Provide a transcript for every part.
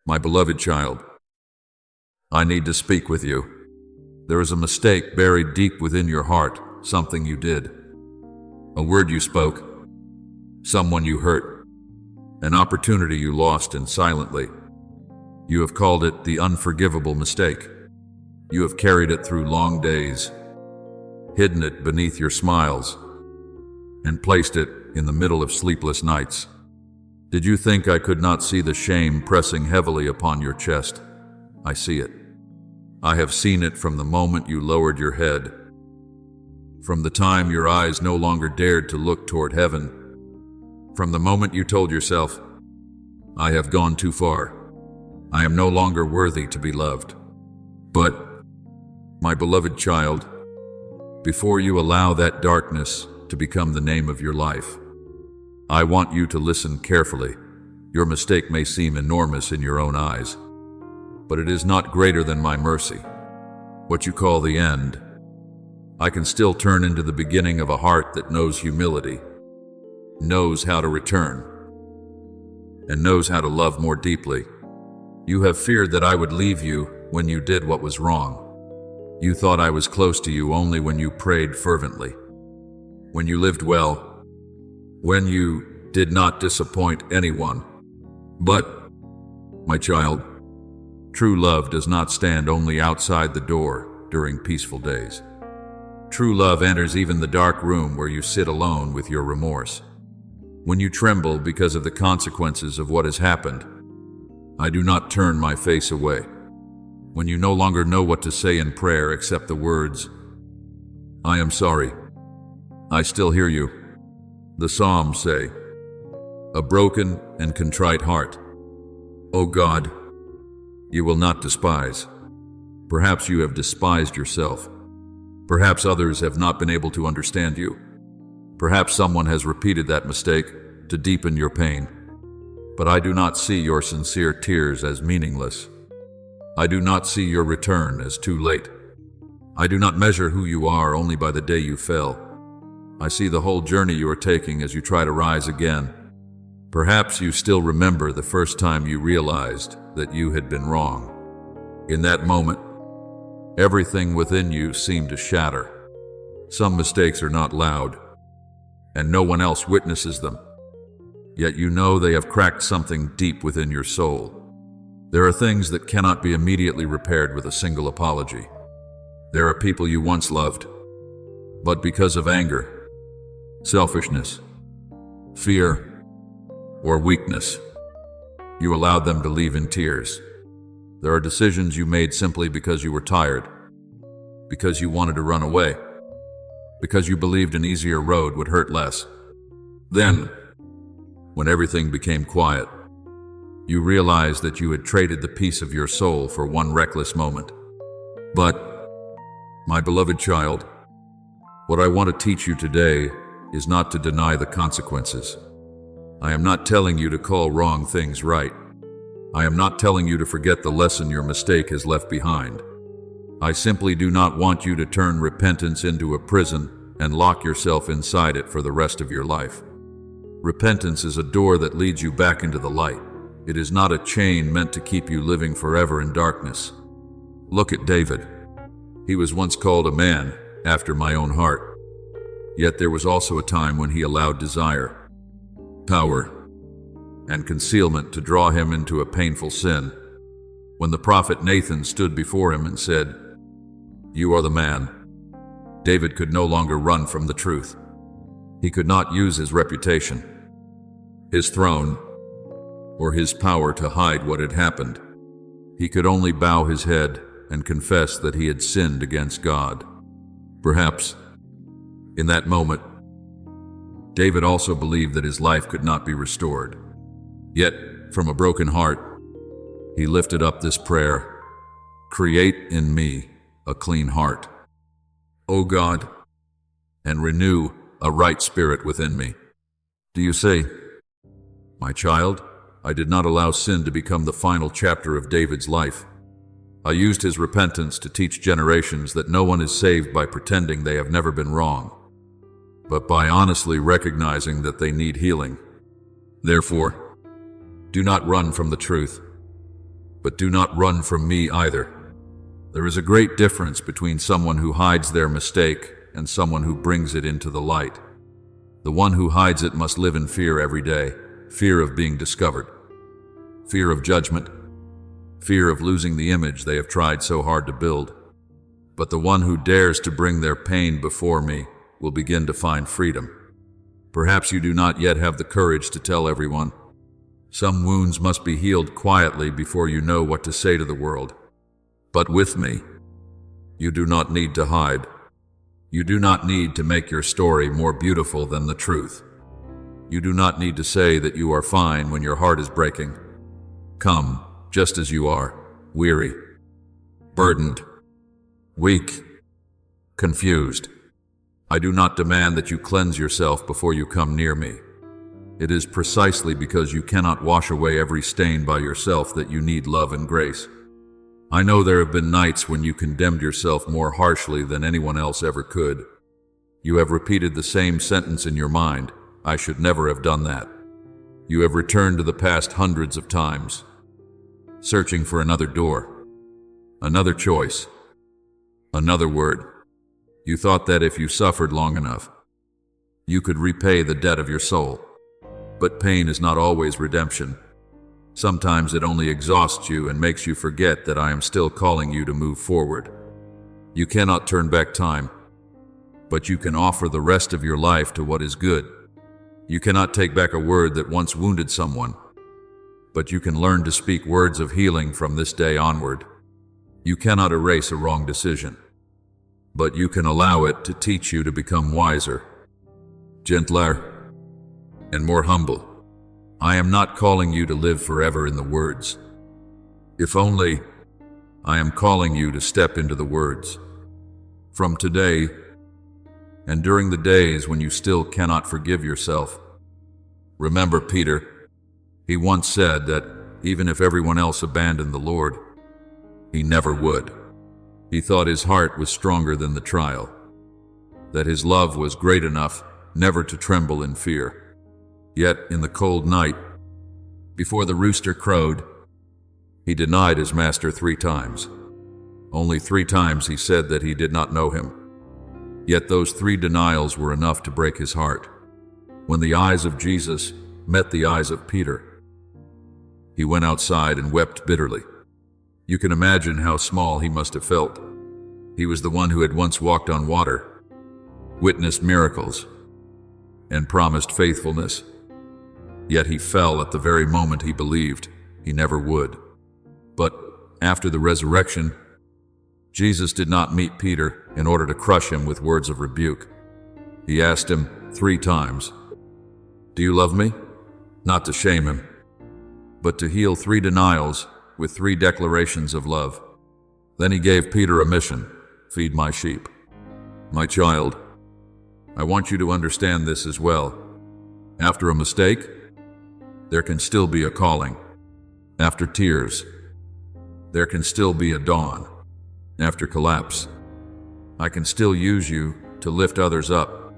My beloved child, I need to speak with you. There is a mistake buried deep within your heart, something you did. A word you spoke, someone you hurt, an opportunity you lost and silently. You have called it the unforgivable mistake. You have carried it through long days, hidden it beneath your smiles, and placed it in the middle of sleepless nights. Did you think I could not see the shame pressing heavily upon your chest? I see it. I have seen it from the moment you lowered your head, from the time your eyes no longer dared to look toward heaven, from the moment you told yourself, I have gone too far. I am no longer worthy to be loved. But, my beloved child, before you allow that darkness to become the name of your life, I want you to listen carefully. Your mistake may seem enormous in your own eyes, but it is not greater than my mercy. What you call the end, I can still turn into the beginning of a heart that knows humility, knows how to return, and knows how to love more deeply. You have feared that I would leave you when you did what was wrong. You thought I was close to you only when you prayed fervently, when you lived well, when you did not disappoint anyone. But, my child, true love does not stand only outside the door during peaceful days. True love enters even the dark room where you sit alone with your remorse. When you tremble because of the consequences of what has happened, I do not turn my face away. When you no longer know what to say in prayer except the words, I am sorry, I still hear you. The Psalms say, a broken and contrite heart, O God, you will not despise. Perhaps you have despised yourself. Perhaps others have not been able to understand you. Perhaps someone has repeated that mistake to deepen your pain. But I do not see your sincere tears as meaningless. I do not see your return as too late. I do not measure who you are only by the day you fell. I see the whole journey you are taking as you try to rise again. Perhaps you still remember the first time you realized that you had been wrong. In that moment, everything within you seemed to shatter. Some mistakes are not loud, and no one else witnesses them. Yet you know they have cracked something deep within your soul. There are things that cannot be immediately repaired with a single apology. There are people you once loved, but because of anger, selfishness, fear, or weakness, you allowed them to leave in tears. There are decisions you made simply because you were tired, because you wanted to run away, because you believed an easier road would hurt less. Then, when everything became quiet, you realized that you had traded the peace of your soul for one reckless moment. But, my beloved child, what I want to teach you today is not to deny the consequences. I am not telling you to call wrong things right. I am not telling you to forget the lesson your mistake has left behind. I simply do not want you to turn repentance into a prison and lock yourself inside it for the rest of your life. Repentance is a door that leads you back into the light. It is not a chain meant to keep you living forever in darkness. Look at David. He was once called a man after my own heart. Yet there was also a time when he allowed desire, power, and concealment to draw him into a painful sin. When the prophet Nathan stood before him and said, You are the man, David could no longer run from the truth. He could not use his reputation, his throne, or his power to hide what had happened. He could only bow his head and confess that he had sinned against God. Perhaps, in that moment, David also believed that his life could not be restored. Yet, from a broken heart, he lifted up this prayer, Create in me a clean heart, O God, and renew a right spirit within me. Do you say, My child, I did not allow sin to become the final chapter of David's life. I used his repentance to teach generations that no one is saved by pretending they have never been wrong, but by honestly recognizing that they need healing. Therefore, do not run from the truth. But do not run from me either. There is a great difference between someone who hides their mistake and someone who brings it into the light. The one who hides it must live in fear every day, fear of being discovered, fear of judgment, fear of losing the image they have tried so hard to build. But the one who dares to bring their pain before me will begin to find freedom. Perhaps you do not yet have the courage to tell everyone. Some wounds must be healed quietly before you know what to say to the world. But with me, you do not need to hide. You do not need to make your story more beautiful than the truth. You do not need to say that you are fine when your heart is breaking. Come, just as you are, weary, burdened, weak, confused. I do not demand that you cleanse yourself before you come near me. It is precisely because you cannot wash away every stain by yourself that you need love and grace. I know there have been nights when you condemned yourself more harshly than anyone else ever could. You have repeated the same sentence in your mind, "I should never have done that." You have returned to the past hundreds of times, searching for another door, another choice, another word. You thought that if you suffered long enough, you could repay the debt of your soul. But pain is not always redemption. Sometimes it only exhausts you and makes you forget that I am still calling you to move forward. You cannot turn back time, but you can offer the rest of your life to what is good. You cannot take back a word that once wounded someone, but you can learn to speak words of healing from this day onward. You cannot erase a wrong decision, but you can allow it to teach you to become wiser, gentler, and more humble. I am not calling you to live forever in the words. If only, I am calling you to step into the words. From today, and during the days when you still cannot forgive yourself, remember Peter. He once said that even if everyone else abandoned the Lord, he never would. He thought his heart was stronger than the trial, that his love was great enough never to tremble in fear. Yet, in the cold night, before the rooster crowed, he denied his master 3 times. Only 3 times he said that he did not know him. Yet those 3 denials were enough to break his heart. When the eyes of Jesus met the eyes of Peter, he went outside and wept bitterly. You can imagine how small he must have felt. He was the one who had once walked on water, witnessed miracles, and promised faithfulness. Yet he fell at the very moment he believed he never would. But after the resurrection, Jesus did not meet Peter in order to crush him with words of rebuke. He asked him 3 times, "Do you love me?" Not to shame him, but to heal 3 denials with 3 declarations of love. Then he gave Peter a mission: feed my sheep. My child, I want you to understand this as well. After a mistake, there can still be a calling. After tears, there can still be a dawn. After collapse, I can still use you to lift others up.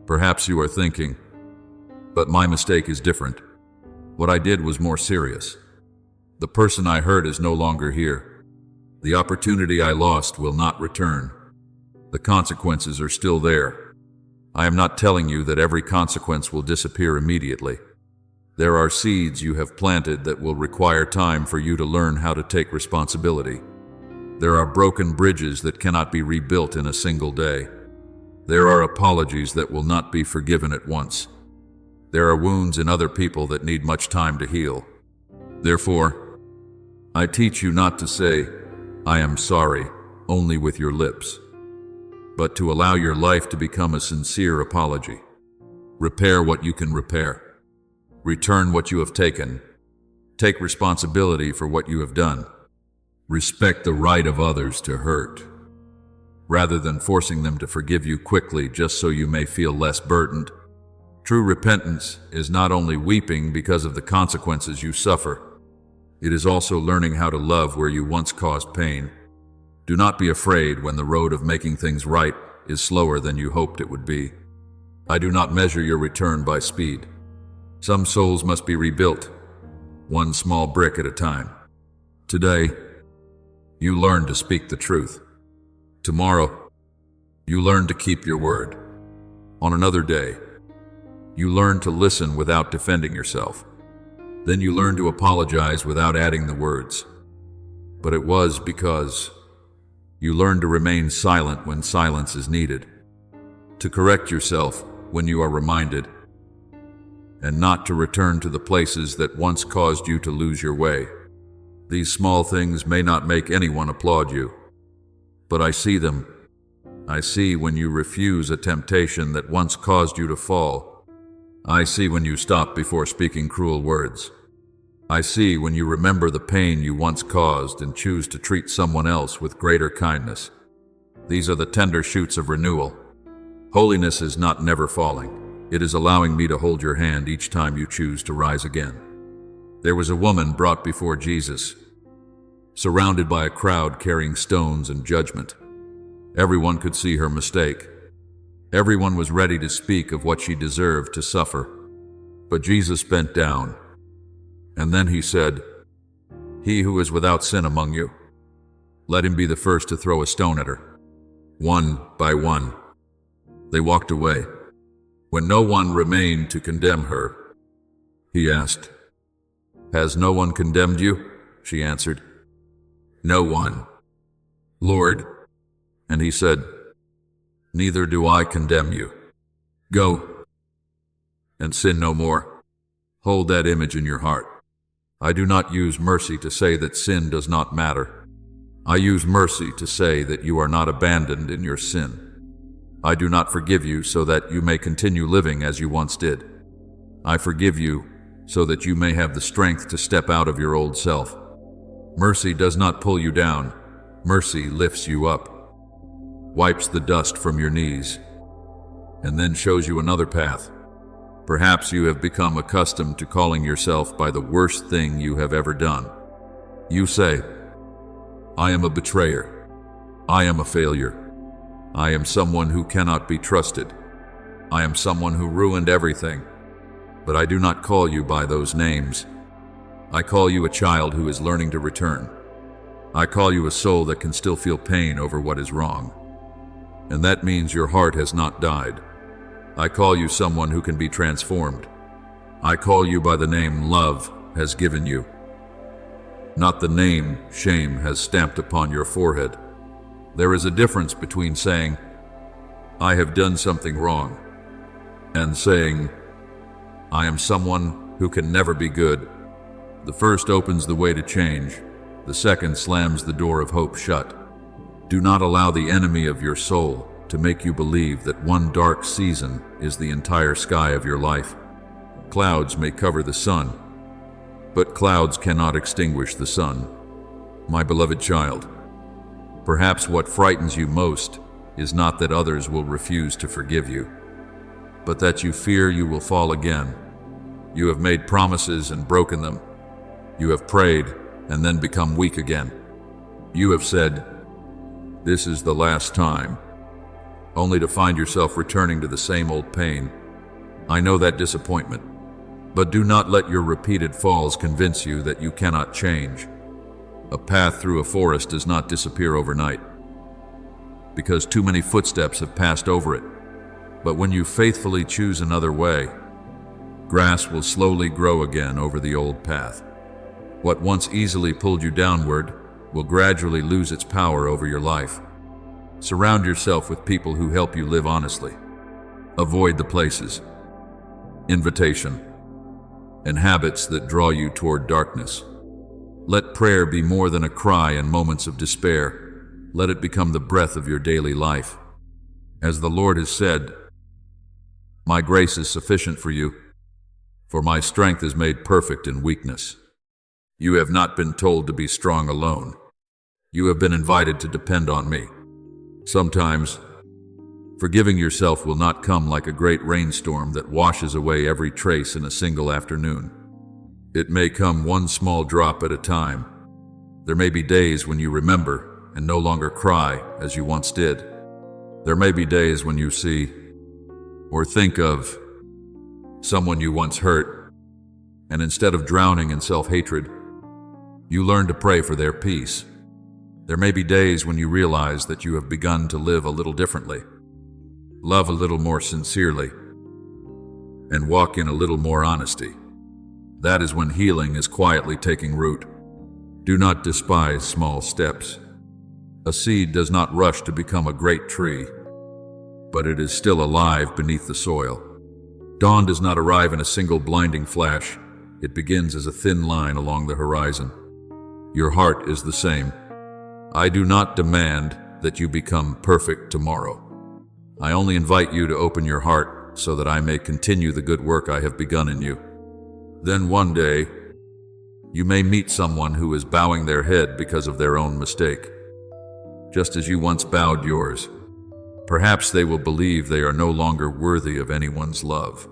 Perhaps you are thinking, but my mistake is different. What I did was more serious. The person I hurt is no longer here. The opportunity I lost will not return. The consequences are still there. I am not telling you that every consequence will disappear immediately. There are seeds you have planted that will require time for you to learn how to take responsibility. There are broken bridges that cannot be rebuilt in a single day. There are apologies that will not be forgiven at once. There are wounds in other people that need much time to heal. Therefore, I teach you not to say, "I am sorry," only with your lips, but to allow your life to become a sincere apology. Repair what you can repair. Return what you have taken. Take responsibility for what you have done. Respect the right of others to hurt, rather than forcing them to forgive you quickly just so you may feel less burdened. True repentance is not only weeping because of the consequences you suffer, it is also learning how to love where you once caused pain. Do not be afraid when the road of making things right is slower than you hoped it would be. I do not measure your return by speed. Some souls must be rebuilt, one small brick at a time. Today, you learn to speak the truth. Tomorrow, you learn to keep your word. On another day, you learn to listen without defending yourself. Then you learn to apologize without adding the words. But it was because you learn to remain silent when silence is needed, to correct yourself when you are reminded, and not to return to the places that once caused you to lose your way. These small things may not make anyone applaud you, but I see them. I see when you refuse a temptation that once caused you to fall. I see when you stop before speaking cruel words. I see when you remember the pain you once caused and choose to treat someone else with greater kindness. These are the tender shoots of renewal. Holiness is not never falling. It is allowing me to hold your hand each time you choose to rise again. There was a woman brought before Jesus, surrounded by a crowd carrying stones and judgment. Everyone could see her mistake. Everyone was ready to speak of what she deserved to suffer. But Jesus bent down, and then he said, "He who is without sin among you, let him be the first to throw a stone at her." One by one, they walked away. When no one remained to condemn her, he asked, "Has no one condemned you?" She answered, "No one, Lord." And he said, "Neither do I condemn you. Go and sin no more." Hold that image in your heart. I do not use mercy to say that sin does not matter. I use mercy to say that you are not abandoned in your sin. I do not forgive you so that you may continue living as you once did. I forgive you so that you may have the strength to step out of your old self. Mercy does not pull you down. Mercy lifts you up, wipes the dust from your knees, and then shows you another path. Perhaps you have become accustomed to calling yourself by the worst thing you have ever done. You say, "I am a betrayer. I am a failure. I am someone who cannot be trusted. I am someone who ruined everything." But I do not call you by those names. I call you a child who is learning to return. I call you a soul that can still feel pain over what is wrong. And that means your heart has not died. I call you someone who can be transformed. I call you by the name love has given you, not the name shame has stamped upon your forehead. There is a difference between saying, "I have done something wrong," and saying, "I am someone who can never be good." The first opens the way to change. The second slams the door of hope shut. Do not allow the enemy of your soul to make you believe that one dark season is the entire sky of your life. Clouds may cover the sun, but clouds cannot extinguish the sun. My beloved child, perhaps what frightens you most is not that others will refuse to forgive you, but that you fear you will fall again. You have made promises and broken them. You have prayed and then become weak again. You have said, "This is the last time," only to find yourself returning to the same old pain. I know that disappointment, but do not let your repeated falls convince you that you cannot change. A path through a forest does not disappear overnight, because too many footsteps have passed over it. But when you faithfully choose another way, grass will slowly grow again over the old path. What once easily pulled you downward will gradually lose its power over your life. Surround yourself with people who help you live honestly. Avoid the places, invitation, and habits that draw you toward darkness. Let prayer be more than a cry in moments of despair. Let it become the breath of your daily life. As the Lord has said, "My grace is sufficient for you, for my strength is made perfect in weakness." You have not been told to be strong alone. You have been invited to depend on me. Sometimes, forgiving yourself will not come like a great rainstorm that washes away every trace in a single afternoon. It may come one small drop at a time. There may be days when you remember and no longer cry as you once did. There may be days when you see or think of someone you once hurt, and instead of drowning in self-hatred, You learn to pray for their peace. There may be days when you realize that you have begun to live a little differently, love a little more sincerely, and walk in a little more honesty. That is when healing is quietly taking root. Do not despise small steps. A seed does not rush to become a great tree, but it is still alive beneath the soil. Dawn does not arrive in a single blinding flash. It begins as a thin line along the horizon. Your heart is the same. I do not demand that you become perfect tomorrow. I only invite you to open your heart so that I may continue the good work I have begun in you. Then one day, you may meet someone who is bowing their head because of their own mistake, just as you once bowed yours. Perhaps they will believe they are no longer worthy of anyone's love.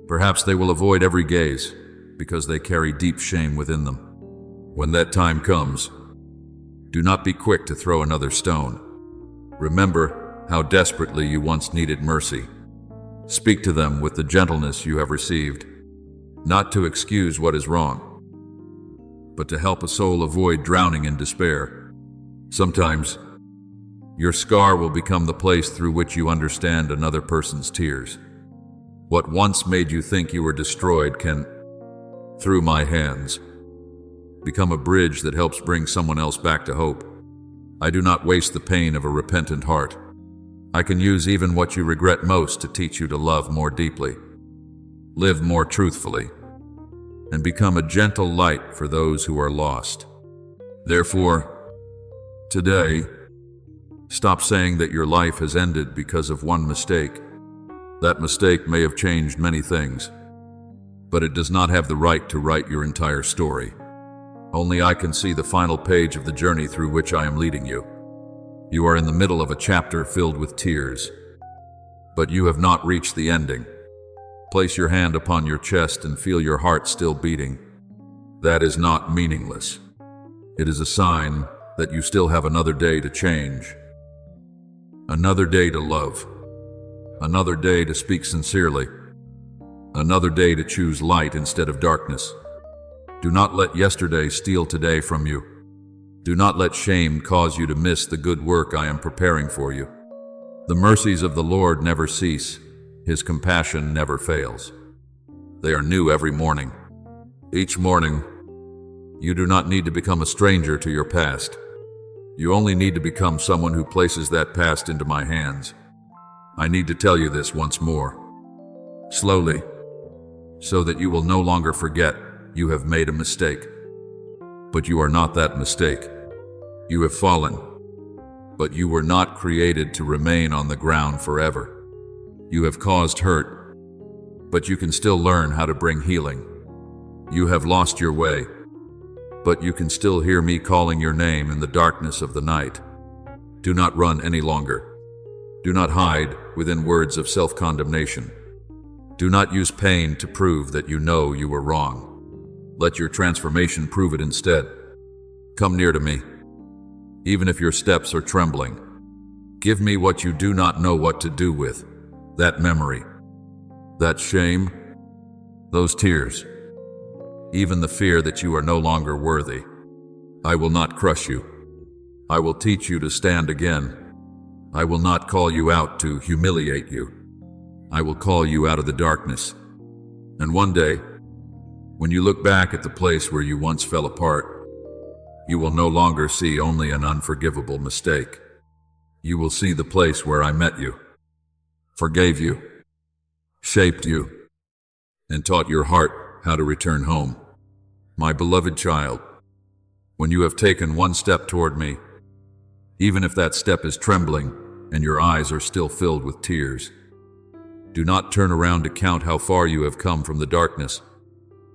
Perhaps they will avoid every gaze because they carry deep shame within them. When that time comes, do not be quick to throw another stone. Remember how desperately you once needed mercy. Speak to them with the gentleness you have received, not to excuse what is wrong, but to help a soul avoid drowning in despair. Sometimes, your scar will become the place through which you understand another person's tears. What once made you think you were destroyed can, through my hands, become a bridge that helps bring someone else back to hope. I do not waste the pain of a repentant heart. I can use even what you regret most to teach you to love more deeply, live more truthfully, and become a gentle light for those who are lost. Therefore, today, stop saying that your life has ended because of one mistake. That mistake may have changed many things, but it does not have the right to write your entire story. Only I can see the final page of the journey through which I am leading you. You are in the middle of a chapter filled with tears, but you have not reached the ending. Place your hand upon your chest and feel your heart still beating. That is not meaningless. It is a sign that you still have another day to change, another day to love, another day to speak sincerely, another day to choose light instead of darkness. Do not let yesterday steal today from you. Do not let shame cause you to miss the good work I am preparing for you. The mercies of the Lord never cease. His compassion never fails. They are new every morning. Each morning, you do not need to become a stranger to your past. You only need to become someone who places that past into my hands. I need to tell you this once more, slowly, so that you will no longer forget you have made a mistake. But you are not that mistake. You have fallen, but you were not created to remain on the ground forever. You have caused hurt, but you can still learn how to bring healing. You have lost your way, but you can still hear me calling your name in the darkness of the night. Do not run any longer. Do not hide within words of self-condemnation. Do not use pain to prove that you know you were wrong. Let your transformation prove it instead. Come near to me, even if your steps are trembling. Give me what you do not know what to do with, that memory, that shame, those tears, even the fear that you are no longer worthy. I will not crush you. I will teach you to stand again. I will not call you out to humiliate you. I will call you out of the darkness. And one day, when you look back at the place where you once fell apart, you will no longer see only an unforgivable mistake. You will see the place where I met you, forgave you, shaped you, and taught your heart how to return home. My beloved child, when you have taken one step toward me, even if that step is trembling and your eyes are still filled with tears, do not turn around to count how far you have come from the darkness.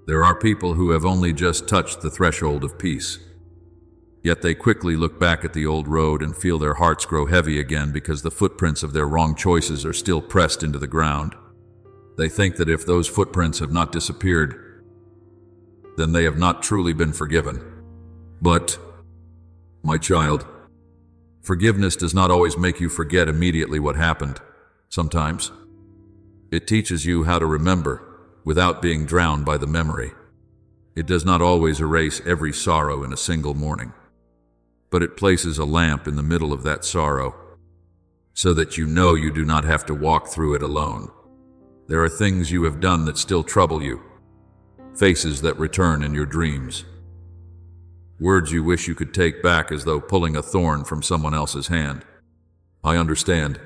There are people who have only just touched the threshold of peace. Yet they quickly look back at the old road and feel their hearts grow heavy again because the footprints of their wrong choices are still pressed into the ground. They think that if those footprints have not disappeared, then they have not truly been forgiven. But, my child, forgiveness does not always make you forget immediately what happened. Sometimes, it teaches you how to remember without being drowned by the memory. It does not always erase every sorrow in a single morning, but it places a lamp in the middle of that sorrow so that you know you do not have to walk through it alone. There are things you have done that still trouble you, faces that return in your dreams, words you wish you could take back as though pulling a thorn from someone else's hand. I understand.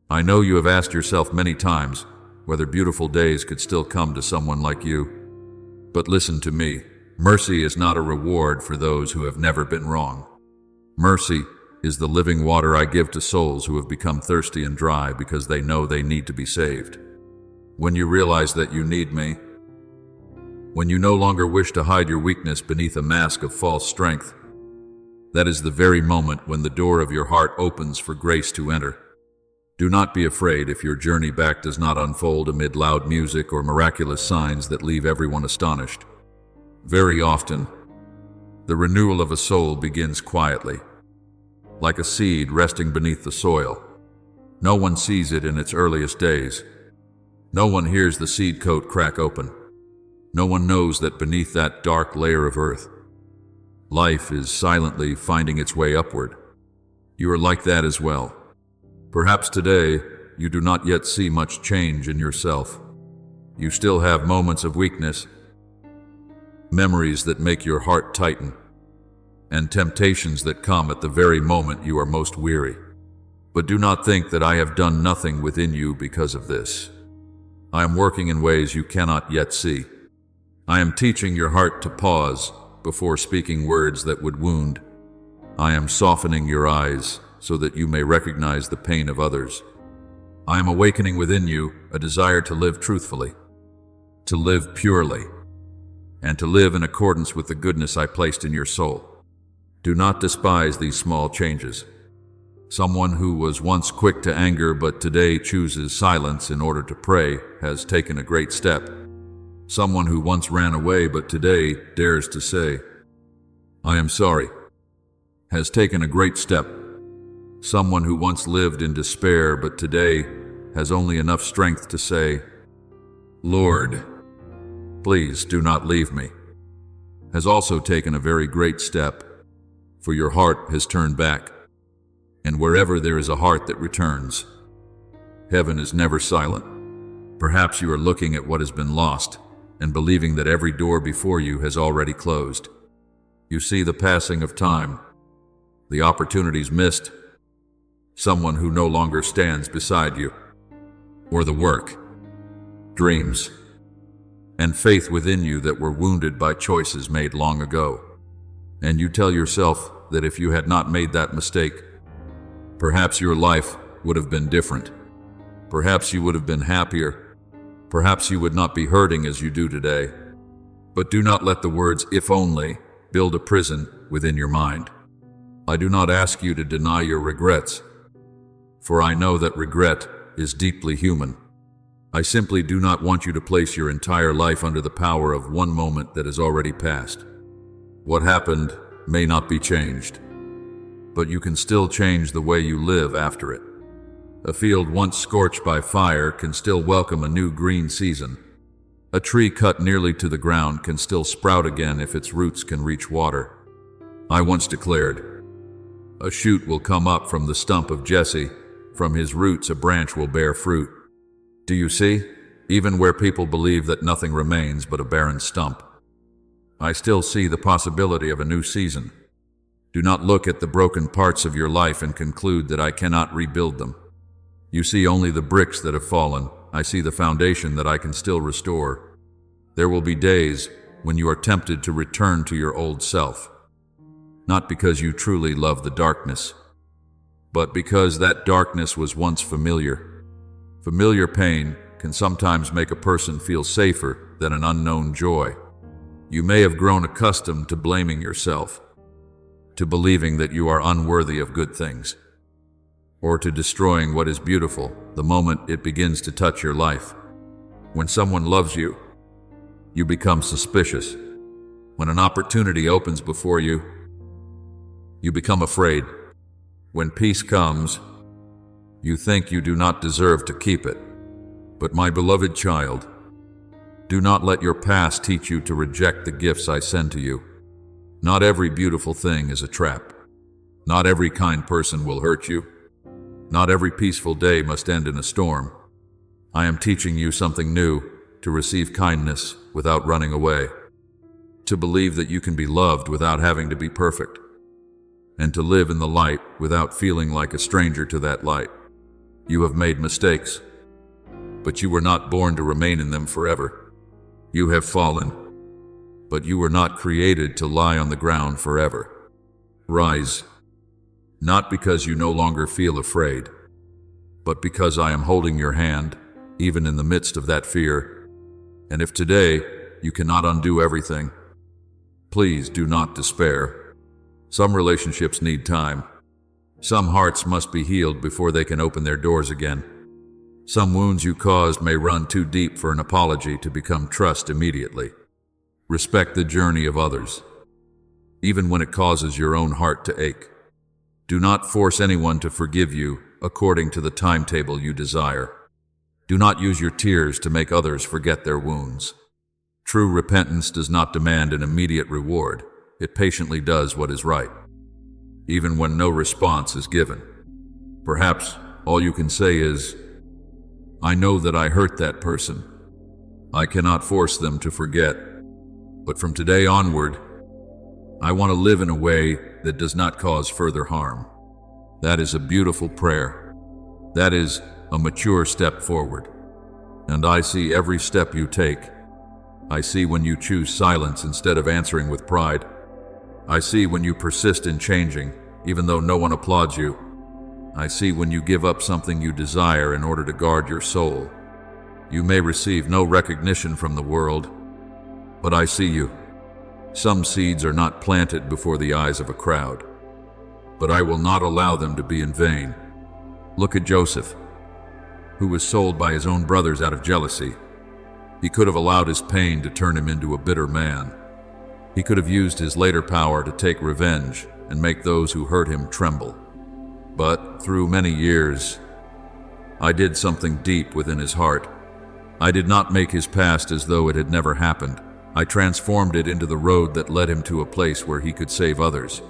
I know you have asked yourself many times whether beautiful days could still come to someone like you. But listen to me. Mercy is not a reward for those who have never been wrong. Mercy is the living water I give to souls who have become thirsty and dry because they know they need to be saved. When you realize that you need me, when you no longer wish to hide your weakness beneath a mask of false strength, that is the very moment when the door of your heart opens for grace to enter. Do not be afraid if your journey back does not unfold amid loud music or miraculous signs that leave everyone astonished. Very often, the renewal of a soul begins quietly, like a seed resting beneath the soil. No one sees it in its earliest days. No one hears the seed coat crack open. No one knows that beneath that dark layer of earth, life is silently finding its way upward. You are like that as well. Perhaps today, you do not yet see much change in yourself. You still have moments of weakness, memories that make your heart tighten, and temptations that come at the very moment you are most weary. But do not think that I have done nothing within you because of this. I am working in ways you cannot yet see. I am teaching your heart to pause before speaking words that would wound. I am softening your eyes so that you may recognize the pain of others. I am awakening within you a desire to live truthfully, to live purely, and to live in accordance with the goodness I placed in your soul. Do not despise these small changes. Someone who was once quick to anger but today chooses silence in order to pray has taken a great step. Someone who once ran away but today dares to say, "I am sorry," has taken a great step. Someone who once lived in despair but today has only enough strength to say, "Lord, please do not leave me," has also taken a very great step, for your heart has turned back. And wherever there is a heart that returns, heaven is never silent. Perhaps you are looking at what has been lost and believing that every door before you has already closed. You see the passing of time, the opportunities missed, someone who no longer stands beside you, or the work, dreams, and faith within you that were wounded by choices made long ago. And you tell yourself that if you had not made that mistake, perhaps your life would have been different. Perhaps you would have been happier. Perhaps you would not be hurting as you do today. But do not let the words "if only" build a prison within your mind. I do not ask you to deny your regrets, for I know that regret is deeply human. I simply do not want you to place your entire life under the power of one moment that has already passed. What happened may not be changed, but you can still change the way you live after it. A field once scorched by fire can still welcome a new green season. A tree cut nearly to the ground can still sprout again if its roots can reach water. I once declared, "A shoot will come up from the stump of Jesse. From his roots a branch will bear fruit." Do you see? Even where people believe that nothing remains but a barren stump, I still see the possibility of a new season. Do not look at the broken parts of your life and conclude that I cannot rebuild them. You see only the bricks that have fallen. I see the foundation that I can still restore. There will be days when you are tempted to return to your old self, not because you truly love the darkness, but because that darkness was once familiar. Familiar pain can sometimes make a person feel safer than an unknown joy. You may have grown accustomed to blaming yourself, to believing that you are unworthy of good things, or to destroying what is beautiful the moment it begins to touch your life. When someone loves you, you become suspicious. When an opportunity opens before you, you become afraid. When peace comes, you think you do not deserve to keep it. But my beloved child, Do not let your past teach you to reject the gifts I send to you. Not every beautiful thing is a trap. Not every kind person will hurt you. Not every peaceful day must end in a storm. I am teaching you something new, to receive kindness without running away, to believe that you can be loved without having to be perfect, and to live in the light without feeling like a stranger to that light. You have made mistakes, but you were not born to remain in them forever. You have fallen, but you were not created to lie on the ground forever. Rise, not because you no longer feel afraid, but because I am holding your hand, even in the midst of that fear. And if today you cannot undo everything, please do not despair. Some relationships need time. Some hearts must be healed before they can open their doors again. Some wounds you caused may run too deep for an apology to become trust immediately. Respect the journey of others, even when it causes your own heart to ache. Do not force anyone to forgive you according to the timetable you desire. Do not use your tears to make others forget their wounds. True repentance does not demand an immediate reward. It patiently does what is right, even when no response is given. Perhaps all you can say is, I know that I hurt that person. I cannot force them to forget. But from today onward, I want to live in a way that does not cause further harm. That is a beautiful prayer. That is a mature step forward. And I see every step you take. I see when you choose silence instead of answering with pride. I see when you persist in changing, even though no one applauds you. I see when you give up something you desire in order to guard your soul. You may receive no recognition from the world, but I see you. Some seeds are not planted before the eyes of a crowd, but I will not allow them to be in vain. Look at Joseph, who was sold by his own brothers out of jealousy. He could have allowed his pain to turn him into a bitter man. He could have used his later power to take revenge and make those who hurt him tremble. But through many years, I did something deep within his heart. I did not make his past as though it had never happened. I transformed it into the road that led him to a place where he could save others.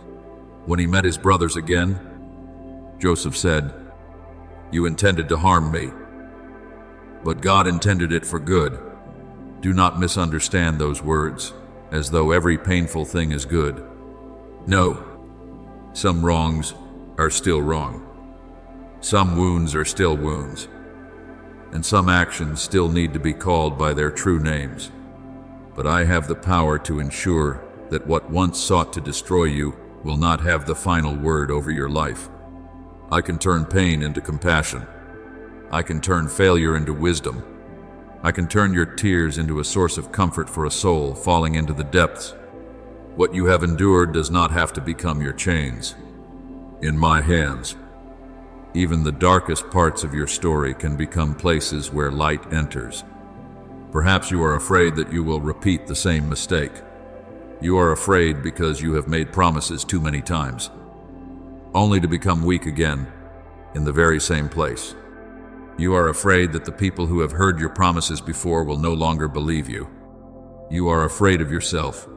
When he met his brothers again, Joseph said, "You intended to harm me, but God intended it for good." Do not misunderstand those words, as though every painful thing is good. No, some wrongs are still wrong. Some wounds are still wounds. And some actions still need to be called by their true names. But I have the power to ensure that what once sought to destroy you will not have the final word over your life. I can turn pain into compassion. I can turn failure into wisdom. I can turn your tears into a source of comfort for a soul falling into the depths. What you have endured does not have to become your chains. In my hands, even the darkest parts of your story can become places where light enters. Perhaps you are afraid that you will repeat the same mistake. You are afraid because you have made promises too many times, only to become weak again in the very same place. You are afraid that the people who have heard your promises before will no longer believe you. You are afraid of yourself,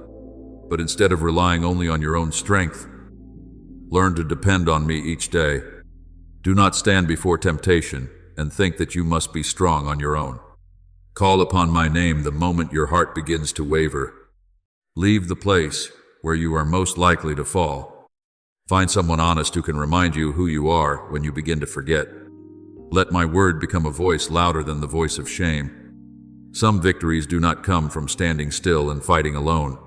but instead of relying only on your own strength, learn to depend on me each day. Do not stand before temptation and think that you must be strong on your own. Call upon my name the moment your heart begins to waver. Leave the place where you are most likely to fall. Find someone honest who can remind you who you are when you begin to forget. Let my word become a voice louder than the voice of shame. Some victories do not come from standing still and fighting alone,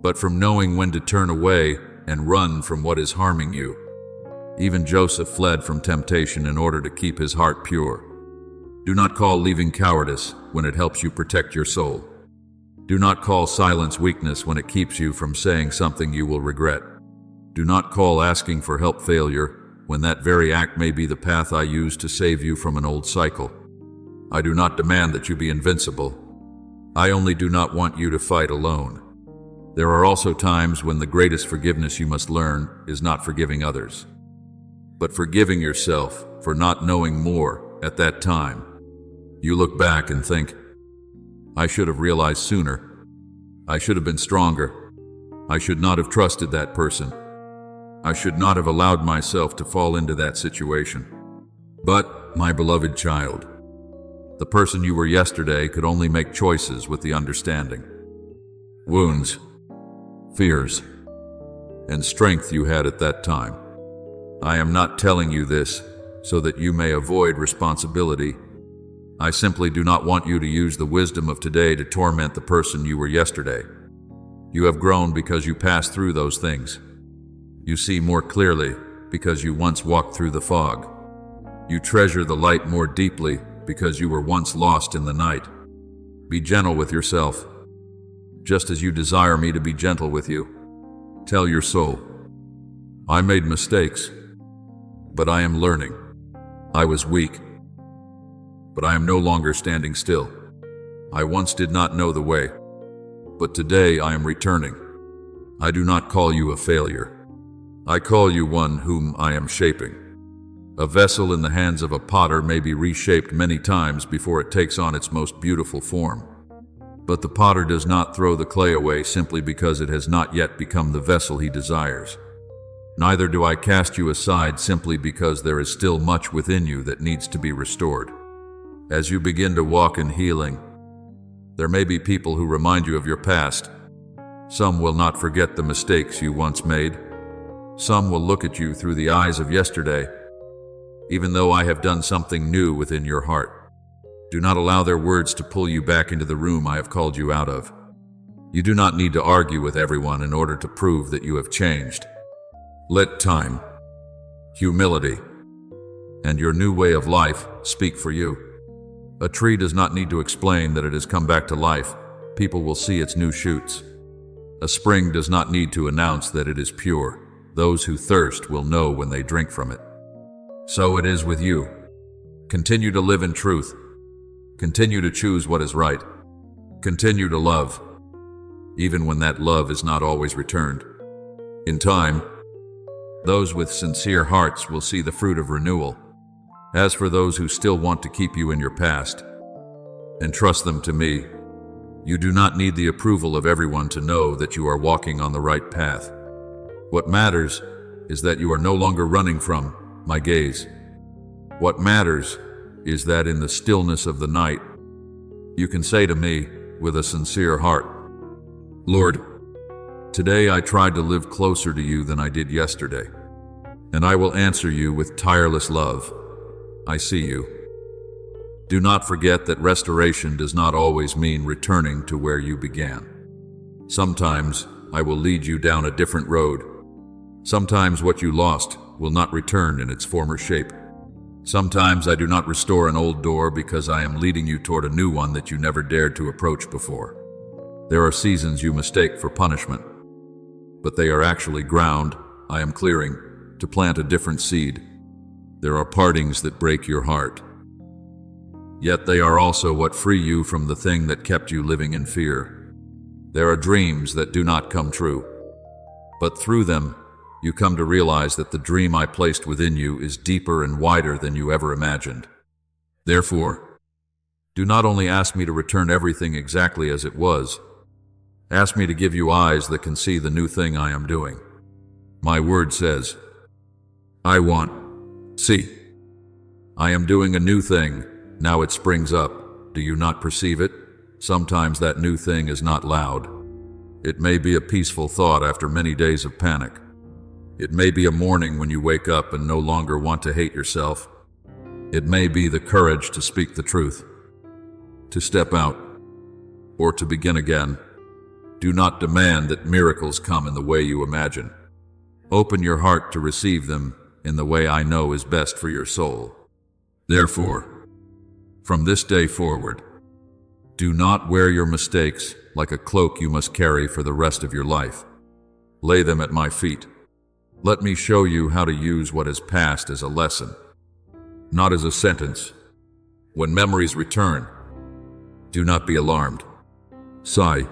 but from knowing when to turn away and run from what is harming you. Even Joseph fled from temptation in order to keep his heart pure. Do not call leaving cowardice when it helps you protect your soul. Do not call silence weakness when it keeps you from saying something you will regret. Do not call asking for help failure when that very act may be the path I use to save you from an old cycle. I do not demand that you be invincible. I only do not want you to fight alone. There are also times when the greatest forgiveness you must learn is not forgiving others, but forgiving yourself for not knowing more at that time. You look back and think, I should have realized sooner. I should have been stronger. I should not have trusted that person. I should not have allowed myself to fall into that situation. But, my beloved child, the person you were yesterday could only make choices with the understanding, wounds, fears, and strength you had at that time. I am not telling you this so that you may avoid responsibility. I simply do not want you to use the wisdom of today to torment the person you were yesterday. You have grown because you passed through those things. You see more clearly because you once walked through the fog. You treasure the light more deeply because you were once lost in the night. Be gentle with yourself, just as you desire me to be gentle with you. Tell your soul, I made mistakes, but I am learning. I was weak, but I am no longer standing still. I once did not know the way, but today I am returning. I do not call you a failure. I call you one whom I am shaping. A vessel in the hands of a potter may be reshaped many times before it takes on its most beautiful form. But the potter does not throw the clay away simply because it has not yet become the vessel he desires. Neither do I cast you aside simply because there is still much within you that needs to be restored. As you begin to walk in healing, there may be people who remind you of your past. Some will not forget the mistakes you once made. Some will look at you through the eyes of yesterday, even though I have done something new within your heart. Do not allow their words to pull you back into the room I have called you out of. You do not need to argue with everyone in order to prove that you have changed. Let time, humility, and your new way of life speak for you. A tree does not need to explain that it has come back to life. People will see its new shoots. A spring does not need to announce that it is pure. Those who thirst will know when they drink from it. So it is with you. Continue to live in truth. Continue to choose what is right. Continue to love, even when that love is not always returned. In time, those with sincere hearts will see the fruit of renewal. As for those who still want to keep you in your past, entrust them to me. You do not need the approval of everyone to know that you are walking on the right path. What matters is that you are no longer running from my gaze. What matters is that in the stillness of the night, you can say to me with a sincere heart, Lord, today I tried to live closer to you than I did yesterday, and I will answer you with tireless love. I see you. Do not forget that restoration does not always mean returning to where you began. Sometimes I will lead you down a different road. Sometimes what you lost will not return in its former shape. Sometimes I do not restore an old door because I am leading you toward a new one that you never dared to approach before. There are seasons you mistake for punishment, but they are actually ground I am clearing to plant a different seed. There are partings that break your heart, yet they are also what free you from the thing that kept you living in fear. There are dreams that do not come true, but through them, you come to realize that the dream I placed within you is deeper and wider than you ever imagined. Therefore, do not only ask me to return everything exactly as it was, ask me to give you eyes that can see the new thing I am doing. My word says, I want, see. I am doing a new thing, now it springs up. Do you not perceive it? Sometimes that new thing is not loud. It may be a peaceful thought after many days of panic. It may be a morning when you wake up and no longer want to hate yourself. It may be the courage to speak the truth, to step out, or to begin again. Do not demand that miracles come in the way you imagine. Open your heart to receive them in the way I know is best for your soul. Therefore, from this day forward, do not wear your mistakes like a cloak you must carry for the rest of your life. Lay them at my feet. Let me show you how to use what has passed as a lesson, not as a sentence. When memories return, do not be alarmed. Sigh.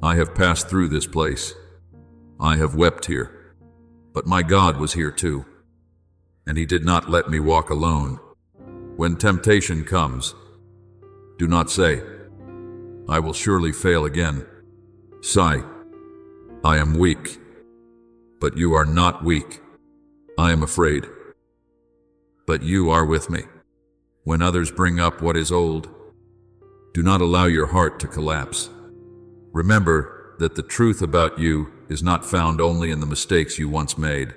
I have passed through this place. I have wept here. But my God was here too, and He did not let me walk alone. When temptation comes, do not say, I will surely fail again. Sigh. I am weak. But you are not weak. I am afraid. But you are with me. When others bring up what is old, do not allow your heart to collapse. Remember that the truth about you is not found only in the mistakes you once made,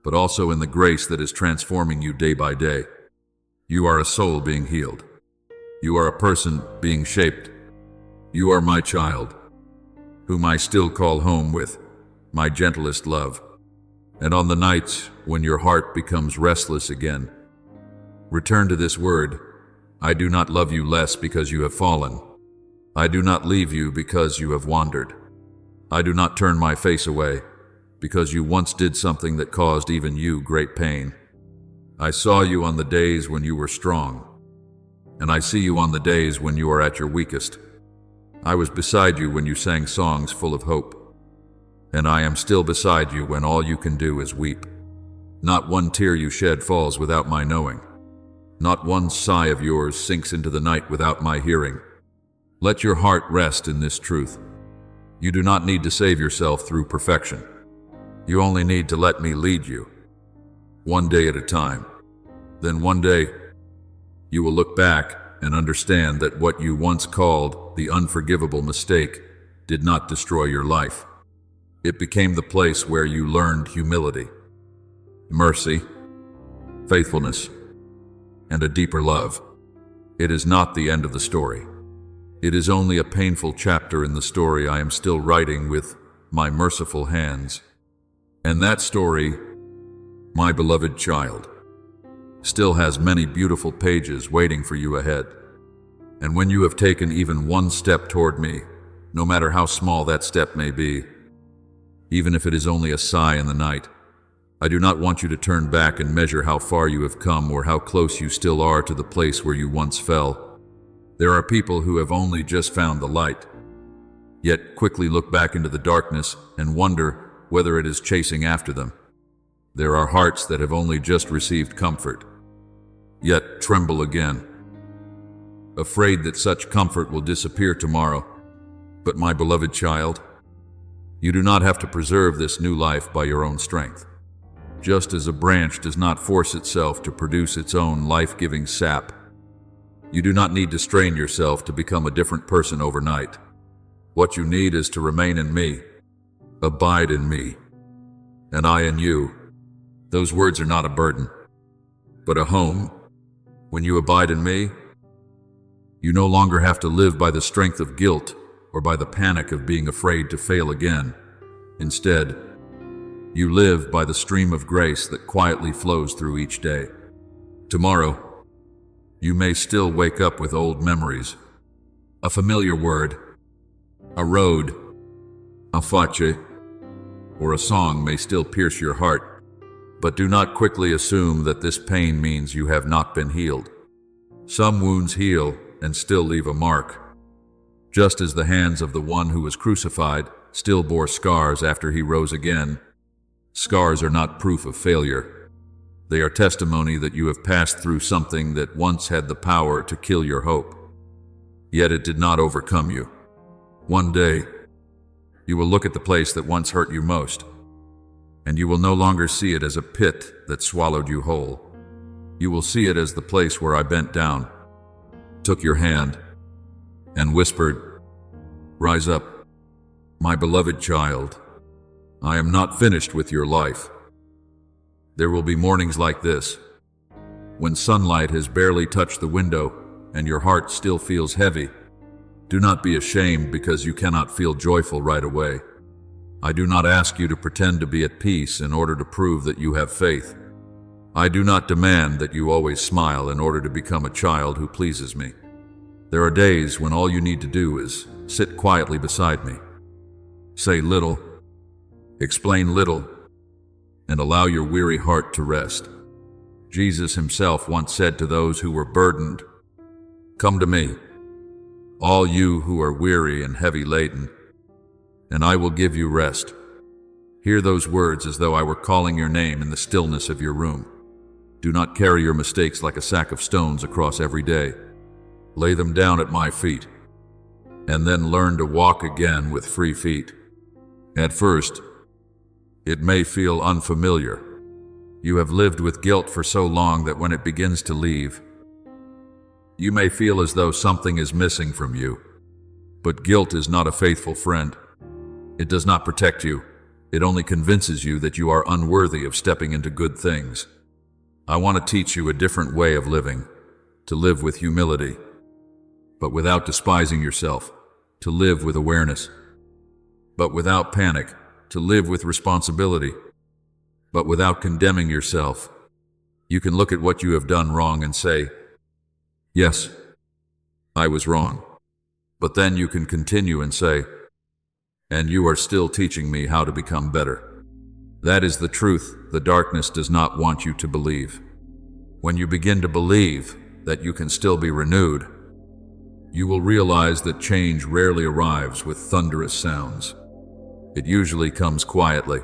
but also in the grace that is transforming you day by day. You are a soul being healed. You are a person being shaped. You are my child, whom I still call home with my gentlest love. And on the nights when your heart becomes restless again, return to this word. I do not love you less because you have fallen. I do not leave you because you have wandered. I do not turn my face away because you once did something that caused even you great pain. I saw you on the days when you were strong, and I see you on the days when you are at your weakest. I was beside you when you sang songs full of hope, and I am still beside you when all you can do is weep. Not one tear you shed falls without my knowing. Not one sigh of yours sinks into the night without my hearing. Let your heart rest in this truth. You do not need to save yourself through perfection. You only need to let me lead you, one day at a time. Then one day, you will look back and understand that what you once called the unforgivable mistake did not destroy your life. It became the place where you learned humility, mercy, faithfulness, and a deeper love. It is not the end of the story. It is only a painful chapter in the story I am still writing with my merciful hands. And that story, my beloved child, still has many beautiful pages waiting for you ahead. And when you have taken even one step toward me, no matter how small that step may be, even if it is only a sigh in the night, I do not want you to turn back and measure how far you have come or how close you still are to the place where you once fell. There are people who have only just found the light, yet quickly look back into the darkness and wonder whether it is chasing after them. There are hearts that have only just received comfort, yet tremble again, afraid that such comfort will disappear tomorrow. But my beloved child, you do not have to preserve this new life by your own strength. Just as a branch does not force itself to produce its own life-giving sap, you do not need to strain yourself to become a different person overnight. What you need is to remain in me, abide in me, and I in you. Those words are not a burden, but a home. When you abide in me, you no longer have to live by the strength of guilt or by the panic of being afraid to fail again. Instead, you live by the stream of grace that quietly flows through each day. Tomorrow, you may still wake up with old memories. A familiar word, a road, a face, or a song may still pierce your heart, but do not quickly assume that this pain means you have not been healed. Some wounds heal and still leave a mark, just as the hands of the one who was crucified still bore scars after he rose again. Scars are not proof of failure. They are testimony that you have passed through something that once had the power to kill your hope. Yet it did not overcome you. One day, you will look at the place that once hurt you most, and you will no longer see it as a pit that swallowed you whole. You will see it as the place where I bent down, took your hand, and whispered, "Rise up, my beloved child. I am not finished with your life." There will be mornings like this, when sunlight has barely touched the window and your heart still feels heavy. Do not be ashamed because you cannot feel joyful right away. I do not ask you to pretend to be at peace in order to prove that you have faith. I do not demand that you always smile in order to become a child who pleases me. There are days when all you need to do is sit quietly beside me, say little, explain little, and allow your weary heart to rest. Jesus himself once said to those who were burdened, "Come to me, all you who are weary and heavy laden, and I will give you rest." Hear those words as though I were calling your name in the stillness of your room. Do not carry your mistakes like a sack of stones across every day. Lay them down at my feet. and then learn to walk again with free feet. At first, it may feel unfamiliar. You have lived with guilt for so long that when it begins to leave, you may feel as though something is missing from you. But guilt is not a faithful friend. It does not protect you. It only convinces you that you are unworthy of stepping into good things. I want to teach you a different way of living, to live with humility, but without despising yourself, to live with awareness, but without panic, to live with responsibility, but without condemning yourself. You can look at what you have done wrong and say, "Yes, I was wrong." But then you can continue and say, "And you are still teaching me how to become better." That is the truth the darkness does not want you to believe. When you begin to believe that you can still be renewed, you will realize that change rarely arrives with thunderous sounds. It usually comes quietly,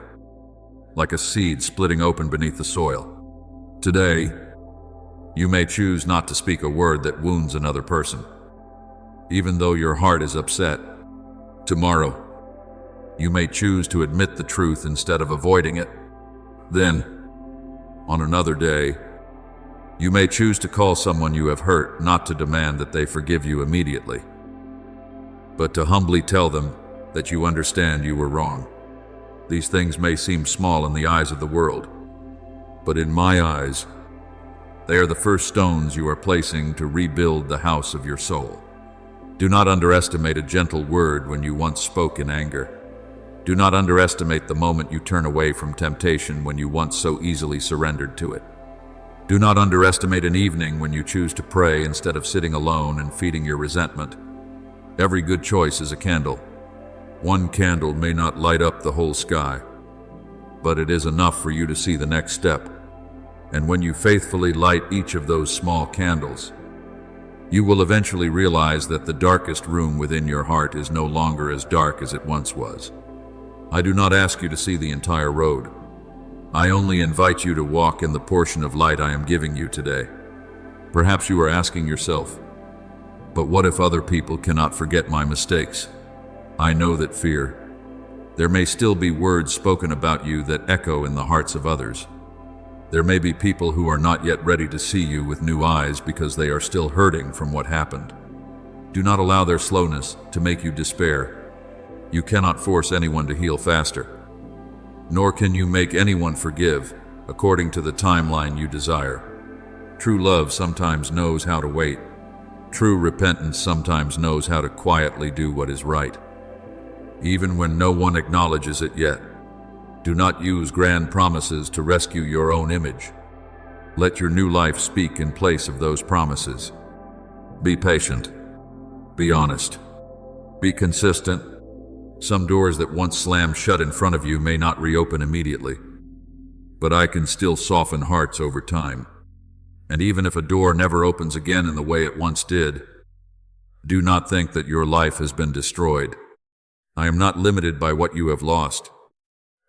like a seed splitting open beneath the soil. Today, you may choose not to speak a word that wounds another person, even though your heart is upset. Tomorrow, you may choose to admit the truth instead of avoiding it. Then, on another day, you may choose to call someone you have hurt, not to demand that they forgive you immediately, but to humbly tell them that you understand you were wrong. These things may seem small in the eyes of the world, but in my eyes, they are the first stones you are placing to rebuild the house of your soul. Do not underestimate a gentle word when you once spoke in anger. Do not underestimate the moment you turn away from temptation when you once so easily surrendered to it. Do not underestimate an evening when you choose to pray instead of sitting alone and feeding your resentment. Every good choice is a candle. One candle may not light up the whole sky, but it is enough for you to see the next step. And when you faithfully light each of those small candles, you will eventually realize that the darkest room within your heart is no longer as dark as it once was. I do not ask you to see the entire road. I only invite you to walk in the portion of light I am giving you today. Perhaps you are asking yourself, "But what if other people cannot forget my mistakes?" I know that fear. There may still be words spoken about you that echo in the hearts of others. There may be people who are not yet ready to see you with new eyes because they are still hurting from what happened. Do not allow their slowness to make you despair. You cannot force anyone to heal faster, nor can you make anyone forgive according to the timeline you desire. True love sometimes knows how to wait. True repentance sometimes knows how to quietly do what is right, even when no one acknowledges it yet. Do not use grand promises to rescue your own image. Let your new life speak in place of those promises. Be patient. Be honest. Be consistent. Some doors that once slammed shut in front of you may not reopen immediately, but I can still soften hearts over time. And even if a door never opens again in the way it once did, do not think that your life has been destroyed. I am not limited by what you have lost.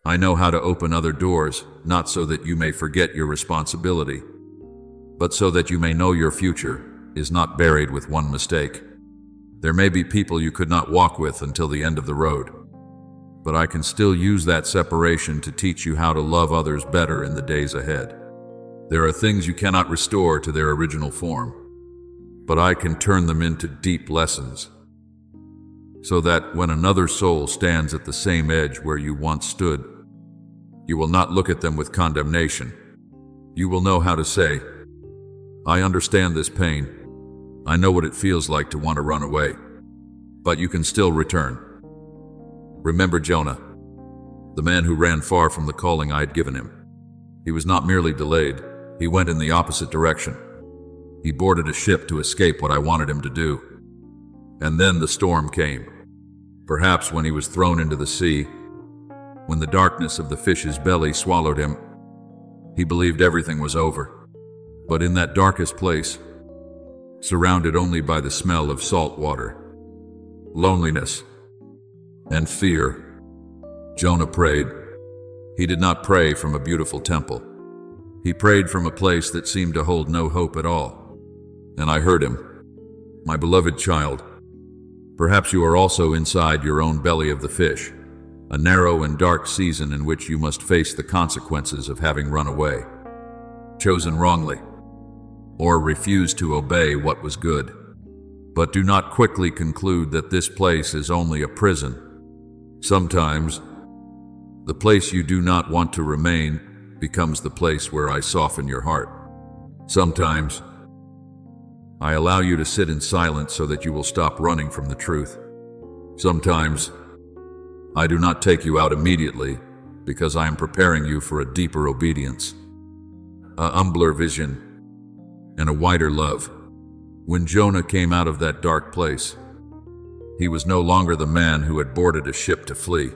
I know how to open other doors, not so that you may forget your responsibility, but so that you may know your future is not buried with one mistake. There may be people you could not walk with until the end of the road, but I can still use that separation to teach you how to love others better in the days ahead. There are things you cannot restore to their original form, but I can turn them into deep lessons, so that when another soul stands at the same edge where you once stood, you will not look at them with condemnation. You will know how to say, "I understand this pain. I know what it feels like to want to run away." But you can still return. Remember Jonah, the man who ran far from the calling I had given him. He was not merely delayed, he went in the opposite direction. He boarded a ship to escape what I wanted him to do. And then the storm came. Perhaps when he was thrown into the sea, when the darkness of the fish's belly swallowed him, he believed everything was over. But in that darkest place, surrounded only by the smell of salt water, loneliness, and fear, Jonah prayed. He did not pray from a beautiful temple. He prayed from a place that seemed to hold no hope at all. And I heard him, "My beloved child, Perhaps you are also inside your own belly of the fish, a narrow and dark season in which you must face the consequences of having run away, chosen wrongly, or refused to obey what was good. But do not quickly conclude that this place is only a prison. Sometimes, the place you do not want to remain becomes the place where I soften your heart. Sometimes, I allow you to sit in silence so that you will stop running from the truth. Sometimes, I do not take you out immediately because I am preparing you for a deeper obedience, a humbler vision, and a wider love. When Jonah came out of that dark place, he was no longer the man who had boarded a ship to flee.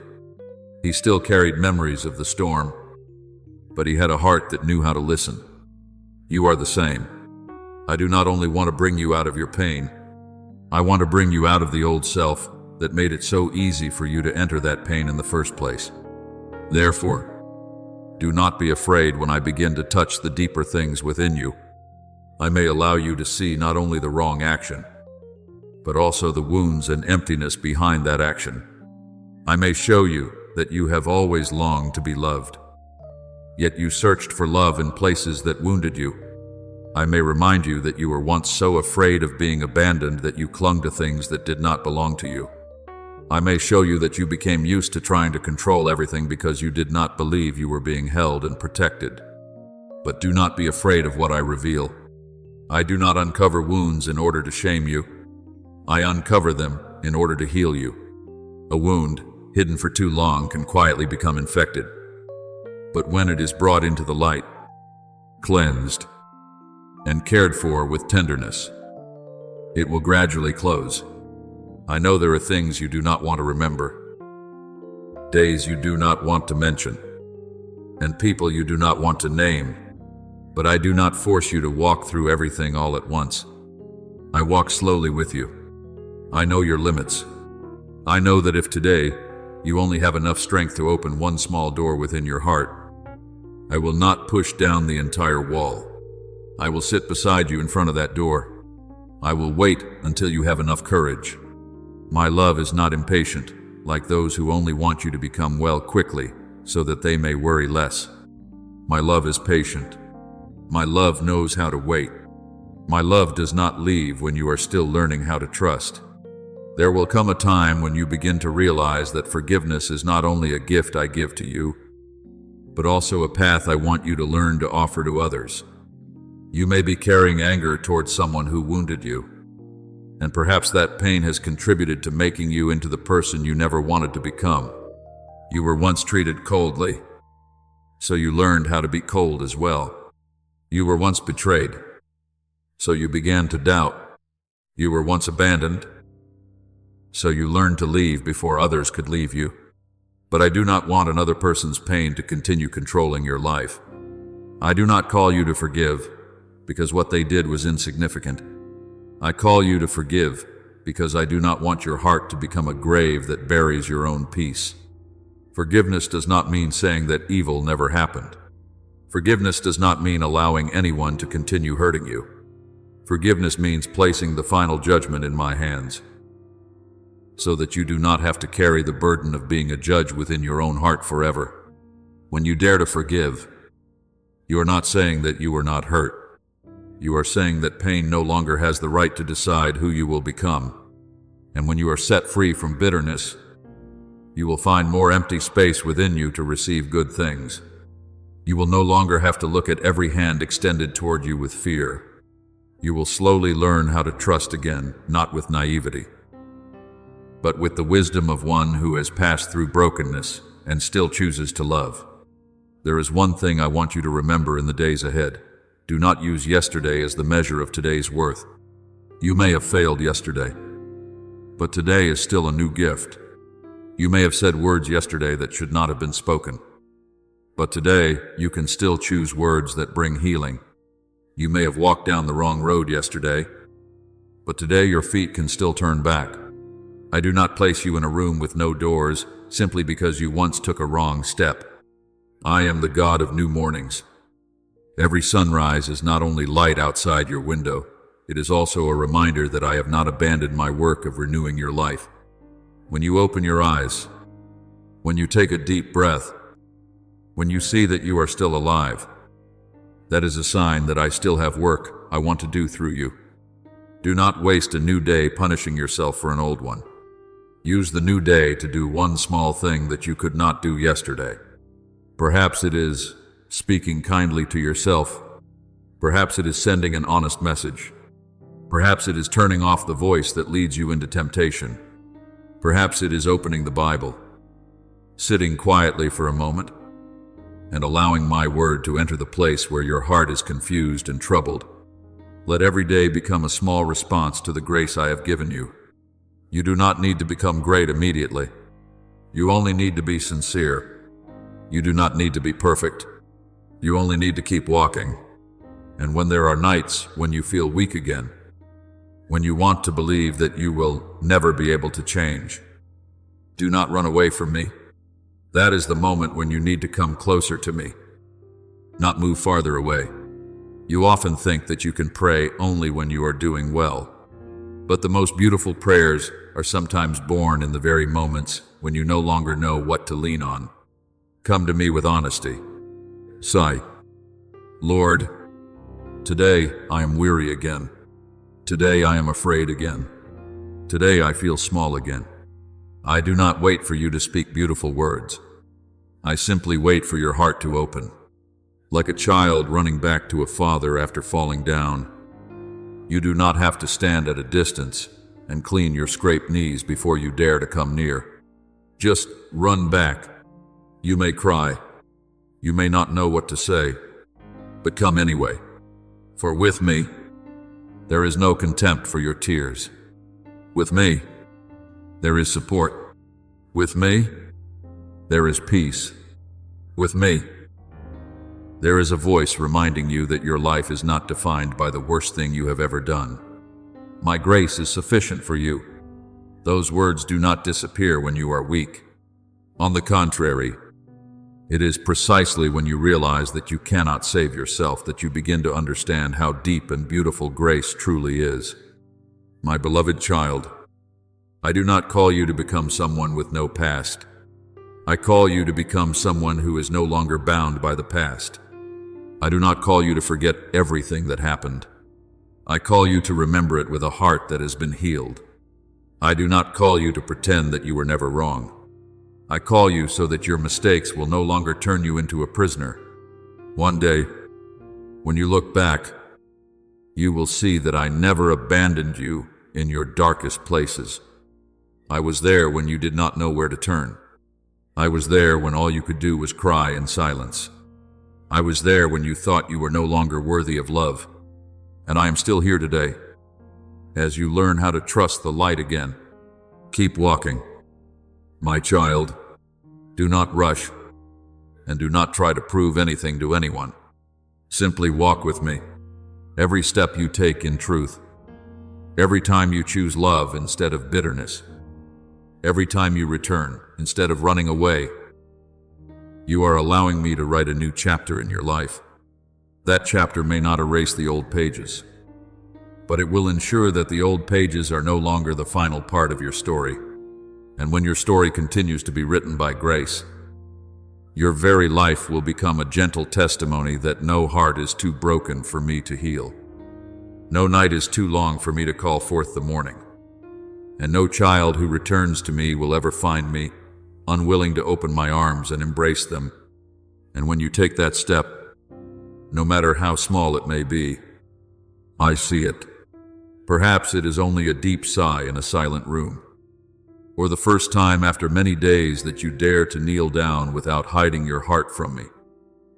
He still carried memories of the storm, but he had a heart that knew how to listen. You are the same. I do not only want to bring you out of your pain, I want to bring you out of the old self that made it so easy for you to enter that pain in the first place. Therefore, do not be afraid when I begin to touch the deeper things within you. I may allow you to see not only the wrong action, but also the wounds and emptiness behind that action. I may show you that you have always longed to be loved, yet you searched for love in places that wounded you. I may remind you that you were once so afraid of being abandoned that you clung to things that did not belong to you. I may show you that you became used to trying to control everything because you did not believe you were being held and protected. But do not be afraid of what I reveal. I do not uncover wounds in order to shame you. I uncover them in order to heal you. A wound, hidden for too long, can quietly become infected. But when it is brought into the light, cleansed, and cared for with tenderness, it will gradually close. I know there are things you do not want to remember, days you do not want to mention, and people you do not want to name, but I do not force you to walk through everything all at once. I walk slowly with you. I know your limits. I know that if today you only have enough strength to open one small door within your heart, I will not push down the entire wall. I will sit beside you in front of that door. I will wait until you have enough courage. My love is not impatient, like those who only want you to become well quickly so that they may worry less. My love is patient. My love knows how to wait. My love does not leave when you are still learning how to trust. There will come a time when you begin to realize that forgiveness is not only a gift I give to you, but also a path I want you to learn to offer to others. You may be carrying anger towards someone who wounded you, and perhaps that pain has contributed to making you into the person you never wanted to become. You were once treated coldly, so you learned how to be cold as well. You were once betrayed, so you began to doubt. You were once abandoned, so you learned to leave before others could leave you. But I do not want another person's pain to continue controlling your life. I do not call you to forgive, because what they did was insignificant. I call you to forgive because I do not want your heart to become a grave that buries your own peace. Forgiveness does not mean saying that evil never happened. Forgiveness does not mean allowing anyone to continue hurting you. Forgiveness means placing the final judgment in my hands, so that you do not have to carry the burden of being a judge within your own heart forever. When you dare to forgive, you are not saying that you were not hurt. You are saying that pain no longer has the right to decide who you will become. And when you are set free from bitterness, you will find more empty space within you to receive good things. You will no longer have to look at every hand extended toward you with fear. You will slowly learn how to trust again, not with naivety, but with the wisdom of one who has passed through brokenness and still chooses to love. There is one thing I want you to remember in the days ahead. Do not use yesterday as the measure of today's worth. You may have failed yesterday, but today is still a new gift. You may have said words yesterday that should not have been spoken, but today you can still choose words that bring healing. You may have walked down the wrong road yesterday, but today your feet can still turn back. I do not place you in a room with no doors simply because you once took a wrong step. I am the God of new mornings. Every sunrise is not only light outside your window, it is also a reminder that I have not abandoned my work of renewing your life. When you open your eyes, when you take a deep breath, when you see that you are still alive, that is a sign that I still have work I want to do through you. Do not waste a new day punishing yourself for an old one. Use the new day to do one small thing that you could not do yesterday. Perhaps it is speaking kindly to yourself. Perhaps it is sending an honest message. Perhaps it is turning off the voice that leads you into temptation. Perhaps it is opening the Bible, sitting quietly for a moment, and allowing my word to enter the place where your heart is confused and troubled. Let every day become a small response to the grace I have given you. You do not need to become great immediately. You only need to be sincere. You do not need to be perfect. You only need to keep walking. And when there are nights when you feel weak again, when you want to believe that you will never be able to change, do not run away from me. That is the moment when you need to come closer to me, not move farther away. You often think that you can pray only when you are doing well, but the most beautiful prayers are sometimes born in the very moments when you no longer know what to lean on. Come to me with honesty. Sigh, Lord, today I am weary again. Today I am afraid again. Today I feel small again. I do not wait for you to speak beautiful words. I simply wait for your heart to open. Like a child running back to a father after falling down, you do not have to stand at a distance and clean your scraped knees before you dare to come near. Just run back. You may cry. You may not know what to say, but come anyway. For with me, there is no contempt for your tears. With me, there is support. With me, there is peace. With me, there is a voice reminding you that your life is not defined by the worst thing you have ever done. My grace is sufficient for you. Those words do not disappear when you are weak. On the contrary, it is precisely when you realize that you cannot save yourself that you begin to understand how deep and beautiful grace truly is. My beloved child, I do not call you to become someone with no past. I call you to become someone who is no longer bound by the past. I do not call you to forget everything that happened. I call you to remember it with a heart that has been healed. I do not call you to pretend that you were never wrong. I call you so that your mistakes will no longer turn you into a prisoner. One day, when you look back, you will see that I never abandoned you in your darkest places. I was there when you did not know where to turn. I was there when all you could do was cry in silence. I was there when you thought you were no longer worthy of love. And I am still here today. As you learn how to trust the light again, keep walking. My child, do not rush, and do not try to prove anything to anyone. Simply walk with me. Every step you take in truth, every time you choose love instead of bitterness, every time you return instead of running away, you are allowing me to write a new chapter in your life. That chapter may not erase the old pages, but it will ensure that the old pages are no longer the final part of your story. And when your story continues to be written by grace, your very life will become a gentle testimony that no heart is too broken for me to heal. No night is too long for me to call forth the morning. And no child who returns to me will ever find me unwilling to open my arms and embrace them. And when you take that step, no matter how small it may be, I see it. Perhaps it is only a deep sigh in a silent room, or the first time after many days that you dare to kneel down without hiding your heart from me.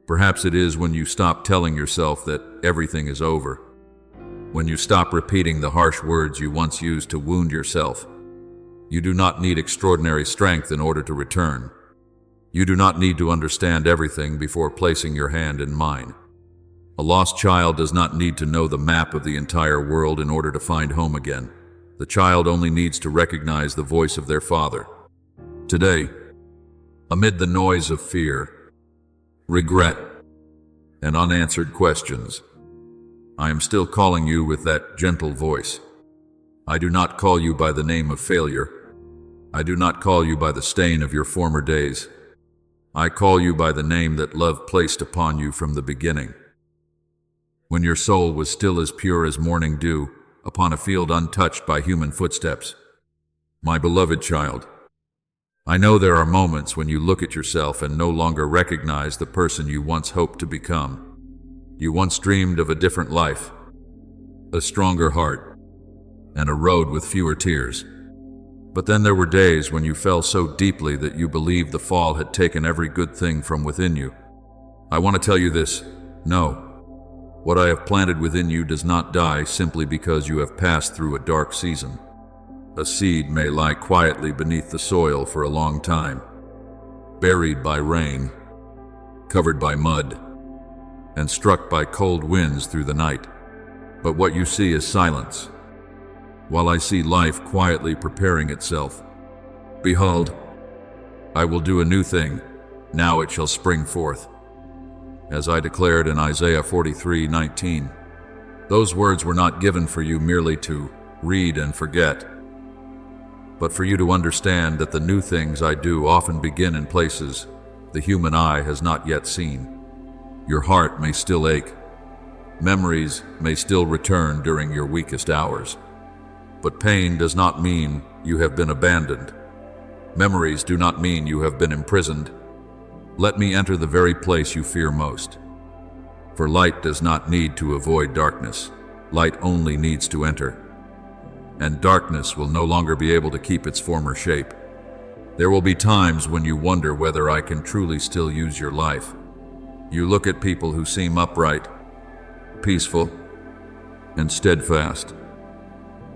Perhaps it is when you stop telling yourself that everything is over, when you stop repeating the harsh words you once used to wound yourself. You do not need extraordinary strength in order to return. You do not need to understand everything before placing your hand in mine. A lost child does not need to know the map of the entire world in order to find home again. The child only needs to recognize the voice of their father. Today, amid the noise of fear, regret, and unanswered questions, I am still calling you with that gentle voice. I do not call you by the name of failure. I do not call you by the stain of your former days. I call you by the name that love placed upon you from the beginning. When your soul was still as pure as morning dew, upon a field untouched by human footsteps. My beloved child, I know there are moments when you look at yourself and no longer recognize the person you once hoped to become. You once dreamed of a different life, a stronger heart, and a road with fewer tears. But then there were days when you fell so deeply that you believed the fall had taken every good thing from within you. I want to tell you this: no. What I have planted within you does not die simply because you have passed through a dark season. A seed may lie quietly beneath the soil for a long time, buried by rain, covered by mud, and struck by cold winds through the night. But what you see is silence, while I see life quietly preparing itself. Behold, I will do a new thing, now it shall spring forth. As I declared in Isaiah 43:19, those words were not given for you merely to read and forget, but for you to understand that the new things I do often begin in places the human eye has not yet seen. Your heart may still ache. Memories may still return during your weakest hours. But pain does not mean you have been abandoned. Memories do not mean you have been imprisoned. Let me enter the very place you fear most. For light does not need to avoid darkness. Light only needs to enter. And darkness will no longer be able to keep its former shape. There will be times when you wonder whether I can truly still use your life. You look at people who seem upright, peaceful, and steadfast,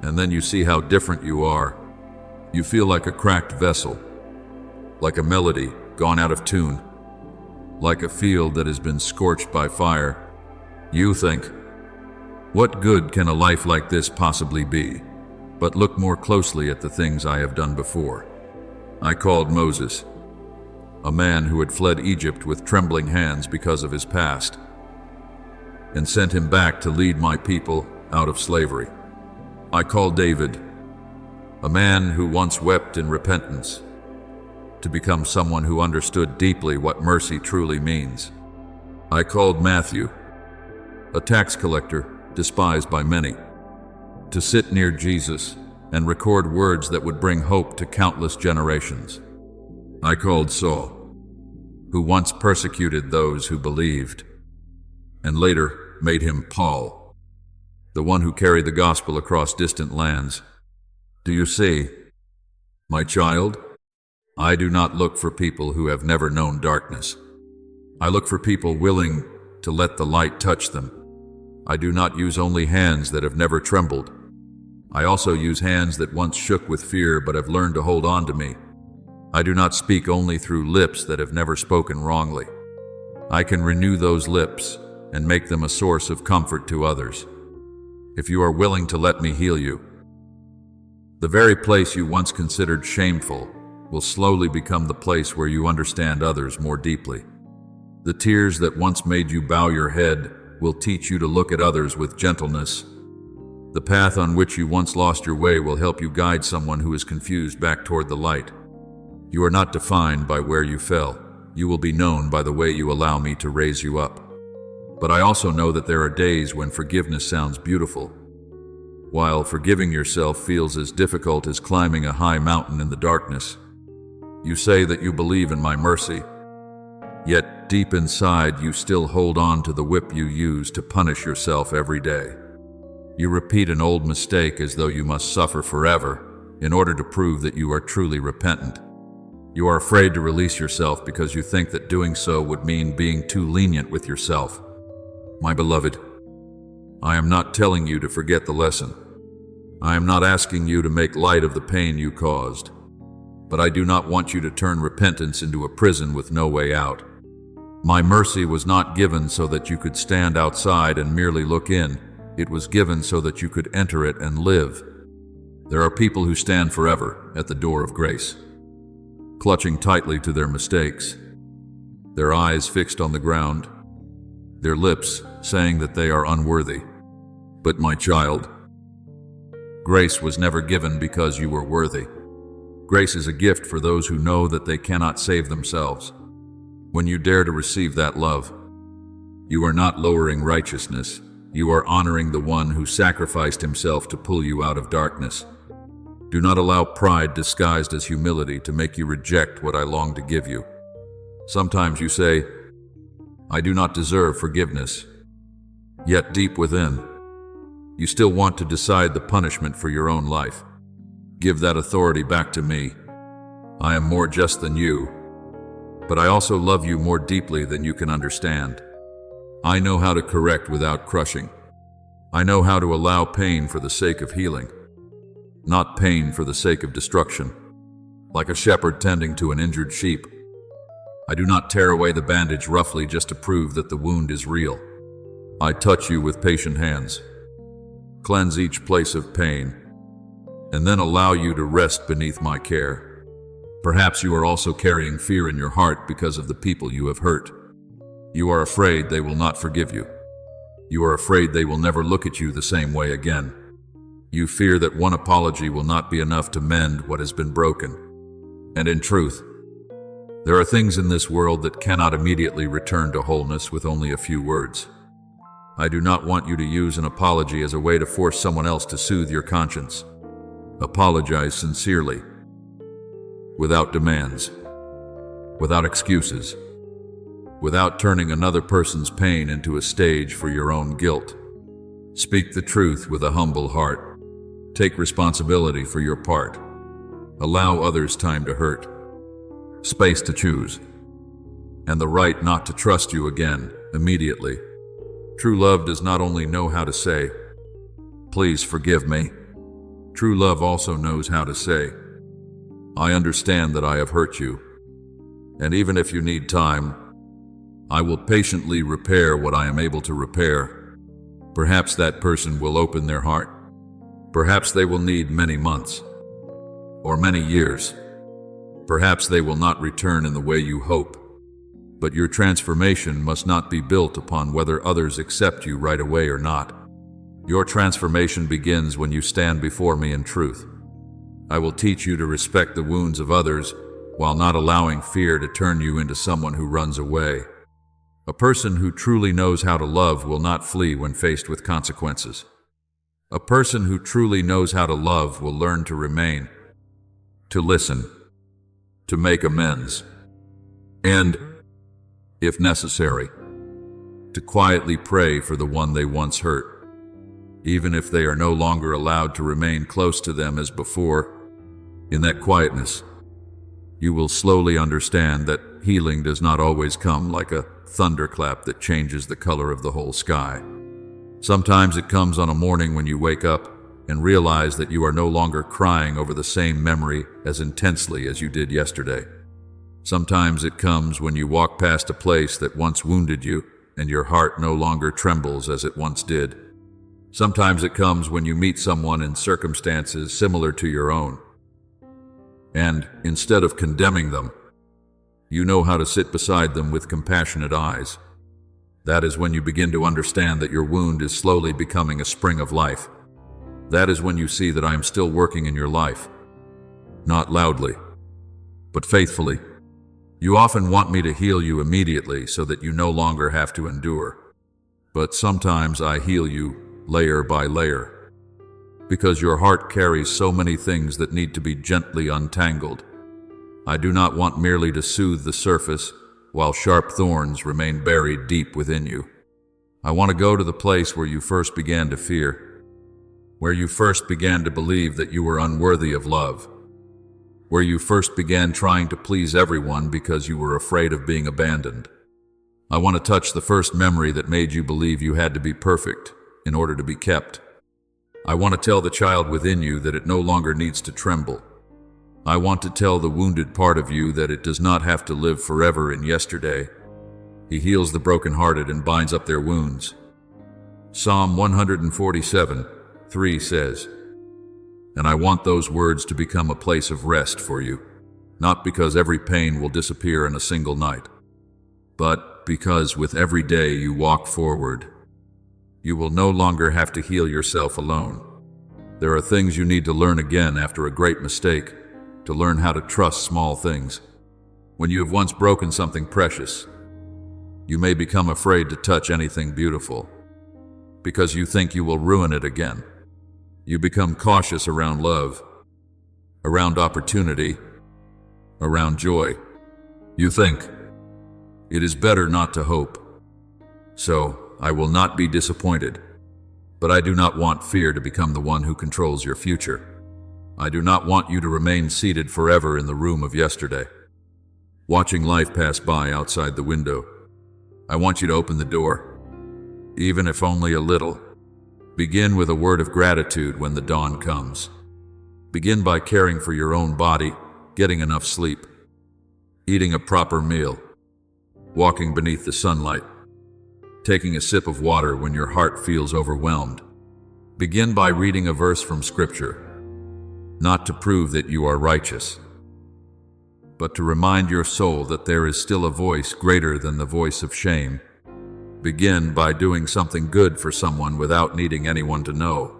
and then you see how different you are. You feel like a cracked vessel, like a melody gone out of tune, like a field that has been scorched by fire. You think, what good can a life like this possibly be? But look more closely at the things I have done before. I called Moses, a man who had fled Egypt with trembling hands because of his past, and sent him back to lead my people out of slavery. I called David, a man who once wept in repentance, to become someone who understood deeply what mercy truly means. I called Matthew, a tax collector despised by many, to sit near Jesus and record words that would bring hope to countless generations. I called Saul, who once persecuted those who believed, and later made him Paul, the one who carried the gospel across distant lands. Do you see, my child? I do not look for people who have never known darkness. I look for people willing to let the light touch them. I do not use only hands that have never trembled. I also use hands that once shook with fear but have learned to hold on to me. I do not speak only through lips that have never spoken wrongly. I can renew those lips and make them a source of comfort to others. If you are willing to let me heal you, the very place you once considered shameful will slowly become the place where you understand others more deeply. The tears that once made you bow your head will teach you to look at others with gentleness. The path on which you once lost your way will help you guide someone who is confused back toward the light. You are not defined by where you fell. You will be known by the way you allow me to raise you up. But I also know that there are days when forgiveness sounds beautiful, while forgiving yourself feels as difficult as climbing a high mountain in the darkness. You say that you believe in my mercy, yet deep inside you still hold on to the whip you use to punish yourself every day. You repeat an old mistake as though you must suffer forever in order to prove that you are truly repentant. You are afraid to release yourself because you think that doing so would mean being too lenient with yourself. My beloved, I am not telling you to forget the lesson. I am not asking you to make light of the pain you caused. But I do not want you to turn repentance into a prison with no way out. My mercy was not given so that you could stand outside and merely look in. It was given so that you could enter it and live. There are people who stand forever at the door of grace, clutching tightly to their mistakes, their eyes fixed on the ground, their lips saying that they are unworthy. But my child, grace was never given because you were worthy. Grace is a gift for those who know that they cannot save themselves. When you dare to receive that love, you are not lowering righteousness. You are honoring the one who sacrificed himself to pull you out of darkness. Do not allow pride disguised as humility to make you reject what I long to give you. Sometimes you say, I do not deserve forgiveness. Yet deep within, you still want to decide the punishment for your own life. Give that authority back to me. I am more just than you, but I also love you more deeply than you can understand. I know how to correct without crushing. I know how to allow pain for the sake of healing, not pain for the sake of destruction. Like a shepherd tending to an injured sheep, I do not tear away the bandage roughly just to prove that the wound is real. I touch you with patient hands, cleanse each place of pain, and then allow you to rest beneath my care. Perhaps you are also carrying fear in your heart because of the people you have hurt. You are afraid they will not forgive you. You are afraid they will never look at you the same way again. You fear that one apology will not be enough to mend what has been broken. And in truth, there are things in this world that cannot immediately return to wholeness with only a few words. I do not want you to use an apology as a way to force someone else to soothe your conscience. Apologize sincerely, without demands, without excuses, without turning another person's pain into a stage for your own guilt. Speak the truth with a humble heart. Take responsibility for your part. Allow others time to hurt, space to choose, and the right not to trust you again immediately. True love does not only know how to say, please forgive me. True love also knows how to say, I understand that I have hurt you, and even if you need time, I will patiently repair what I am able to repair. Perhaps that person will open their heart. Perhaps they will need many months, or many years. Perhaps they will not return in the way you hope. But your transformation must not be built upon whether others accept you right away or not. Your transformation begins when you stand before me in truth. I will teach you to respect the wounds of others while not allowing fear to turn you into someone who runs away. A person who truly knows how to love will not flee when faced with consequences. A person who truly knows how to love will learn to remain, to listen, to make amends, and, if necessary, to quietly pray for the one they once hurt. Even if they are no longer allowed to remain close to them as before, in that quietness, you will slowly understand that healing does not always come like a thunderclap that changes the color of the whole sky. Sometimes it comes on a morning when you wake up and realize that you are no longer crying over the same memory as intensely as you did yesterday. Sometimes it comes when you walk past a place that once wounded you and your heart no longer trembles as it once did. Sometimes it comes when you meet someone in circumstances similar to your own, and instead of condemning them, you know how to sit beside them with compassionate eyes. That is when you begin to understand that your wound is slowly becoming a spring of life. That is when you see that I am still working in your life, not loudly, but faithfully. You often want me to heal you immediately so that you no longer have to endure. But sometimes I heal you layer by layer, because your heart carries so many things that need to be gently untangled. I do not want merely to soothe the surface while sharp thorns remain buried deep within you. I want to go to the place where you first began to fear, where you first began to believe that you were unworthy of love, where you first began trying to please everyone because you were afraid of being abandoned. I want to touch the first memory that made you believe you had to be perfect in order to be kept. I want to tell the child within you that it no longer needs to tremble. I want to tell the wounded part of you that it does not have to live forever in yesterday. He heals the brokenhearted and binds up their wounds. Psalm 147:3 says, and I want those words to become a place of rest for you, not because every pain will disappear in a single night, but because with every day you walk forward, You will no longer have to heal yourself alone. There are things you need to learn again after a great mistake, to learn how to trust small things. When you have once broken something precious, you may become afraid to touch anything beautiful, because you think you will ruin it again. You become cautious around love, around opportunity, around joy. You think, it is better not to hope. So, I will not be disappointed. But I do not want fear to become the one who controls your future. I do not want you to remain seated forever in the room of yesterday, watching life pass by outside the window. I want you to open the door, even if only a little. Begin with a word of gratitude when the dawn comes. Begin by caring for your own body, getting enough sleep, eating a proper meal, walking beneath the sunlight, taking a sip of water when your heart feels overwhelmed. Begin by reading a verse from Scripture, not to prove that you are righteous, but to remind your soul that there is still a voice greater than the voice of shame. Begin by doing something good for someone without needing anyone to know.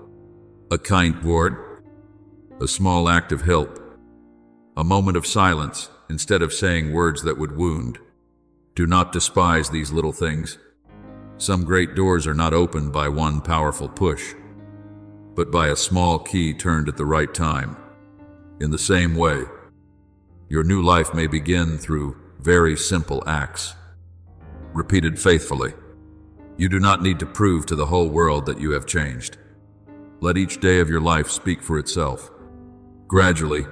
A kind word, a small act of help, a moment of silence instead of saying words that would wound. Do not despise these little things. Some great doors are not opened by one powerful push, but by a small key turned at the right time. In the same way, your new life may begin through very simple acts, repeated faithfully. You do not need to prove to the whole world that you have changed. Let each day of your life speak for itself. Gradually,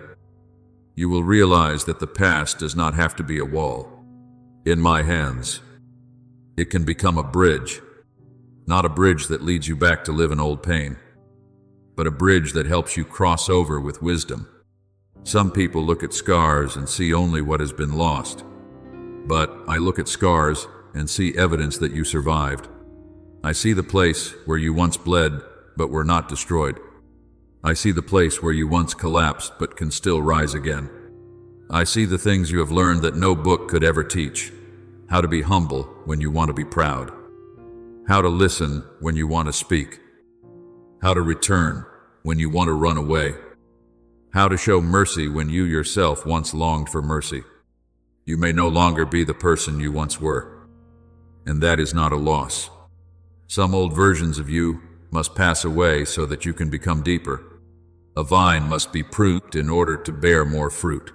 you will realize that the past does not have to be a wall. In my hands, it can become a bridge, not a bridge that leads you back to live in old pain, but a bridge that helps you cross over with wisdom. Some people look at scars and see only what has been lost, but I look at scars and see evidence that you survived. I see the place where you once bled but were not destroyed. I see the place where you once collapsed but can still rise again. I see the things you have learned that no book could ever teach. How to be humble when you want to be proud. How to listen when you want to speak. How to return when you want to run away. How to show mercy when you yourself once longed for mercy. You may no longer be the person you once were, and that is not a loss. Some old versions of you must pass away so that you can become deeper. A vine must be pruned in order to bear more fruit.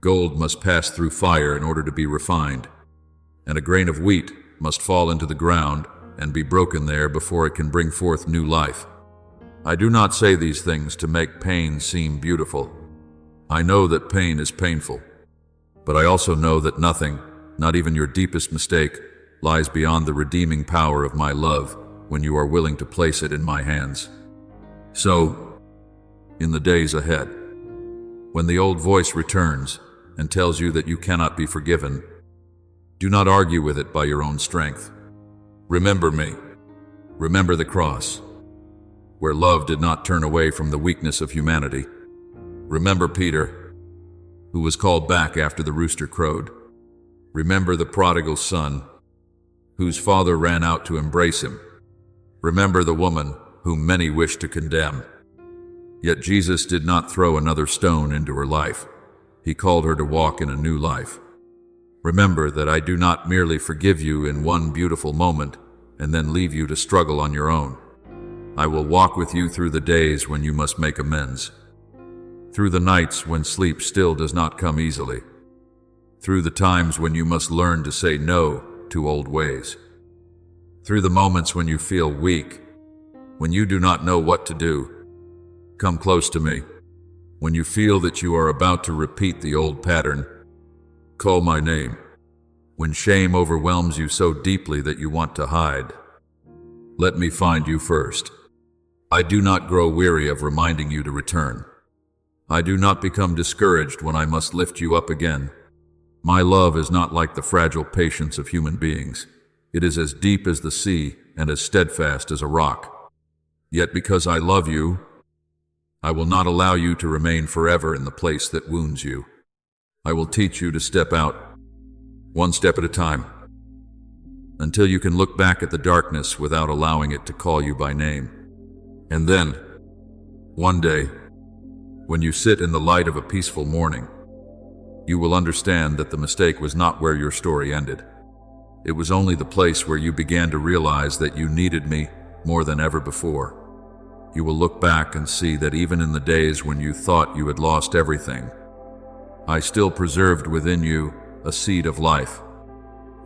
Gold must pass through fire in order to be refined, and a grain of wheat must fall into the ground and be broken there before it can bring forth new life. I do not say these things to make pain seem beautiful. I know that pain is painful, but I also know that nothing, not even your deepest mistake, lies beyond the redeeming power of my love when you are willing to place it in my hands. So, in the days ahead, when the old voice returns and tells you that you cannot be forgiven, do not argue with it by your own strength. Remember me. Remember the cross, where love did not turn away from the weakness of humanity. Remember Peter, who was called back after the rooster crowed. Remember the prodigal son, whose father ran out to embrace him. Remember the woman whom many wished to condemn. Yet Jesus did not throw another stone into her life. He called her to walk in a new life. Remember that I do not merely forgive you in one beautiful moment and then leave you to struggle on your own. I will walk with you through the days when you must make amends, through the nights when sleep still does not come easily, through the times when you must learn to say no to old ways, through the moments when you feel weak, when you do not know what to do. Come close to me. When you feel that you are about to repeat the old pattern, call my name. When shame overwhelms you so deeply that you want to hide, let me find you first. I do not grow weary of reminding you to return. I do not become discouraged when I must lift you up again. My love is not like the fragile patience of human beings. It is as deep as the sea and as steadfast as a rock. Yet because I love you, I will not allow you to remain forever in the place that wounds you. I will teach you to step out, one step at a time. until you can look back at the darkness without allowing it to call you by name. And then, one day, when you sit in the light of a peaceful morning, you will understand that the mistake was not where your story ended. It was only the place where you began to realize that you needed me more than ever before. You will look back and see that even in the days when you thought you had lost everything, I still preserved within you a seed of life.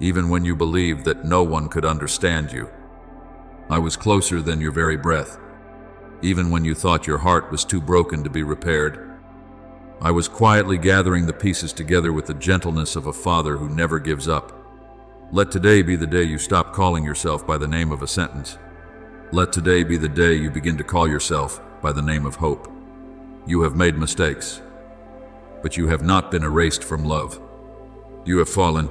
Even when you believed that no one could understand you, I was closer than your very breath. Even when you thought your heart was too broken to be repaired, I was quietly gathering the pieces together with the gentleness of a father who never gives up. Let today be the day you stop calling yourself by the name of a sentence. Let today be the day you begin to call yourself by the name of hope. You have made mistakes, but you have not been erased from love. You have fallen,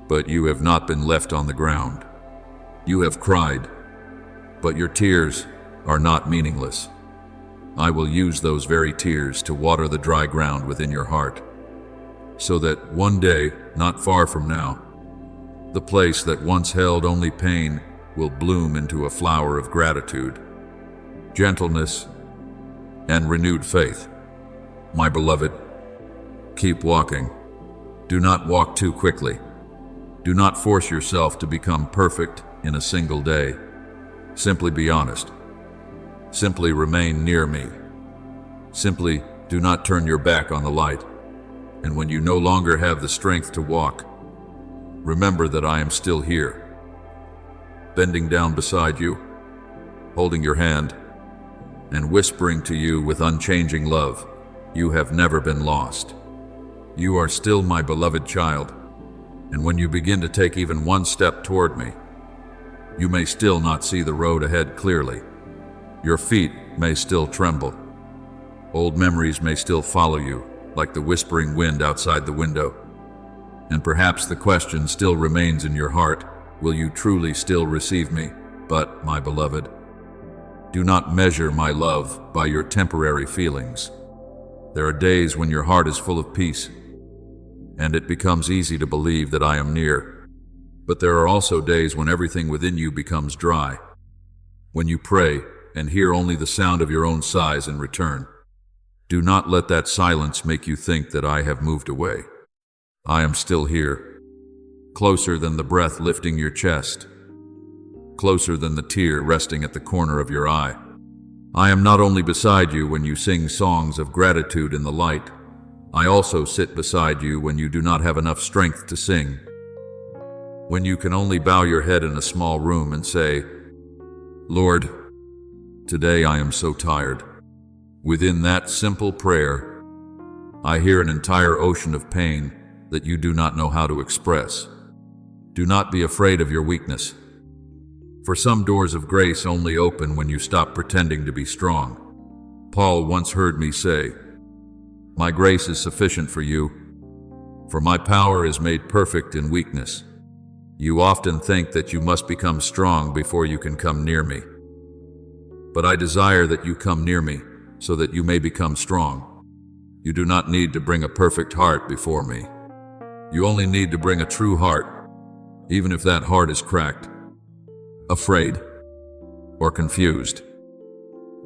but you have not been left on the ground. You have cried, but your tears are not meaningless. I will use those very tears to water the dry ground within your heart, so that one day, not far from now, the place that once held only pain will bloom into a flower of gratitude, gentleness, and renewed faith. My beloved, keep walking. Do not walk too quickly. Do not force yourself to become perfect in a single day. Simply be honest. Simply remain near me. Simply do not turn your back on the light. And when you no longer have the strength to walk, remember that I am still here, bending down beside you, holding your hand, and whispering to you with unchanging love, you have never been lost. You are still my beloved child, and when you begin to take even one step toward me, you may still not see the road ahead clearly. Your feet may still tremble. Old memories may still follow you, like the whispering wind outside the window. And perhaps the question still remains in your heart, will you truly still receive me? But, my beloved, do not measure my love by your temporary feelings. There are days when your heart is full of peace, and it becomes easy to believe that I am near. But there are also days when everything within you becomes dry, when you pray and hear only the sound of your own sighs in return. Do not let that silence make you think that I have moved away. I am still here, closer than the breath lifting your chest, closer than the tear resting at the corner of your eye. I am not only beside you when you sing songs of gratitude in the light, I also sit beside you when you do not have enough strength to sing, when you can only bow your head in a small room and say, Lord, today I am so tired. Within that simple prayer, I hear an entire ocean of pain that you do not know how to express. Do not be afraid of your weakness, for some doors of grace only open when you stop pretending to be strong. Paul once heard me say, my grace is sufficient for you, for my power is made perfect in weakness. You often think that you must become strong before you can come near me. But I desire that you come near me so that you may become strong. You do not need to bring a perfect heart before me. You only need to bring a true heart, even if that heart is cracked, afraid, or confused.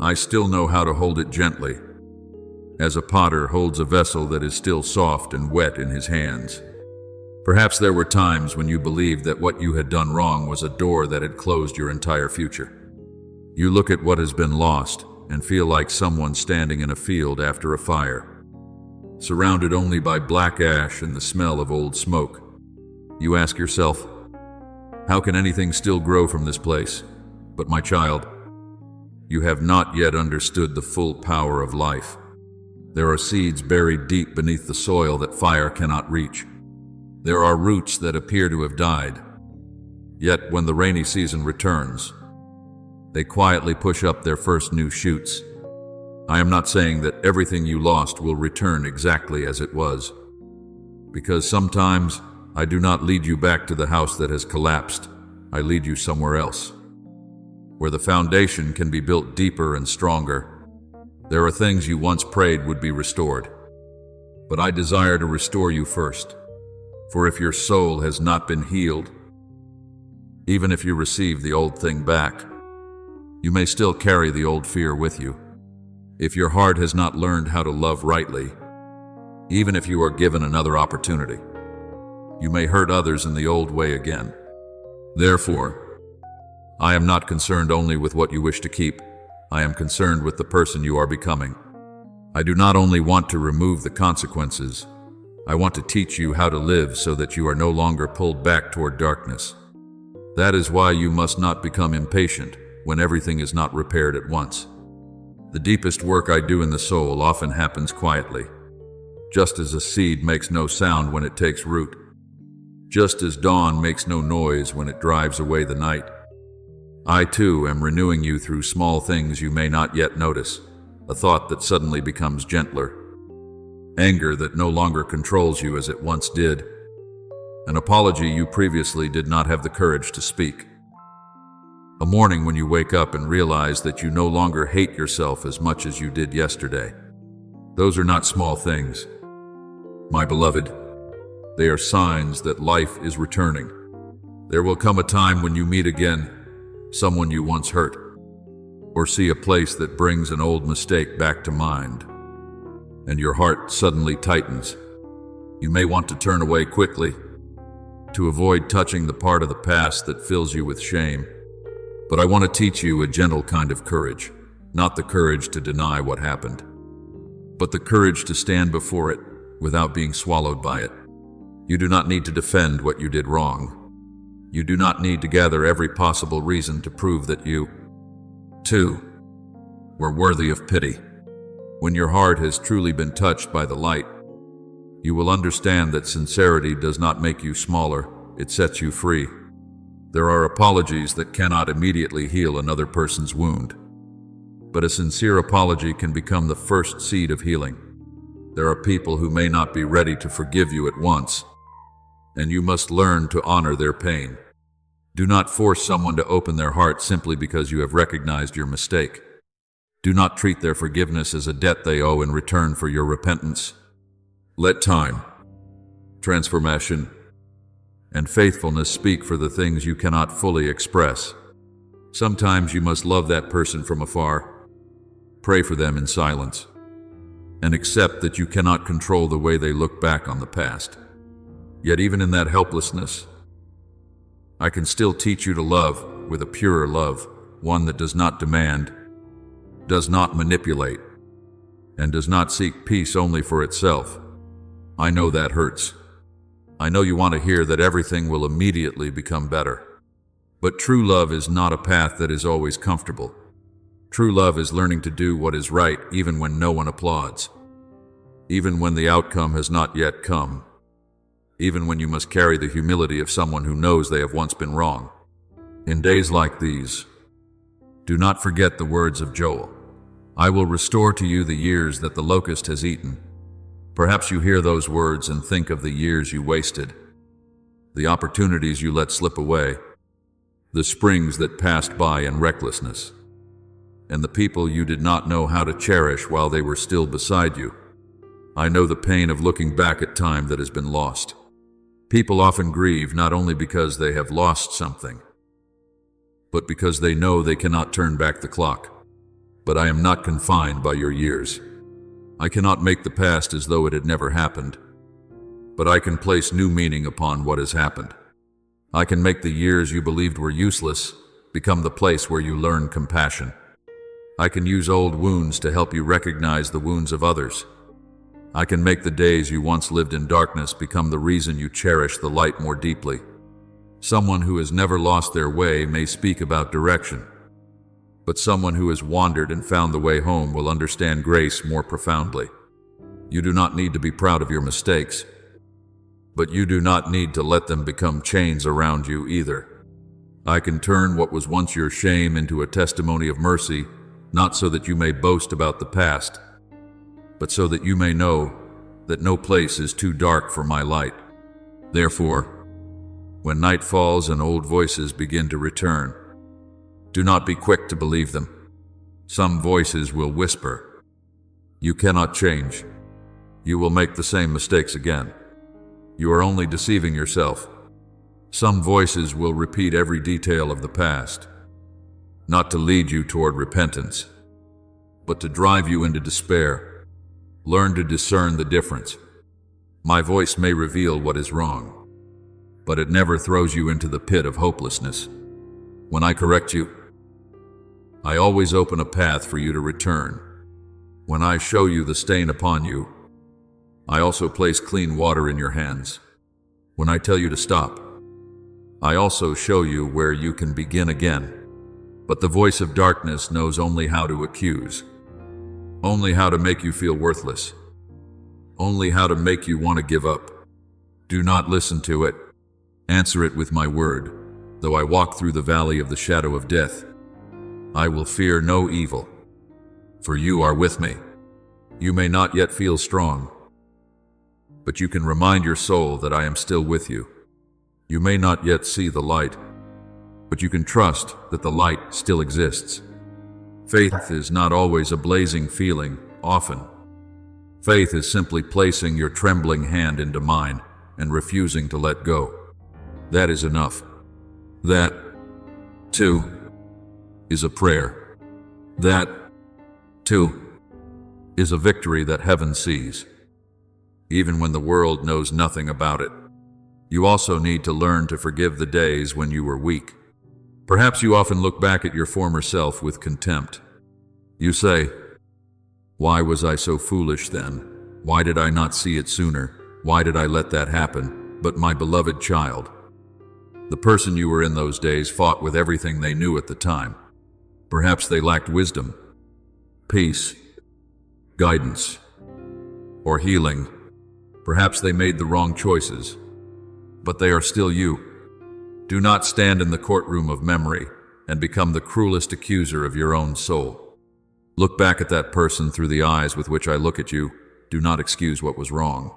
I still know how to hold it gently, as a potter holds a vessel that is still soft and wet in his hands. Perhaps there were times when you believed that what you had done wrong was a door that had closed your entire future. You look at what has been lost and feel like someone standing in a field after a fire, surrounded only by black ash and the smell of old smoke. You ask yourself, how can anything still grow from this place? But my child, you have not yet understood the full power of life. There are seeds buried deep beneath the soil that fire cannot reach. There are roots that appear to have died. Yet when the rainy season returns, they quietly push up their first new shoots. I am not saying that everything you lost will return exactly as it was, because sometimes I do not lead you back to the house that has collapsed. I lead you somewhere else, where the foundation can be built deeper and stronger. There are things you once prayed would be restored, but I desire to restore you first. For if your soul has not been healed, Even if you receive the old thing back, you may still carry the old fear with you. If your heart has not learned how to love rightly, even if you are given another opportunity, you may hurt others in the old way again. Therefore, I am not concerned only with what you wish to keep. I am concerned with the person you are becoming. I do not only want to remove the consequences, I want to teach you how to live so that you are no longer pulled back toward darkness. That is why you must not become impatient when everything is not repaired at once. The deepest work I do in the soul often happens quietly, just as a seed makes no sound when it takes root, just as dawn makes no noise when it drives away the night. I too am renewing you through small things you may not yet notice, a thought that suddenly becomes gentler, anger that no longer controls you as it once did, an apology you previously did not have the courage to speak, a morning when you wake up and realize that you no longer hate yourself as much as you did yesterday. Those are not small things, my beloved. They are signs that life is returning. There will come a time when you meet again someone you once hurt, or see a place that brings an old mistake back to mind, and your heart suddenly tightens. You may want to turn away quickly to avoid touching the part of the past that fills you with shame. But I want to teach you a gentle kind of courage, not the courage to deny what happened, but the courage to stand before it without being swallowed by it. You do not need to defend what you did wrong. You do not need to gather every possible reason to prove that you, too, were worthy of pity. When your heart has truly been touched by the light, you will understand that sincerity does not make you smaller, it sets you free. There are apologies that cannot immediately heal another person's wound, but a sincere apology can become the first seed of healing. There are people who may not be ready to forgive you at once, and you must learn to honor their pain. Do not force someone to open their heart simply because you have recognized your mistake. Do not treat their forgiveness as a debt they owe in return for your repentance. Let time, transformation, and faithfulness speak for the things you cannot fully express. Sometimes you must love that person from afar, pray for them in silence, and accept that you cannot control the way they look back on the past. Yet even in that helplessness, I can still teach you to love with a purer love, one that does not demand, does not manipulate, and does not seek peace only for itself. I know that hurts. I know you want to hear that everything will immediately become better. But true love is not a path that is always comfortable. True love is learning to do what is right even when no one applauds, even when the outcome has not yet come, even when you must carry the humility of someone who knows they have once been wrong. In days like these, do not forget the words of Joel. I will restore to you the years that the locust has eaten. Perhaps you hear those words and think of the years you wasted, the opportunities you let slip away, the springs that passed by in recklessness, and the people you did not know how to cherish while they were still beside you. I know the pain of looking back at time that has been lost. People often grieve not only because they have lost something, but because they know they cannot turn back the clock. But I am not confined by your years. I cannot make the past as though it had never happened, but I can place new meaning upon what has happened. I can make the years you believed were useless become the place where you learn compassion. I can use old wounds to help you recognize the wounds of others. I can make the days you once lived in darkness become the reason you cherish the light more deeply. Someone who has never lost their way may speak about direction, but someone who has wandered and found the way home will understand grace more profoundly. You do not need to be proud of your mistakes, but you do not need to let them become chains around you either. I can turn what was once your shame into a testimony of mercy, not so that you may boast about the past, but so that you may know that no place is too dark for my light. Therefore, when night falls and old voices begin to return, do not be quick to believe them. Some voices will whisper, "You cannot change. You will make the same mistakes again. You are only deceiving yourself." Some voices will repeat every detail of the past, not to lead you toward repentance, but to drive you into despair. Learn to discern the difference. My voice may reveal what is wrong, but it never throws you into the pit of hopelessness. When I correct you, I always open a path for you to return. When I show you the stain upon you, I also place clean water in your hands. When I tell you to stop, I also show you where you can begin again. But the voice of darkness knows only how to accuse, only how to make you feel worthless, only how to make you want to give up. Do not listen to it. Answer it with my word. Though I walk through the valley of the shadow of death, I will fear no evil, for you are with me. You may not yet feel strong, but you can remind your soul that I am still with you. You may not yet see the light, but you can trust that the light still exists. Faith is not always a blazing feeling, often. Faith is simply placing your trembling hand into mine and refusing to let go. That is enough. That, too, is a prayer. That, too, is a victory that heaven sees, even when the world knows nothing about it. You also need to learn to forgive the days when you were weak. Perhaps you often look back at your former self with contempt. You say, "Why was I so foolish then? Why did I not see it sooner? Why did I let that happen?" But my beloved child, the person you were in those days fought with everything they knew at the time. Perhaps they lacked wisdom, peace, guidance, or healing. Perhaps they made the wrong choices, but they are still you. Do not stand in the courtroom of memory and become the cruelest accuser of your own soul. Look back at that person through the eyes with which I look at you. Do not excuse what was wrong,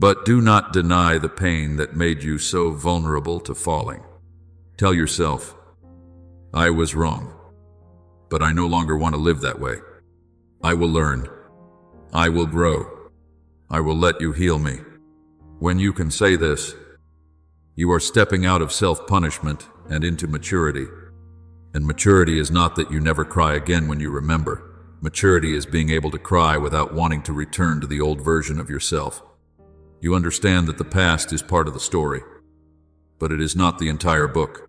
but do not deny the pain that made you so vulnerable to falling. Tell yourself, "I was wrong, but I no longer want to live that way. I will learn. I will grow. I will let you heal me." When you can say this, you are stepping out of self-punishment and into maturity. And maturity is not that you never cry again when you remember. Maturity is being able to cry without wanting to return to the old version of yourself. You understand that the past is part of the story, but it is not the entire book.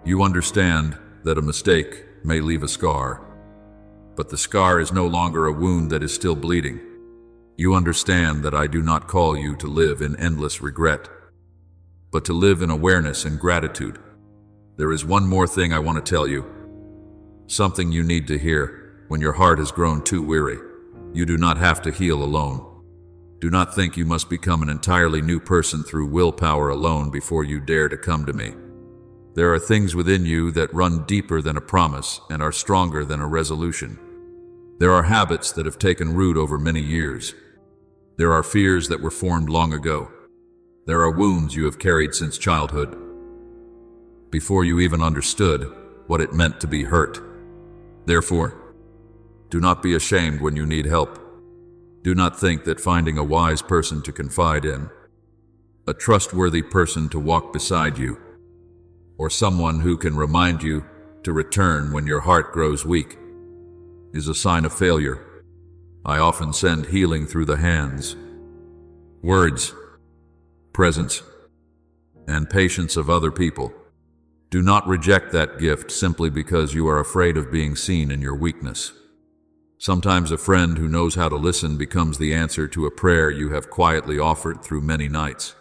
You understand that a mistake may leave a scar, but the scar is no longer a wound that is still bleeding. You understand that I do not call you to live in endless regret, but to live in awareness and gratitude. There is one more thing I want to tell you, something you need to hear when your heart has grown too weary. You do not have to heal alone. Do not think you must become an entirely new person through willpower alone before you dare to come to me. There are things within you that run deeper than a promise and are stronger than a resolution. There are habits that have taken root over many years. There are fears that were formed long ago. There are wounds you have carried since childhood, before you even understood what it meant to be hurt. Therefore, do not be ashamed when you need help. Do not think that finding a wise person to confide in, a trustworthy person to walk beside you, or someone who can remind you to return when your heart grows weak, is a sign of failure. I often send healing through the hands, words, presence, and patience of other people. Do not reject that gift simply because you are afraid of being seen in your weakness. Sometimes a friend who knows how to listen becomes the answer to a prayer you have quietly offered through many nights.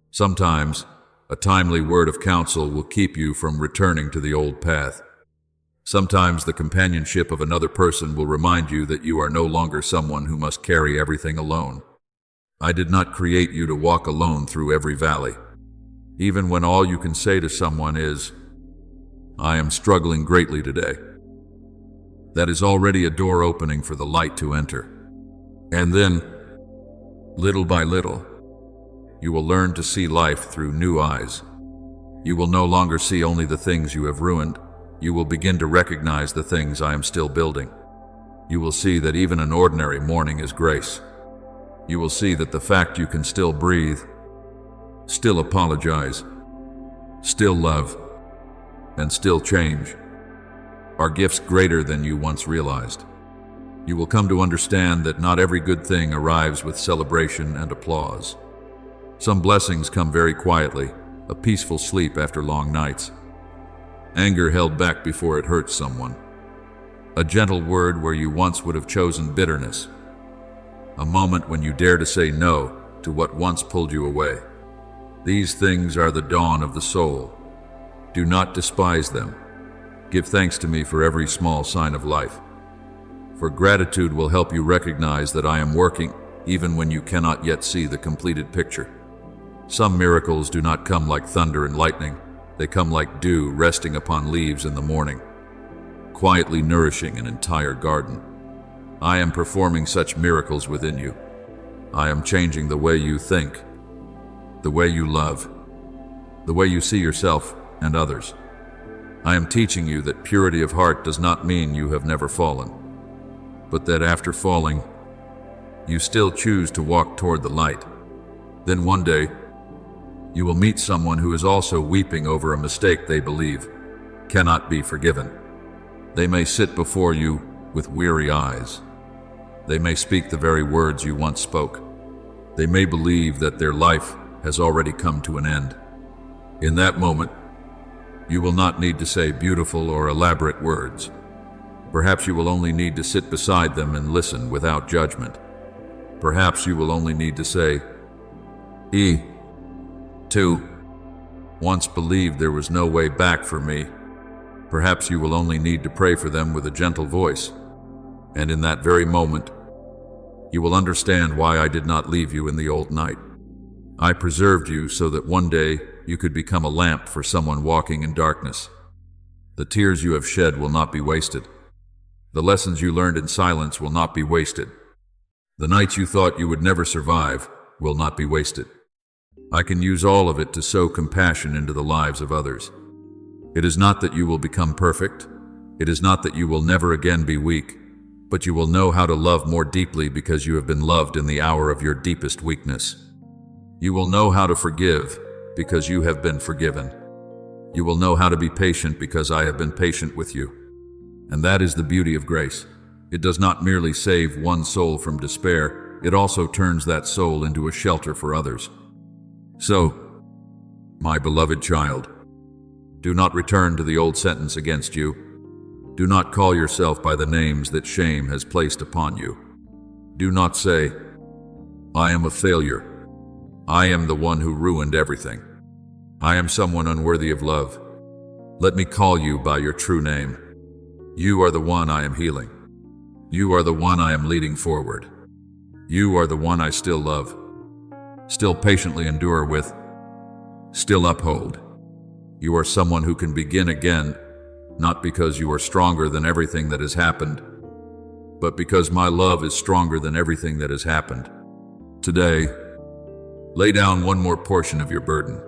Sometimes a timely word of counsel will keep you from returning to the old path. Sometimes the companionship of another person will remind you that you are no longer someone who must carry everything alone. I did not create you to walk alone through every valley, even when all you can say to someone is, "I am struggling greatly today." That is already a door opening for the light to enter. And then, little by little, you will learn to see life through new eyes. You will no longer see only the things you have ruined. You will begin to recognize the things I am still building. You will see that even an ordinary morning is grace. You will see that the fact you can still breathe, still apologize, still love, and still change are gifts greater than you once realized. You will come to understand that not every good thing arrives with celebration and applause. Some blessings come very quietly, a peaceful sleep after long nights, anger held back before it hurts someone, a gentle word where you once would have chosen bitterness, a moment when you dare to say no to what once pulled you away. These things are the dawn of the soul. Do not despise them. Give thanks to me for every small sign of life. For gratitude will help you recognize that I am working even when you cannot yet see the completed picture. Some miracles do not come like thunder and lightning. They come like dew resting upon leaves in the morning, quietly nourishing an entire garden. I am performing such miracles within you. I am changing the way you think, the way you love, the way you see yourself and others. I am teaching you that purity of heart does not mean you have never fallen, but that after falling, you still choose to walk toward the light. Then one day, you will meet someone who is also weeping over a mistake they believe cannot be forgiven. They may sit before you with weary eyes. They may speak the very words you once spoke. They may believe that their life has already come to an end. In that moment, you will not need to say beautiful or elaborate words. Perhaps you will only need to sit beside them and listen without judgment. Perhaps you will only need to say, too once believed there was no way back for me. Perhaps you will only need to pray for them with a gentle voice. And in that very moment, you will understand why I did not leave you in the old night. I preserved you so that one day you could become a lamp for someone walking in darkness. The tears you have shed will not be wasted. The lessons you learned in silence will not be wasted. The nights you thought you would never survive will not be wasted. I can use all of it to sow compassion into the lives of others. It is not that you will become perfect. It is not that you will never again be weak, but you will know how to love more deeply because you have been loved in the hour of your deepest weakness. You will know how to forgive because you have been forgiven. You will know how to be patient because I have been patient with you. And that is the beauty of grace. It does not merely save one soul from despair, it also turns that soul into a shelter for others. So, my beloved child, do not return to the old sentence against you. Do not call yourself by the names that shame has placed upon you. Do not say, I am a failure. I am the one who ruined everything. I am someone unworthy of love. Let me call you by your true name. You are the one I am healing. You are the one I am leading forward. You are the one I still love, still patiently endure with, still uphold. You are someone who can begin again, not because you are stronger than everything that has happened, but because my love is stronger than everything that has happened. Today, lay down one more portion of your burden.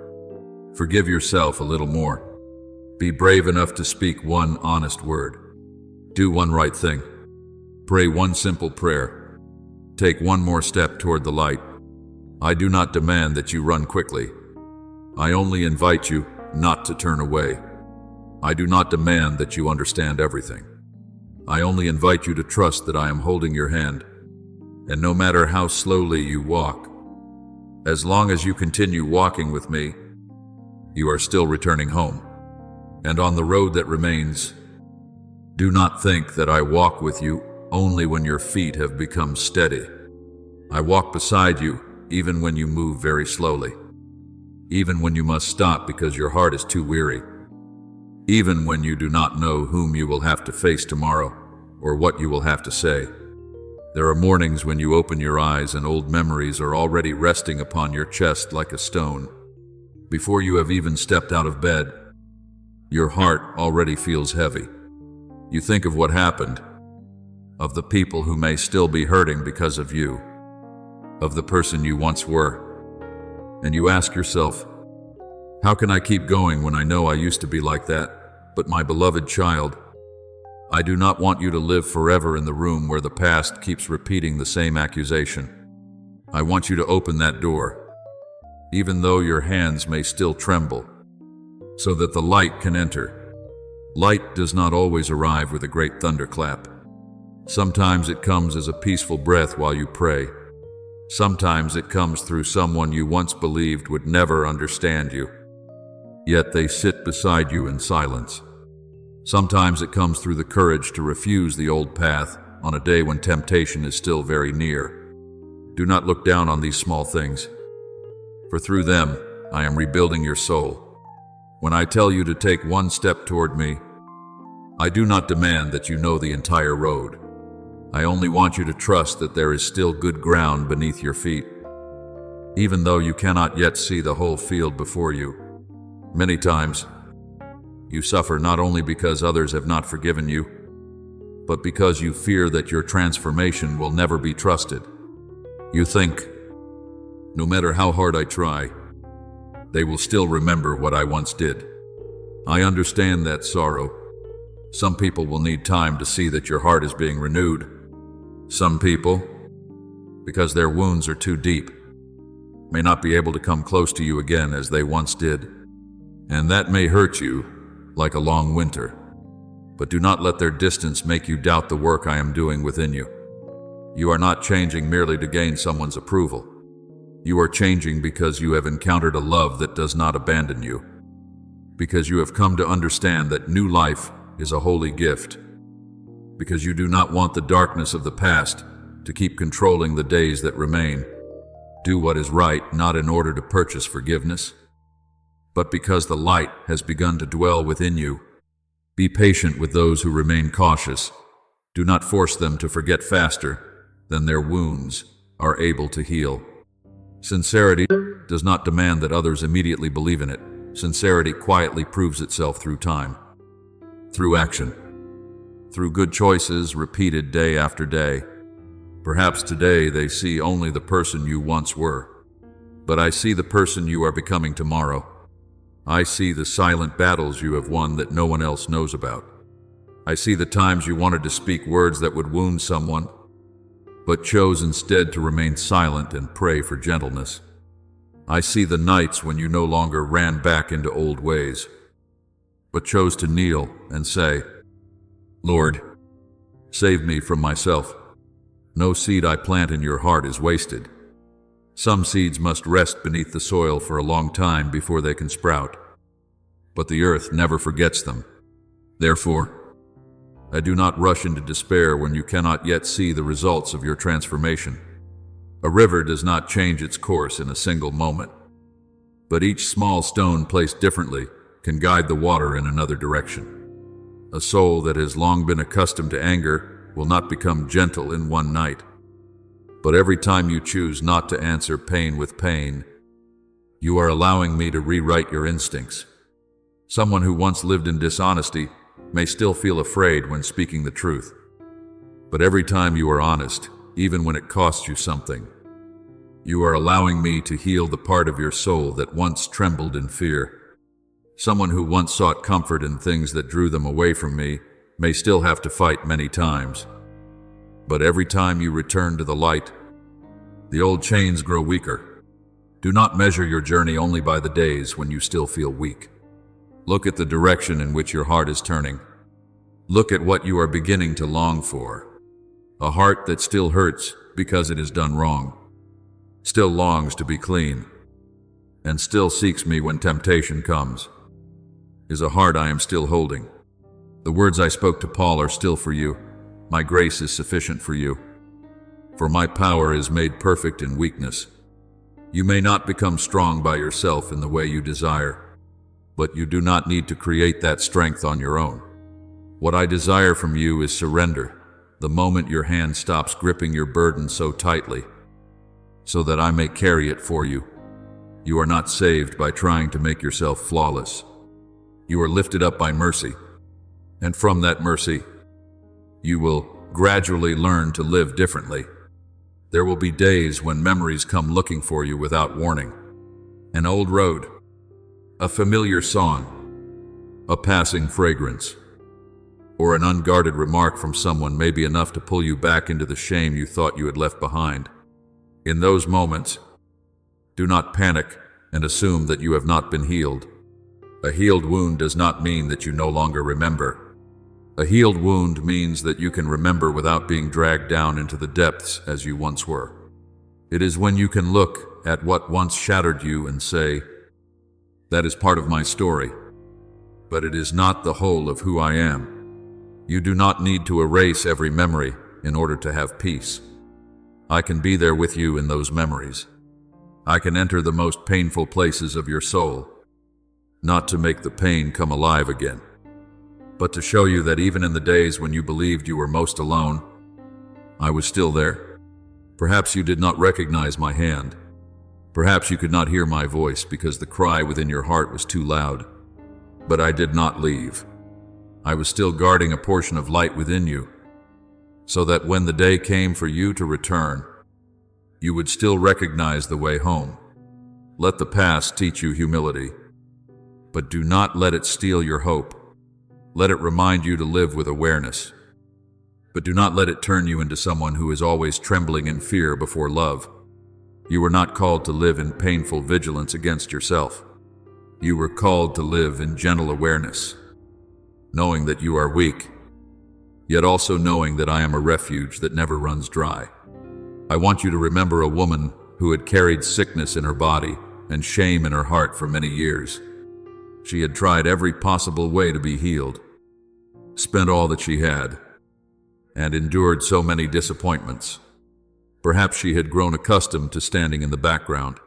Forgive yourself a little more. Be brave enough to speak one honest word. Do one right thing. Pray one simple prayer. Take one more step toward the light. I do not demand that you run quickly. I only invite you not to turn away. I do not demand that you understand everything. I only invite you to trust that I am holding your hand. And no matter how slowly you walk, as long as you continue walking with me, you are still returning home. And on the road that remains, do not think that I walk with you only when your feet have become steady. I walk beside you even when you move very slowly, even when you must stop because your heart is too weary, even when you do not know whom you will have to face tomorrow or what you will have to say. There are mornings when you open your eyes and old memories are already resting upon your chest like a stone. Before you have even stepped out of bed, your heart already feels heavy. You think of what happened, of the people who may still be hurting because of you, of the person you once were. And you ask yourself, how can I keep going when I know I used to be like that? But my beloved child, I do not want you to live forever in the room where the past keeps repeating the same accusation. I want you to open that door, even though your hands may still tremble, so that the light can enter. Light does not always arrive with a great thunderclap. Sometimes it comes as a peaceful breath while you pray. Sometimes it comes through someone you once believed would never understand you, yet they sit beside you in silence. Sometimes it comes through the courage to refuse the old path on a day when temptation is still very near. Do not look down on these small things, for through them I am rebuilding your soul. When I tell you to take one step toward me, I do not demand that you know the entire road. I only want you to trust that there is still good ground beneath your feet, even though you cannot yet see the whole field before you. Many times, you suffer not only because others have not forgiven you, but because you fear that your transformation will never be trusted. You think, no matter how hard I try, they will still remember what I once did. I understand that sorrow. Some people will need time to see that your heart is being renewed. Some people, because their wounds are too deep, may not be able to come close to you again as they once did. And that may hurt you like a long winter. But do not let their distance make you doubt the work I am doing within you. You are not changing merely to gain someone's approval. You are changing because you have encountered a love that does not abandon you. Because you have come to understand that new life is a holy gift. Because you do not want the darkness of the past to keep controlling the days that remain. Do what is right, not in order to purchase forgiveness, but because the light has begun to dwell within you. Be patient with those who remain cautious. Do not force them to forget faster than their wounds are able to heal. Sincerity does not demand that others immediately believe in it. Sincerity quietly proves itself through time, through action, through good choices repeated day after day. Perhaps today they see only the person you once were, but I see the person you are becoming tomorrow. I see the silent battles you have won that no one else knows about. I see the times you wanted to speak words that would wound someone, but chose instead to remain silent and pray for gentleness. I see the nights when you no longer ran back into old ways, but chose to kneel and say, Lord, save me from myself. No seed I plant in your heart is wasted. Some seeds must rest beneath the soil for a long time before they can sprout, but the earth never forgets them. Therefore, I do not rush into despair when you cannot yet see the results of your transformation. A river does not change its course in a single moment, but each small stone placed differently can guide the water in another direction. A soul that has long been accustomed to anger will not become gentle in one night. But every time you choose not to answer pain with pain, you are allowing me to rewrite your instincts. Someone who once lived in dishonesty may still feel afraid when speaking the truth. But every time you are honest, even when it costs you something, you are allowing me to heal the part of your soul that once trembled in fear. Someone who once sought comfort in things that drew them away from me may still have to fight many times. But every time you return to the light, the old chains grow weaker. Do not measure your journey only by the days when you still feel weak. Look at the direction in which your heart is turning. Look at what you are beginning to long for. A heart that still hurts because it has done wrong, still longs to be clean, and still seeks me when temptation comes, is a heart I am still holding. The words I spoke to Paul are still for you. My grace is sufficient for you, for my power is made perfect in weakness. You may not become strong by yourself in the way you desire, but you do not need to create that strength on your own. What I desire from you is surrender, the moment your hand stops gripping your burden so tightly, so that I may carry it for you. You are not saved by trying to make yourself flawless. You are lifted up by mercy, and from that mercy, you will gradually learn to live differently. There will be days when memories come looking for you without warning. An old road, a familiar song, a passing fragrance, or an unguarded remark from someone may be enough to pull you back into the shame you thought you had left behind. In those moments, do not panic and assume that you have not been healed. A healed wound does not mean that you no longer remember. A healed wound means that you can remember without being dragged down into the depths as you once were. It is when you can look at what once shattered you and say, "That is part of my story, but it is not the whole of who I am." You do not need to erase every memory in order to have peace. I can be there with you in those memories. I can enter the most painful places of your soul, not to make the pain come alive again, but to show you that even in the days when you believed you were most alone, I was still there. Perhaps you did not recognize my hand. Perhaps you could not hear my voice because the cry within your heart was too loud. But I did not leave. I was still guarding a portion of light within you, so that when the day came for you to return, you would still recognize the way home. Let the past teach you humility, but do not let it steal your hope. Let it remind you to live with awareness, but do not let it turn you into someone who is always trembling in fear before love. You were not called to live in painful vigilance against yourself. You were called to live in gentle awareness, knowing that you are weak, yet also knowing that I am a refuge that never runs dry. I want you to remember a woman who had carried sickness in her body and shame in her heart for many years. She had tried every possible way to be healed, spent all that she had, and endured so many disappointments. Perhaps she had grown accustomed to standing in the background,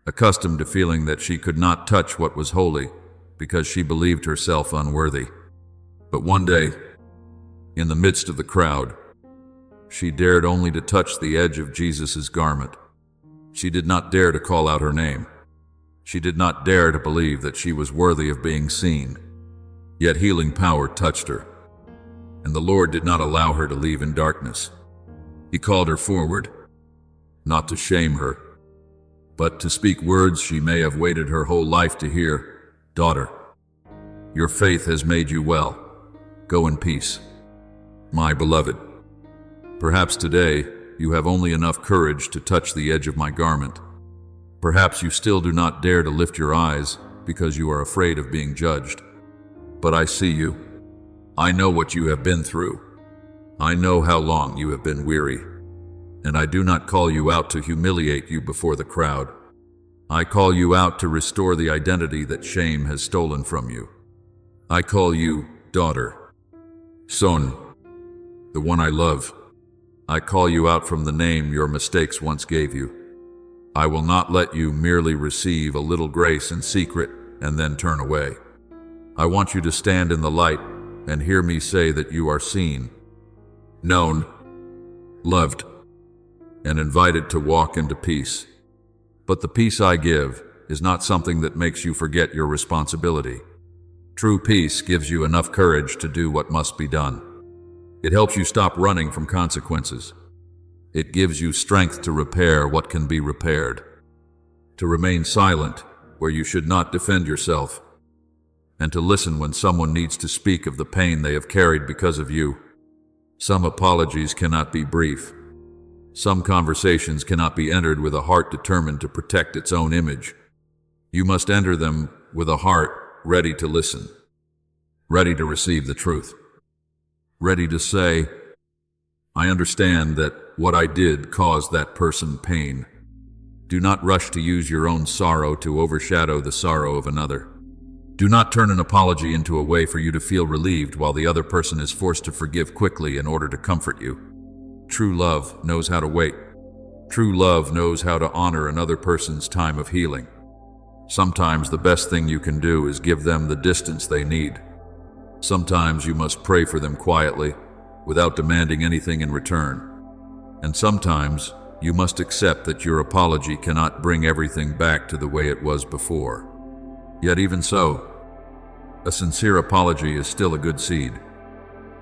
accustomed to feeling that she could not touch what was holy because she believed herself unworthy. But one day, in the midst of the crowd, she dared only to touch the edge of Jesus' garment. She did not dare to call out her name. She did not dare to believe that she was worthy of being seen. Yet healing power touched her, and the Lord did not allow her to leave in darkness. He called her forward, not to shame her, but to speak words she may have waited her whole life to hear. "Daughter, your faith has made you well. Go in peace, my beloved." Perhaps today you have only enough courage to touch the edge of my garment. Perhaps you still do not dare to lift your eyes because you are afraid of being judged. But I see you. I know what you have been through. I know how long you have been weary. And I do not call you out to humiliate you before the crowd. I call you out to restore the identity that shame has stolen from you. I call you daughter, son, the one I love. I call you out from the name your mistakes once gave you. I will not let you merely receive a little grace in secret and then turn away. I want you to stand in the light and hear me say that you are seen, known, loved, and invited to walk into peace. But the peace I give is not something that makes you forget your responsibility. True peace gives you enough courage to do what must be done. It helps you stop running from consequences. It gives you strength to repair what can be repaired, to remain silent where you should not defend yourself, and to listen when someone needs to speak of the pain they have carried because of you. Some apologies cannot be brief. Some conversations cannot be entered with a heart determined to protect its own image. You must enter them with a heart ready to listen, ready to receive the truth, ready to say, "I understand that what I did caused that person pain." Do not rush to use your own sorrow to overshadow the sorrow of another. Do not turn an apology into a way for you to feel relieved while the other person is forced to forgive quickly in order to comfort you. True love knows how to wait. True love knows how to honor another person's time of healing. Sometimes the best thing you can do is give them the distance they need. Sometimes you must pray for them quietly, without demanding anything in return. And sometimes you must accept that your apology cannot bring everything back to the way it was before. Yet even so, a sincere apology is still a good seed.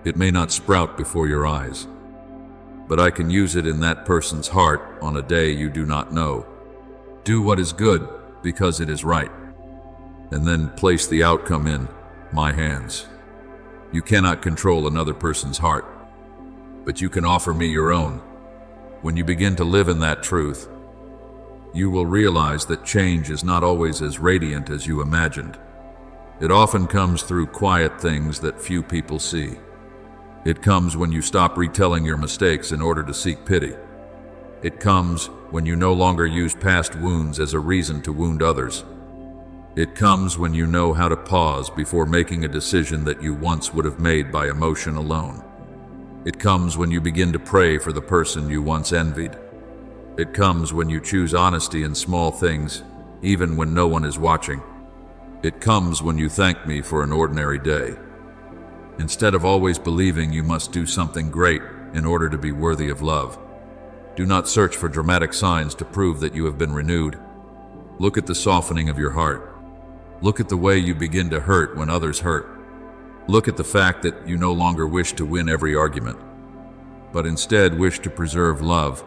It may not sprout before your eyes, but I can use it in that person's heart on a day you do not know. Do what is good because it is right, and then place the outcome in my hands. You cannot control another person's heart, but you can offer me your own. When you begin to live in that truth, you will realize that change is not always as radiant as you imagined. It often comes through quiet things that few people see. It comes when you stop retelling your mistakes in order to seek pity. It comes when you no longer use past wounds as a reason to wound others. It comes when you know how to pause before making a decision that you once would have made by emotion alone. It comes when you begin to pray for the person you once envied. It comes when you choose honesty in small things, even when no one is watching. It comes when you thank me for an ordinary day. Instead of always believing you must do something great in order to be worthy of love, do not search for dramatic signs to prove that you have been renewed. Look at the softening of your heart. Look at the way you begin to hurt when others hurt. Look at the fact that you no longer wish to win every argument, but instead wish to preserve love.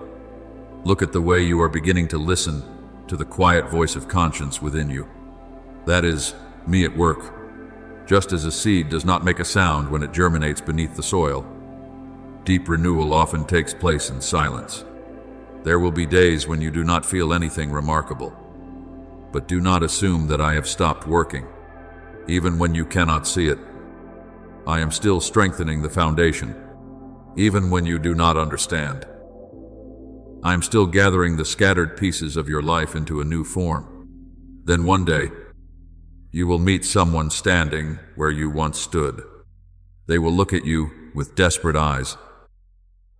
Look at the way you are beginning to listen to the quiet voice of conscience within you. That is, me at work. Just as a seed does not make a sound when it germinates beneath the soil, deep renewal often takes place in silence. There will be days when you do not feel anything remarkable, but do not assume that I have stopped working. Even when you cannot see it, I am still strengthening the foundation. Even when you do not understand, I am still gathering the scattered pieces of your life into a new form. Then one day, you will meet someone standing where you once stood. They will look at you with desperate eyes,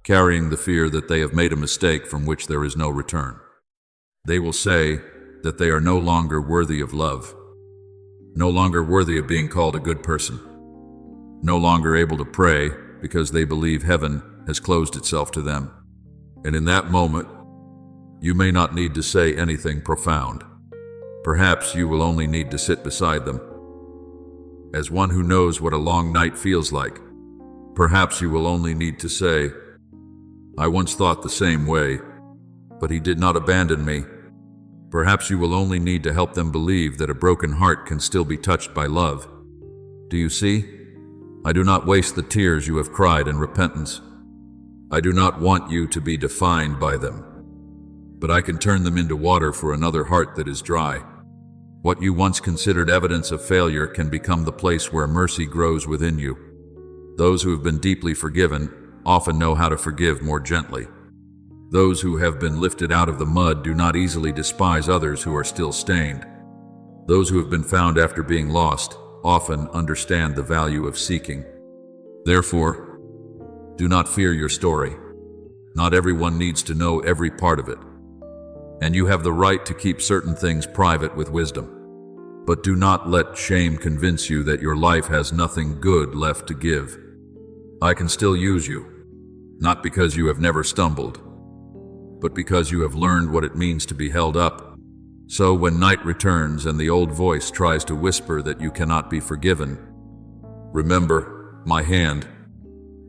carrying the fear that they have made a mistake from which there is no return. They will say that they are no longer worthy of love, no longer worthy of being called a good person, no longer able to pray because they believe heaven has closed itself to them. And in that moment, you may not need to say anything profound. Perhaps you will only need to sit beside them. As one who knows what a long night feels like, perhaps you will only need to say, I once thought the same way, but he did not abandon me. Perhaps you will only need to help them believe that a broken heart can still be touched by love. Do you see? I do not waste the tears you have cried in repentance. I do not want you to be defined by them, but I can turn them into water for another heart that is dry. What you once considered evidence of failure can become the place where mercy grows within you. Those who have been deeply forgiven often know how to forgive more gently. Those who have been lifted out of the mud do not easily despise others who are still stained. Those who have been found after being lost often understand the value of seeking. Therefore, do not fear your story. Not everyone needs to know every part of it, and you have the right to keep certain things private with wisdom. But do not let shame convince you that your life has nothing good left to give. I can still use you, not because you have never stumbled, but because you have learned what it means to be held up. So when night returns and the old voice tries to whisper that you cannot be forgiven, remember my hand.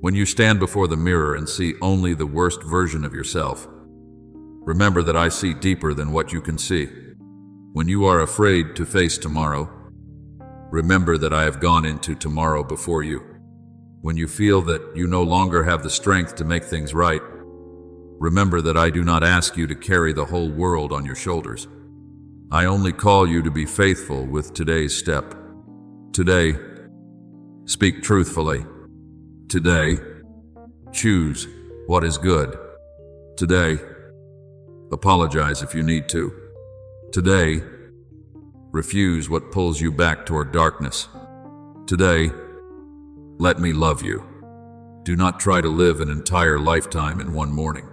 When you stand before the mirror and see only the worst version of yourself, remember that I see deeper than what you can see. When you are afraid to face tomorrow, remember that I have gone into tomorrow before you. When you feel that you no longer have the strength to make things right, remember that I do not ask you to carry the whole world on your shoulders. I only call you to be faithful with today's step. Today, speak truthfully. Today, choose what is good. Today, apologize if you need to. Today, refuse what pulls you back toward darkness. Today, let me love you. Do not try to live an entire lifetime in one morning.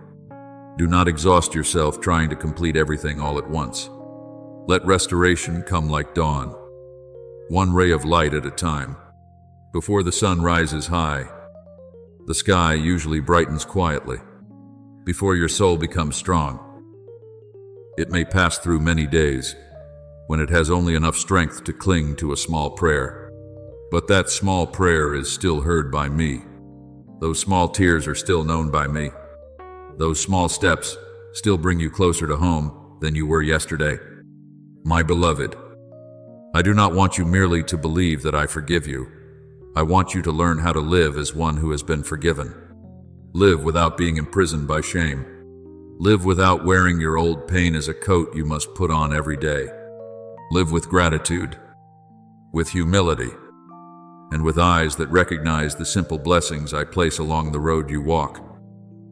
Do not exhaust yourself trying to complete everything all at once. Let restoration come like dawn, one ray of light at a time. Before the sun rises high, the sky usually brightens quietly. Before your soul becomes strong, it may pass through many days when it has only enough strength to cling to a small prayer. But that small prayer is still heard by me. Those small tears are still known by me. Those small steps still bring you closer to home than you were yesterday. My beloved, I do not want you merely to believe that I forgive you. I want you to learn how to live as one who has been forgiven. Live without being imprisoned by shame. Live without wearing your old pain as a coat you must put on every day. Live with gratitude with humility, and with eyes that recognize the simple blessings I place along the road you walk.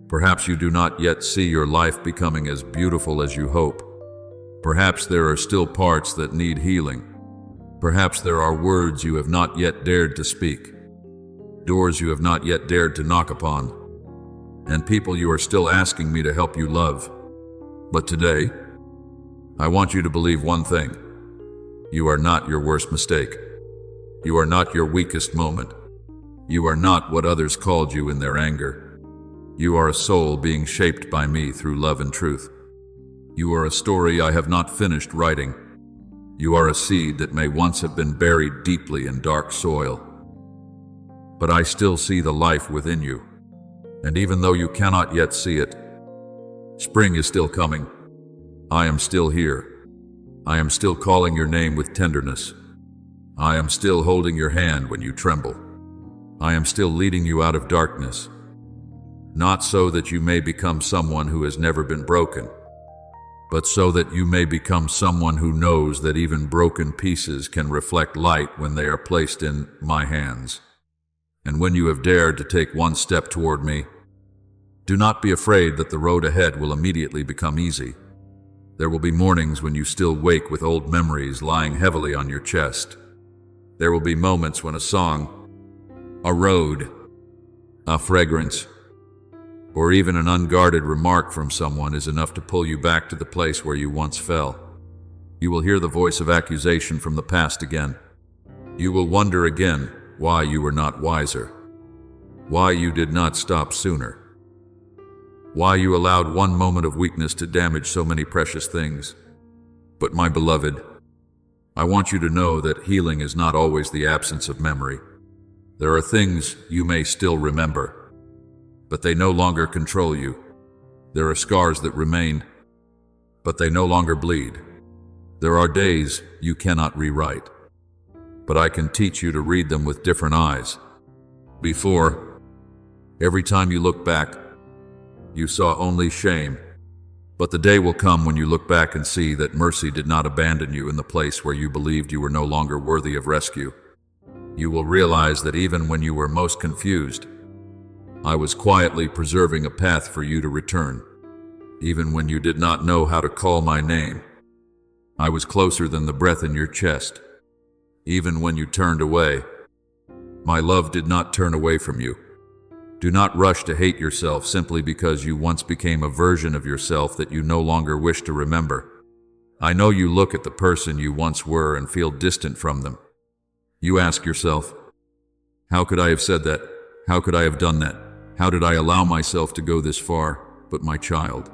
Perhaps you do not yet see your life becoming as beautiful as you hope. Perhaps there are still parts that need healing. Perhaps there are words you have not yet dared to speak, doors you have not yet dared to knock upon, and people you are still asking me to help you love. But today, I want you to believe one thing. You are not your worst mistake. You are not your weakest moment. You are not what others called you in their anger. You are a soul being shaped by me through love and truth. You are a story I have not finished writing. You are a seed that may once have been buried deeply in dark soil. But I still see the life within you. And even though you cannot yet see it, spring is still coming. I am still here. I am still calling your name with tenderness. I am still holding your hand when you tremble. I am still leading you out of darkness. Not so that you may become someone who has never been broken, but so that you may become someone who knows that even broken pieces can reflect light when they are placed in my hands. And when you have dared to take one step toward me, do not be afraid that the road ahead will immediately become easy. There will be mornings when you still wake with old memories lying heavily on your chest. There will be moments when a song, a road, a fragrance, or even an unguarded remark from someone is enough to pull you back to the place where you once fell. You will hear the voice of accusation from the past again. You will wonder again why you were not wiser, why you did not stop sooner, why you allowed one moment of weakness to damage so many precious things. But my beloved, I want you to know that healing is not always the absence of memory. There are things you may still remember, but they no longer control you. There are scars that remain, but they no longer bleed. There are days you cannot rewrite, but I can teach you to read them with different eyes. Before, every time you look back, you saw only shame. But the day will come when you look back and see that mercy did not abandon you in the place where you believed you were no longer worthy of rescue. You will realize that even when you were most confused, I was quietly preserving a path for you to return. Even when you did not know how to call my name, I was closer than the breath in your chest. Even when you turned away, my love did not turn away from you. Do not rush to hate yourself simply because you once became a version of yourself that you no longer wish to remember. I know you look at the person you once were and feel distant from them. You ask yourself, how could I have said that? How could I have done that? How did I allow myself to go this far? But my child,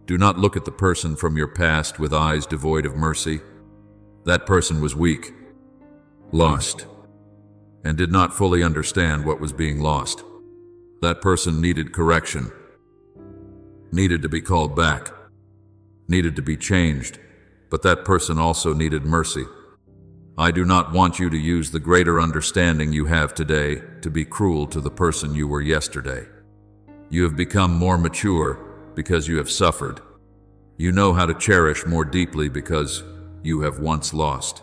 do not look at the person from your past with eyes devoid of mercy. That person was weak, lost, and did not fully understand what was being lost. That person needed correction, needed to be called back, needed to be changed, but that person also needed mercy. I do not want you to use the greater understanding you have today to be cruel to the person you were yesterday. You have become more mature because you have suffered. You know how to cherish more deeply because you have once lost.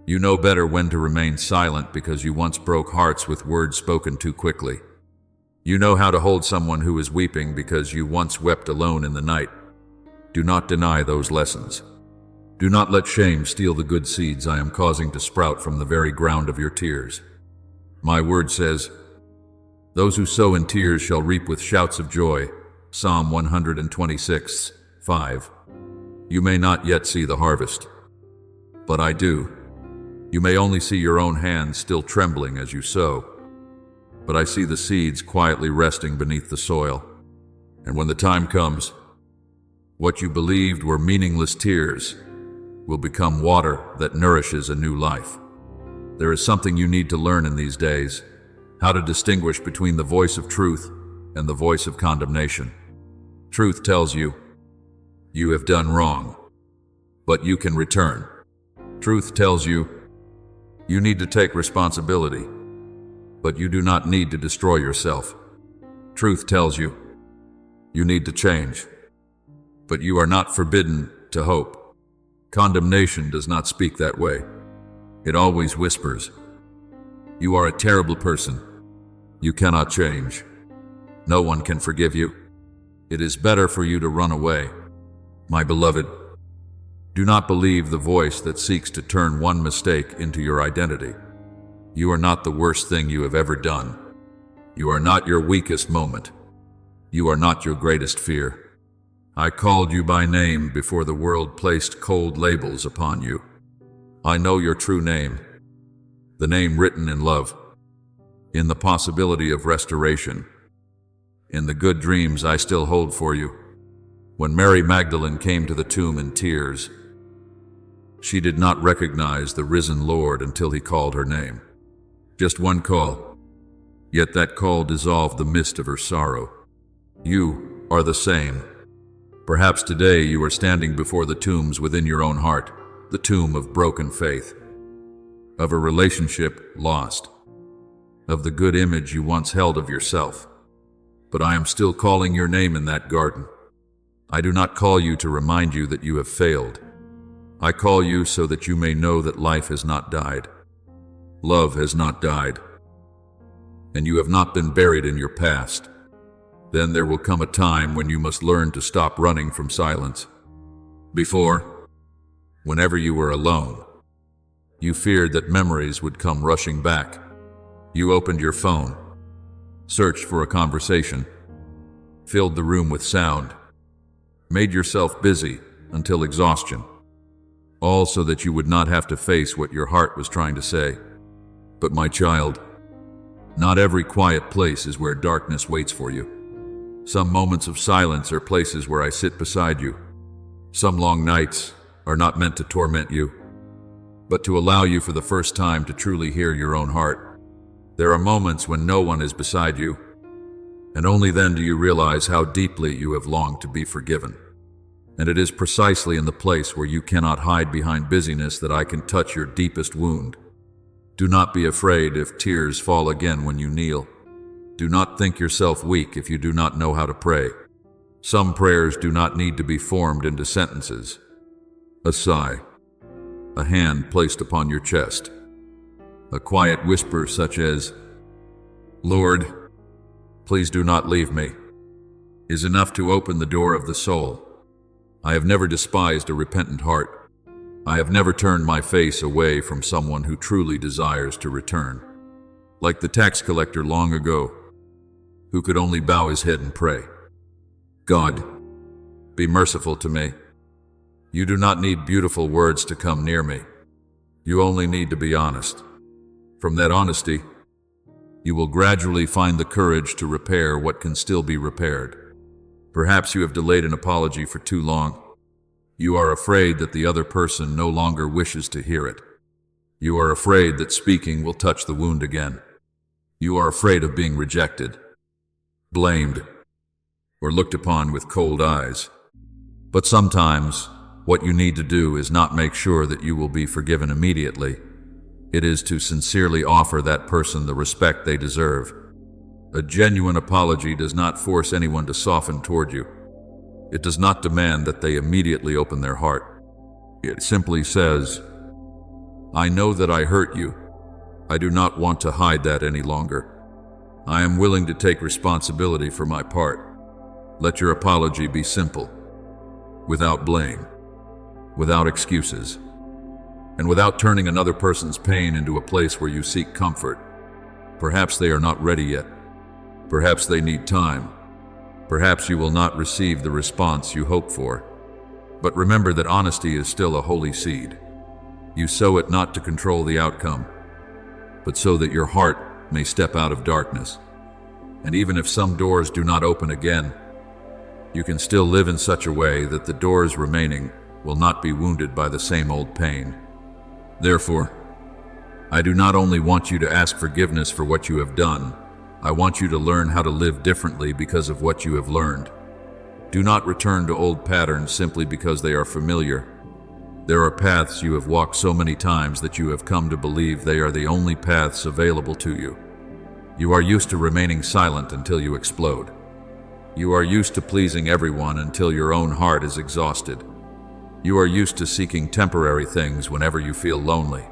You know better when to remain silent because you once broke hearts with words spoken too quickly. You know how to hold someone who is weeping because you once wept alone in the night. Do not deny those lessons. Do not let shame steal the good seeds I am causing to sprout from the very ground of your tears. My word says, those who sow in tears shall reap with shouts of joy. Psalm 126, 5. You may not yet see the harvest, but I do. You may only see your own hands still trembling as you sow, but I see the seeds quietly resting beneath the soil. And when the time comes, what you believed were meaningless tears will become water that nourishes a new life. There is something you need to learn in these days, how to distinguish between the voice of truth and the voice of condemnation. Truth tells you, you have done wrong, but you can return. Truth tells you, you need to take responsibility, but you do not need to destroy yourself. Truth tells you, you need to change, but you are not forbidden to hope. Condemnation does not speak that way. It always whispers, "You are a terrible person. You cannot change. No one can forgive you. It is better for you to run away." My beloved, do not believe the voice that seeks to turn one mistake into your identity. You are not the worst thing you have ever done. You are not your weakest moment. You are not your greatest fear. I called you by name before the world placed cold labels upon you. I know your true name, the name written in love, in the possibility of restoration, in the good dreams I still hold for you. When Mary Magdalene came to the tomb in tears, she did not recognize the risen Lord until he called her name. Just one call, yet that call dissolved the mist of her sorrow. You are the same. Perhaps today you are standing before the tombs within your own heart, the tomb of broken faith, of a relationship lost, of the good image you once held of yourself. But I am still calling your name in that garden. I do not call you to remind you that you have failed. I call you so that you may know that life has not died. Love has not died. And you have not been buried in your past. Then there will come a time when you must learn to stop running from silence. Before, whenever you were alone, you feared that memories would come rushing back. You opened your phone, searched for a conversation, filled the room with sound, made yourself busy until exhaustion, all so that you would not have to face what your heart was trying to say. But my child, not every quiet place is where darkness waits for you. Some moments of silence are places where I sit beside you. Some long nights are not meant to torment you, but to allow you for the first time to truly hear your own heart. There are moments when no one is beside you, and only then do you realize how deeply you have longed to be forgiven. And it is precisely in the place where you cannot hide behind busyness that I can touch your deepest wound. Do not be afraid if tears fall again when you kneel. Do not think yourself weak if you do not know how to pray. Some prayers do not need to be formed into sentences. A sigh, a hand placed upon your chest, a quiet whisper such as, "Lord, please do not leave me," is enough to open the door of the soul. I have never despised a repentant heart. I have never turned my face away from someone who truly desires to return. Like the tax collector long ago, who could only bow his head and pray, "God, be merciful to me." You do not need beautiful words to come near me. You only need to be honest. From that honesty, you will gradually find the courage to repair what can still be repaired. Perhaps you have delayed an apology for too long. You are afraid that the other person no longer wishes to hear it. You are afraid that speaking will touch the wound again. You are afraid of being rejected, blamed, or looked upon with cold eyes. But sometimes, what you need to do is not make sure that you will be forgiven immediately. It is to sincerely offer that person the respect they deserve. A genuine apology does not force anyone to soften toward you. It does not demand that they immediately open their heart. It simply says, "I know that I hurt you. I do not want to hide that any longer. I am willing to take responsibility for my part." Let your apology be simple, without blame, without excuses, and without turning another person's pain into a place where you seek comfort. Perhaps they are not ready yet. Perhaps they need time. Perhaps you will not receive the response you hope for. But remember that honesty is still a holy seed. You sow it not to control the outcome, but so that your heart may step out of darkness. And even if some doors do not open again, you can still live in such a way that the doors remaining will not be wounded by the same old pain. Therefore, I do not only want you to ask forgiveness for what you have done, I want you to learn how to live differently because of what you have learned. Do not return to old patterns simply because they are familiar. There are paths you have walked so many times that you have come to believe they are the only paths available to you. You are used to remaining silent until you explode. You are used to pleasing everyone until your own heart is exhausted. You are used to seeking temporary things whenever you feel lonely.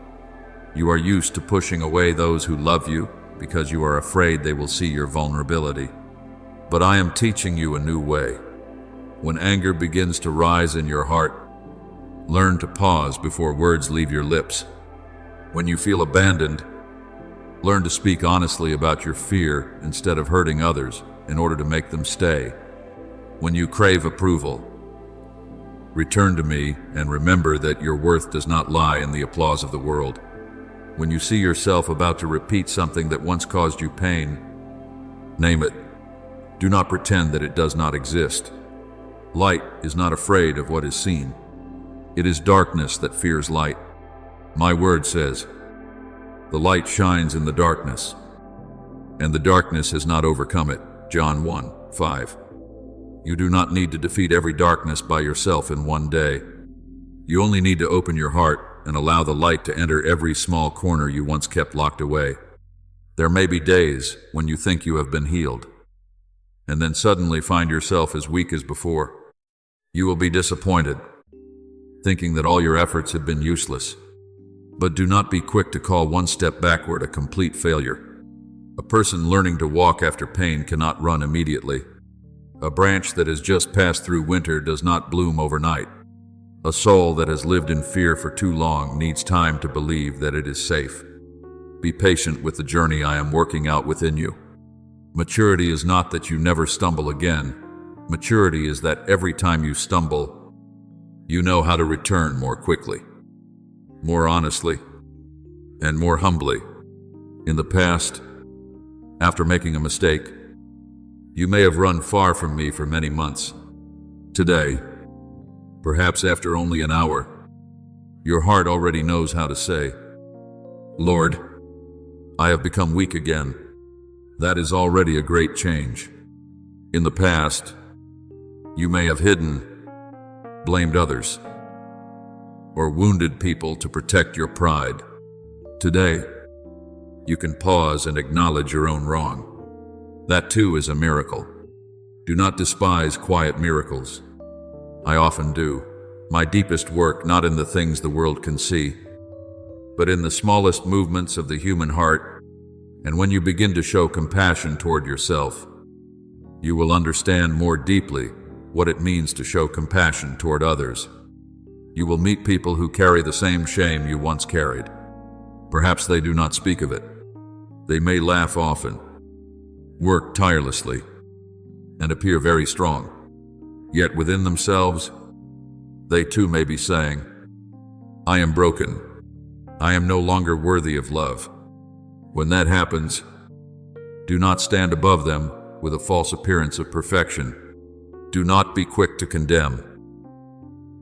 You are used to pushing away those who love you because you are afraid they will see your vulnerability. But I am teaching you a new way. When anger begins to rise in your heart, learn to pause before words leave your lips. When you feel abandoned, learn to speak honestly about your fear instead of hurting others in order to make them stay. When you crave approval, return to me and remember that your worth does not lie in the applause of the world. When you see yourself about to repeat something that once caused you pain, name it. Do not pretend that it does not exist. Light is not afraid of what is seen. It is darkness that fears light. My word says, the light shines in the darkness, and the darkness has not overcome it. John 1:5. You do not need to defeat every darkness by yourself in one day. You only need to open your heart and allow the light to enter every small corner you once kept locked away. There may be days when you think you have been healed, and then suddenly find yourself as weak as before. You will be disappointed, thinking that all your efforts have been useless. But do not be quick to call one step backward a complete failure. A person learning to walk after pain cannot run immediately. A branch that has just passed through winter does not bloom overnight. A soul that has lived in fear for too long needs time to believe that it is safe. Be patient with the journey I am working out within you. Maturity is not that you never stumble again. Maturity is that every time you stumble, you know how to return more quickly, more honestly, and more humbly. In the past, after making a mistake, you may have run far from me for many months. Today, perhaps after only an hour, your heart already knows how to say, Lord, I have become weak again. That is already a great change. In the past, you may have hidden, blamed others, or wounded people to protect your pride. Today, you can pause and acknowledge your own wrong. That too is a miracle. Do not despise quiet miracles. I often do. My deepest work not in the things the world can see, but in the smallest movements of the human heart. And when you begin to show compassion toward yourself, you will understand more deeply what it means to show compassion toward others. You will meet people who carry the same shame you once carried. Perhaps they do not speak of it. They may laugh often, work tirelessly, and appear very strong. Yet within themselves, they too may be saying, I am broken. I am no longer worthy of love. When that happens, do not stand above them with a false appearance of perfection. Do not be quick to condemn,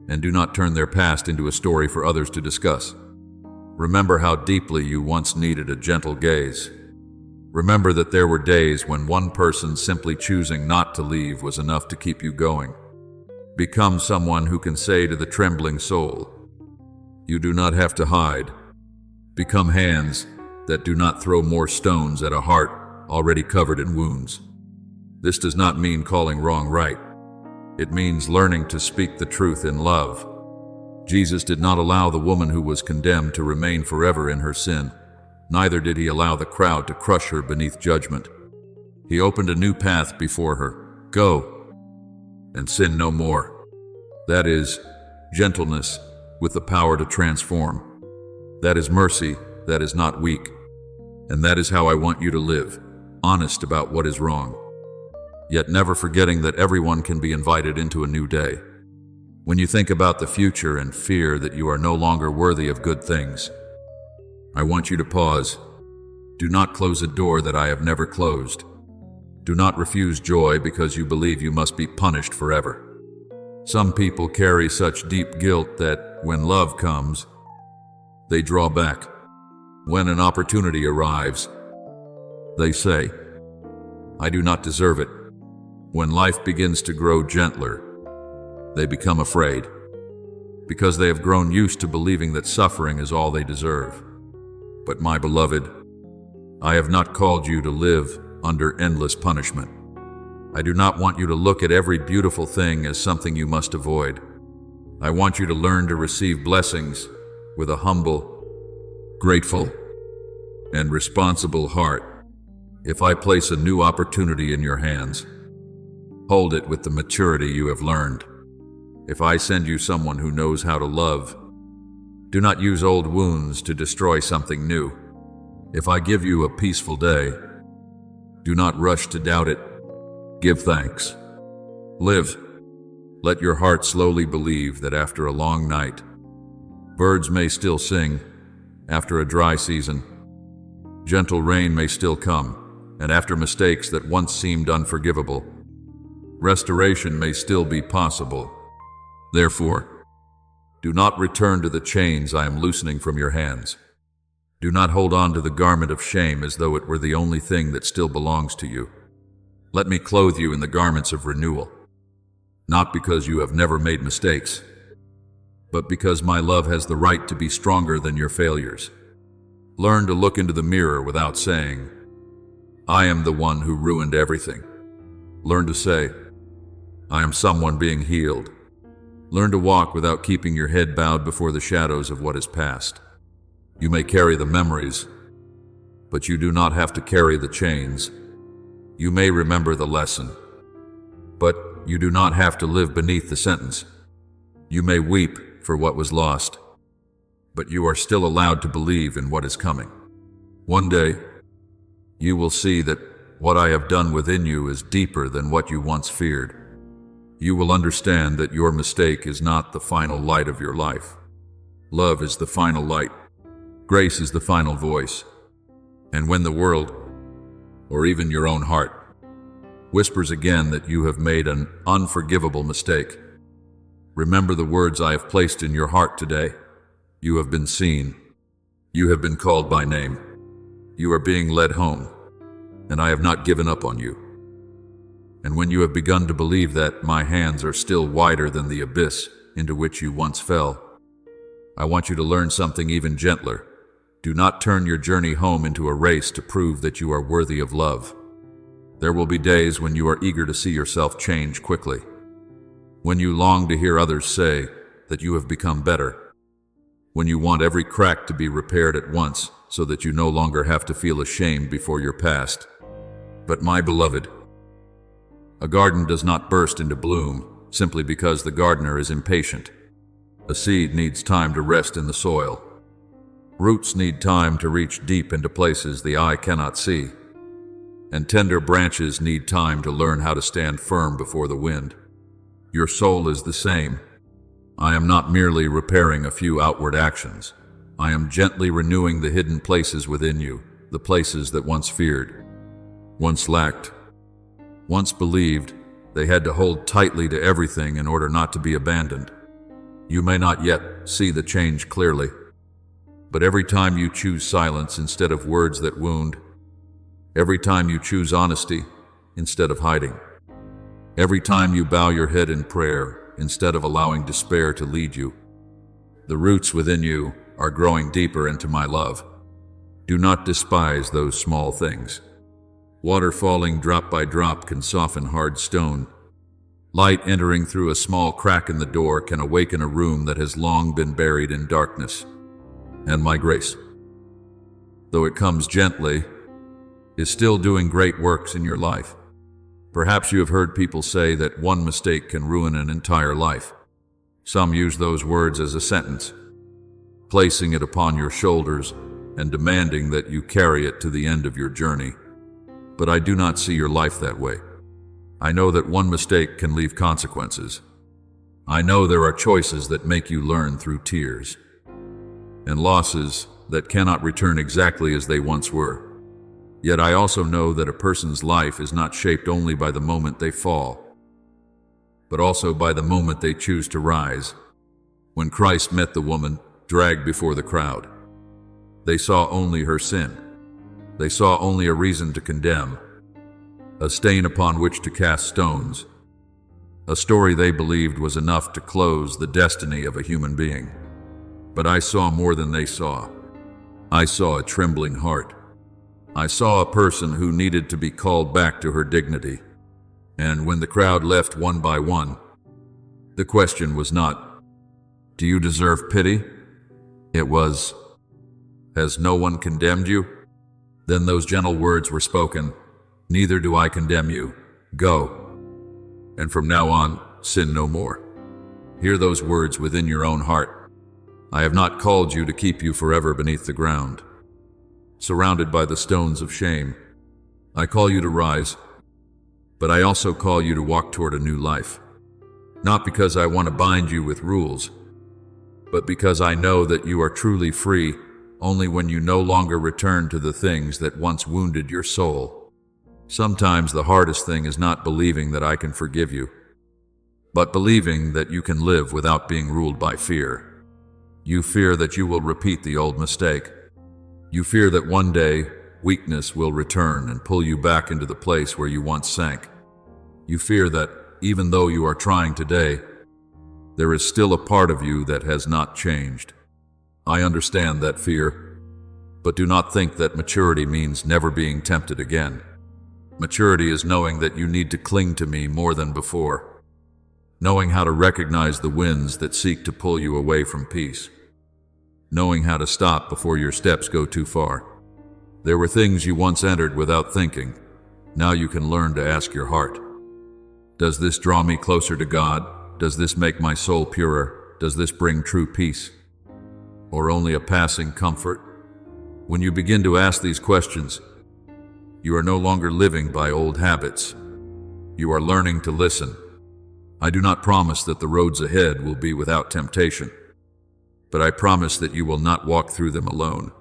and do not turn their past into a story for others to discuss. Remember how deeply you once needed a gentle gaze. Remember that there were days when one person simply choosing not to leave was enough to keep you going. Become someone who can say to the trembling soul, you do not have to hide. Become hands that do not throw more stones at a heart already covered in wounds. This does not mean calling wrong right. It means learning to speak the truth in love. Jesus did not allow the woman who was condemned to remain forever in her sin. Neither did he allow the crowd to crush her beneath judgment. He opened a new path before her. Go and sin no more. That is gentleness with the power to transform. That is mercy that is not weak. And that is how I want you to live, honest about what is wrong, yet never forgetting that everyone can be invited into a new day. When you think about the future and fear that you are no longer worthy of good things, I want you to pause. Do not close a door that I have never closed. Do not refuse joy because you believe you must be punished forever. Some people carry such deep guilt that when love comes, they draw back. When an opportunity arrives, they say, I do not deserve it. When life begins to grow gentler, they become afraid, because they have grown used to believing that suffering is all they deserve. But my beloved, I have not called you to live under endless punishment. I do not want you to look at every beautiful thing as something you must avoid. I want you to learn to receive blessings with a humble, grateful, and responsible heart. If I place a new opportunity in your hands, hold it with the maturity you have learned. If I send you someone who knows how to love, do not use old wounds to destroy something new. If I give you a peaceful day, do not rush to doubt it. Give thanks. Live. Let your heart slowly believe that after a long night, birds may still sing. After a dry season, gentle rain may still come. And after mistakes that once seemed unforgivable, restoration may still be possible. Therefore, do not return to the chains I am loosening from your hands. Do not hold on to the garment of shame as though it were the only thing that still belongs to you. Let me clothe you in the garments of renewal, not because you have never made mistakes, but because my love has the right to be stronger than your failures. Learn to look into the mirror without saying, I am the one who ruined everything. Learn to say, I am someone being healed. Learn to walk without keeping your head bowed before the shadows of what is past. You may carry the memories, but you do not have to carry the chains. You may remember the lesson, but you do not have to live beneath the sentence. You may weep for what was lost, but you are still allowed to believe in what is coming. One day, you will see that what I have done within you is deeper than what you once feared. You will understand that your mistake is not the final light of your life. Love is the final light. Grace is the final voice. And when the world, or even your own heart, whispers again that you have made an unforgivable mistake, remember the words I have placed in your heart today. You have been seen. You have been called by name. You are being led home, and I have not given up on you. And when you have begun to believe that my hands are still wider than the abyss into which you once fell, I want you to learn something even gentler. Do not turn your journey home into a race to prove that you are worthy of love. There will be days when you are eager to see yourself change quickly, when you long to hear others say that you have become better, when you want every crack to be repaired at once so that you no longer have to feel ashamed before your past. But my beloved, a garden does not burst into bloom simply because the gardener is impatient. A seed needs time to rest in the soil. Roots need time to reach deep into places the eye cannot see. And tender branches need time to learn how to stand firm before the wind. Your soul is the same. I am not merely repairing a few outward actions. I am gently renewing the hidden places within you, the places that once feared, once lacked, once believed they had to hold tightly to everything in order not to be abandoned. You may not yet see the change clearly, but every time you choose silence instead of words that wound, every time you choose honesty instead of hiding, every time you bow your head in prayer instead of allowing despair to lead you, the roots within you are growing deeper into my love. Do not despise those small things. Water falling drop by drop can soften hard stone. Light entering through a small crack in the door can awaken a room that has long been buried in darkness. And my grace, though it comes gently, is still doing great works in your life. Perhaps you have heard people say that one mistake can ruin an entire life. Some use those words as a sentence, placing it upon your shoulders and demanding that you carry it to the end of your journey. But I do not see your life that way. I know that one mistake can leave consequences. I know there are choices that make you learn through tears, and losses that cannot return exactly as they once were. Yet I also know that a person's life is not shaped only by the moment they fall, but also by the moment they choose to rise. When Christ met the woman dragged before the crowd, they saw only her sin. They saw only a reason to condemn, a stain upon which to cast stones, a story they believed was enough to close the destiny of a human being. But I saw more than they saw. I saw a trembling heart. I saw a person who needed to be called back to her dignity. And when the crowd left one by one, the question was not, "Do you deserve pity?" It was, Has no one condemned you? Then those gentle words were spoken, "Neither do I condemn you. Go. And from now on, sin no more." Hear those words within your own heart. I have not called you to keep you forever beneath the ground, surrounded by the stones of shame. I call you to rise, but I also call you to walk toward a new life. Not because I want to bind you with rules, but because I know that you are truly free only when you no longer return to the things that once wounded your soul. Sometimes the hardest thing is not believing that I can forgive you, but believing that you can live without being ruled by fear. You fear that you will repeat the old mistake. You fear that one day weakness will return and pull you back into the place where you once sank. You fear that even though you are trying today, there is still a part of you that has not changed. I understand that fear, but do not think that maturity means never being tempted again. Maturity is knowing that you need to cling to me more than before, knowing how to recognize the winds that seek to pull you away from peace, knowing how to stop before your steps go too far. There were things you once entered without thinking. Now you can learn to ask your heart, does this draw me closer to God? Does this make my soul purer? Does this bring true peace? Or only a passing comfort? When you begin to ask these questions, you are no longer living by old habits. You are learning to listen. I do not promise that the roads ahead will be without temptation, but I promise that you will not walk through them alone.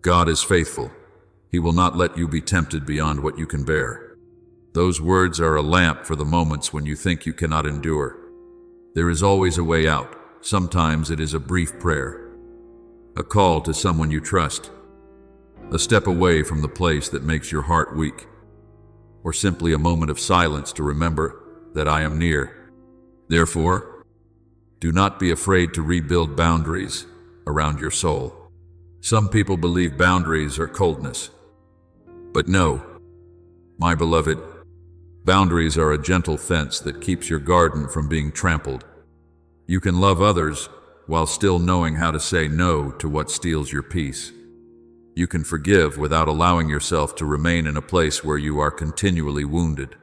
God is faithful. He will not let you be tempted beyond what you can bear. Those words are a lamp for the moments when you think you cannot endure. There is always a way out. Sometimes it is a brief prayer, a call to someone you trust, a step away from the place that makes your heart weak, or simply a moment of silence to remember that I am near. Therefore, do not be afraid to rebuild boundaries around your soul. Some people believe boundaries are coldness, but no, my beloved, boundaries are a gentle fence that keeps your garden from being trampled. You can love others while still knowing how to say no to what steals your peace. You can forgive without allowing yourself to remain in a place where you are continually wounded.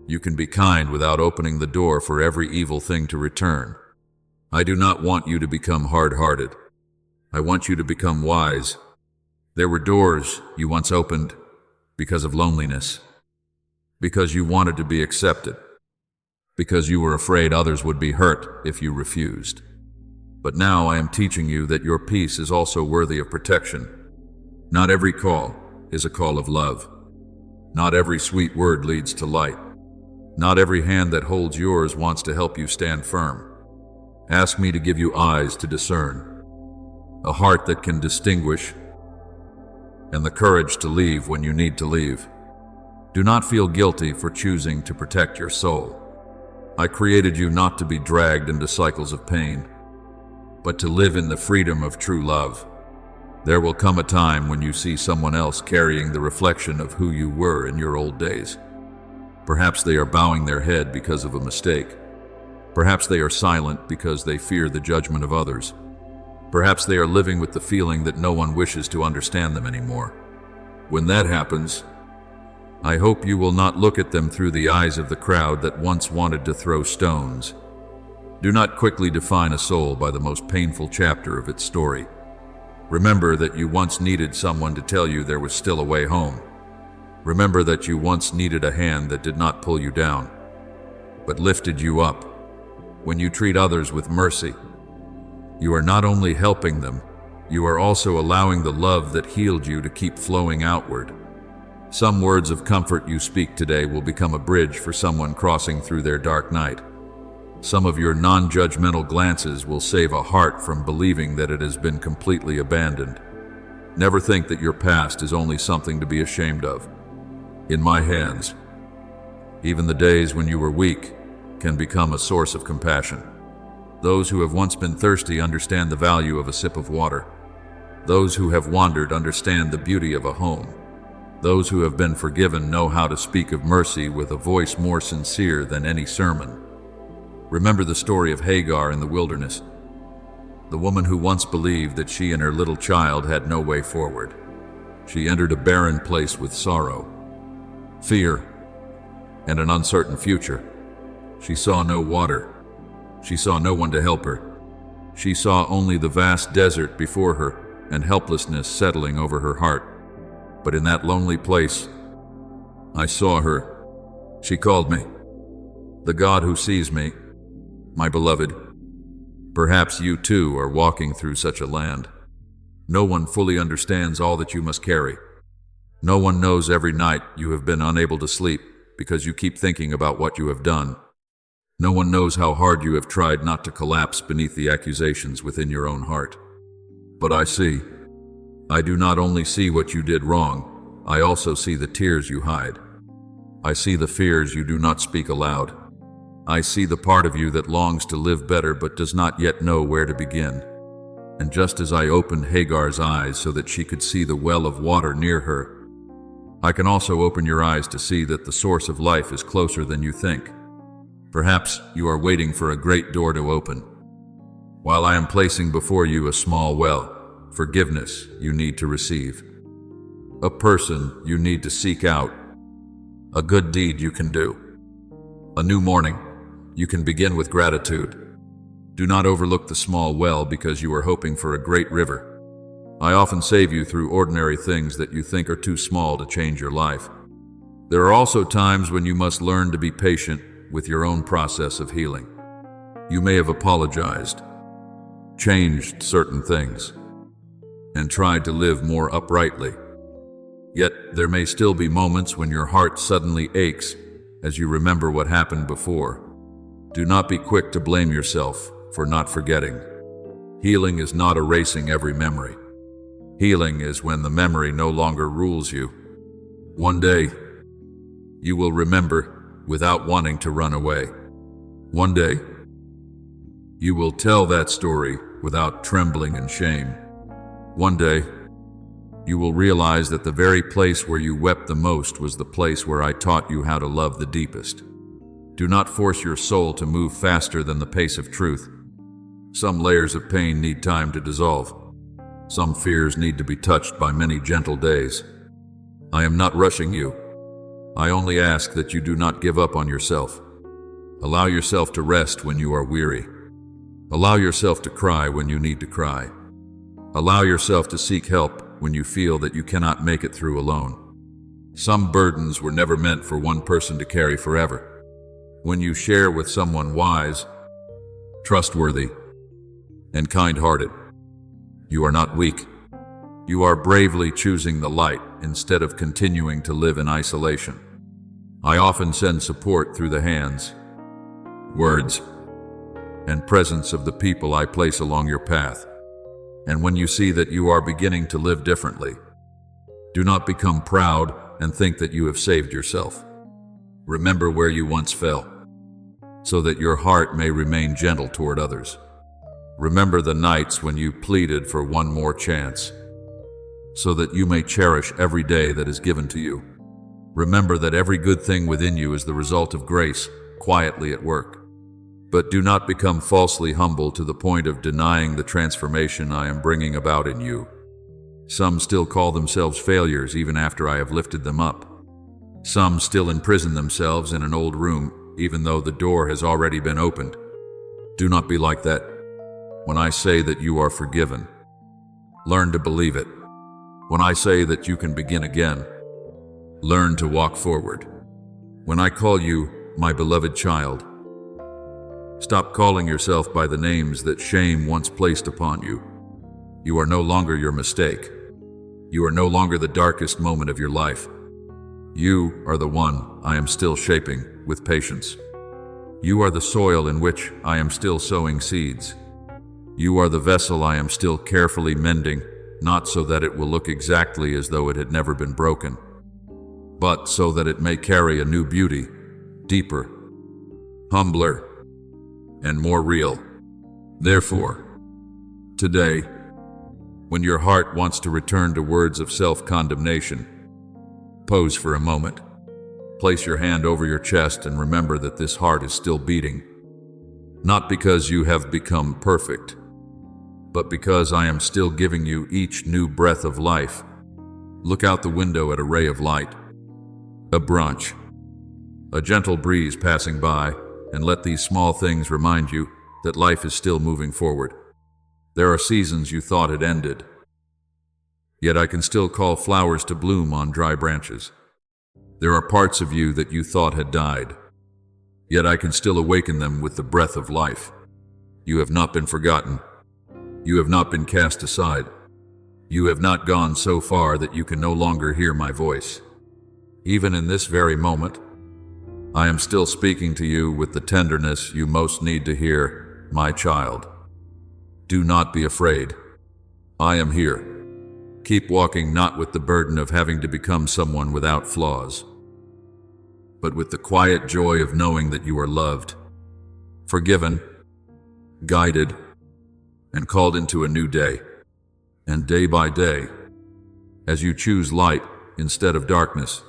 You can be kind without opening the door for every evil thing to return. I do not want you to become hard-hearted. I want you to become wise. There were doors you once opened because of loneliness, because you wanted to be accepted, because you were afraid others would be hurt if you refused. But now I am teaching you that your peace is also worthy of protection. Not every call is a call of love. Not every sweet word leads to light. Not every hand that holds yours wants to help you stand firm. Ask me to give you eyes to discern, a heart that can distinguish, and the courage to leave when you need to leave. Do not feel guilty for choosing to protect your soul. I created you not to be dragged into cycles of pain, but to live in the freedom of true love. There will come a time when you see someone else carrying the reflection of who you were in your old days. Perhaps they are bowing their head because of a mistake. Perhaps they are silent because they fear the judgment of others. Perhaps they are living with the feeling that no one wishes to understand them anymore. When that happens, I hope you will not look at them through the eyes of the crowd that once wanted to throw stones. Do not quickly define a soul by the most painful chapter of its story. Remember that you once needed someone to tell you there was still a way home. Remember that you once needed a hand that did not pull you down, but lifted you up. When you treat others with mercy, you are not only helping them, you are also allowing the love that healed you to keep flowing outward. Some words of comfort you speak today will become a bridge for someone crossing through their dark night. Some of your non-judgmental glances will save a heart from believing that it has been completely abandoned. Never think that your past is only something to be ashamed of. In my hands, even the days when you were weak can become a source of compassion. Those who have once been thirsty understand the value of a sip of water. Those who have wandered understand the beauty of a home. Those who have been forgiven know how to speak of mercy with a voice more sincere than any sermon. Remember the story of Hagar in the wilderness. The woman who once believed that she and her little child had no way forward. She entered a barren place with sorrow, fear, and an uncertain future. She saw no water. She saw no one to help her. She saw only the vast desert before her and helplessness settling over her heart. But in that lonely place, I saw her. She called me. The God who sees me, my beloved. Perhaps you too are walking through such a land. No one fully understands all that you must carry. No one knows every night you have been unable to sleep because you keep thinking about what you have done. No one knows how hard you have tried not to collapse beneath the accusations within your own heart. But I see. I do not only see what you did wrong, I also see the tears you hide. I see the fears you do not speak aloud. I see the part of you that longs to live better but does not yet know where to begin. And just as I opened Hagar's eyes so that she could see the well of water near her, I can also open your eyes to see that the source of life is closer than you think. Perhaps you are waiting for a great door to open, while I am placing before you a small well, forgiveness you need to receive, a person you need to seek out, a good deed you can do, a new morning you can begin with gratitude. Do not overlook the small well because you are hoping for a great river. I often save you through ordinary things that you think are too small to change your life. There are also times when you must learn to be patient with your own process of healing. You may have apologized, changed certain things, and tried to live more uprightly. Yet there may still be moments when your heart suddenly aches as you remember what happened before. Do not be quick to blame yourself for not forgetting. Healing is not erasing every memory. Healing is when the memory no longer rules you. One day, you will remember without wanting to run away. One day, you will tell that story without trembling in shame. One day, you will realize that the very place where you wept the most was the place where I taught you how to love the deepest. Do not force your soul to move faster than the pace of truth. Some layers of pain need time to dissolve. Some fears need to be touched by many gentle days. I am not rushing you. I only ask that you do not give up on yourself. Allow yourself to rest when you are weary. Allow yourself to cry when you need to cry. Allow yourself to seek help when you feel that you cannot make it through alone. Some burdens were never meant for one person to carry forever. When you share with someone wise, trustworthy, and kind-hearted, you are not weak. You are bravely choosing the light instead of continuing to live in isolation. I often send support through the hands, words, and presence of the people I place along your path. And when you see that you are beginning to live differently, do not become proud and think that you have saved yourself. Remember where you once fell, so that your heart may remain gentle toward others. Remember the nights when you pleaded for one more chance, so that you may cherish every day that is given to you. Remember that every good thing within you is the result of grace, quietly at work. But do not become falsely humble to the point of denying the transformation I am bringing about in you. Some still call themselves failures even after I have lifted them up. Some still imprison themselves in an old room, even though the door has already been opened. Do not be like that. When I say that you are forgiven, learn to believe it. When I say that you can begin again, learn to walk forward. When I call you my beloved child, stop calling yourself by the names that shame once placed upon you. You are no longer your mistake. You are no longer the darkest moment of your life. You are the one I am still shaping with patience. You are the soil in which I am still sowing seeds. You are the vessel I am still carefully mending, not so that it will look exactly as though it had never been broken, but so that it may carry a new beauty, deeper, humbler, and more real. Therefore, today, when your heart wants to return to words of self-condemnation, pause for a moment. Place your hand over your chest and remember that this heart is still beating, not because you have become perfect, but because I am still giving you each new breath of life. Look out the window at a ray of light, a branch, a gentle breeze passing by, and let these small things remind you that life is still moving forward. There are seasons you thought had ended, yet I can still call flowers to bloom on dry branches. There are parts of you that you thought had died, yet I can still awaken them with the breath of life. You have not been forgotten. You have not been cast aside. You have not gone so far that you can no longer hear my voice. Even in this very moment, I am still speaking to you with the tenderness you most need to hear, my child. Do not be afraid. I am here. Keep walking not with the burden of having to become someone without flaws, but with the quiet joy of knowing that you are loved, forgiven, guided, and called into a new day. And day by day, as you choose light instead of darkness,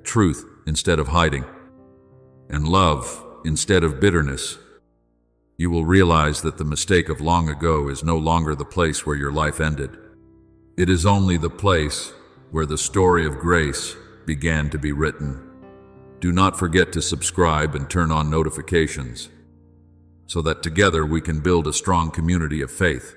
truth instead of hiding, and love instead of bitterness, you will realize that the mistake of long ago is no longer the place where your life ended. It is only the place where the story of grace began to be written. Do not forget to subscribe and turn on notifications, so that together we can build a strong community of faith.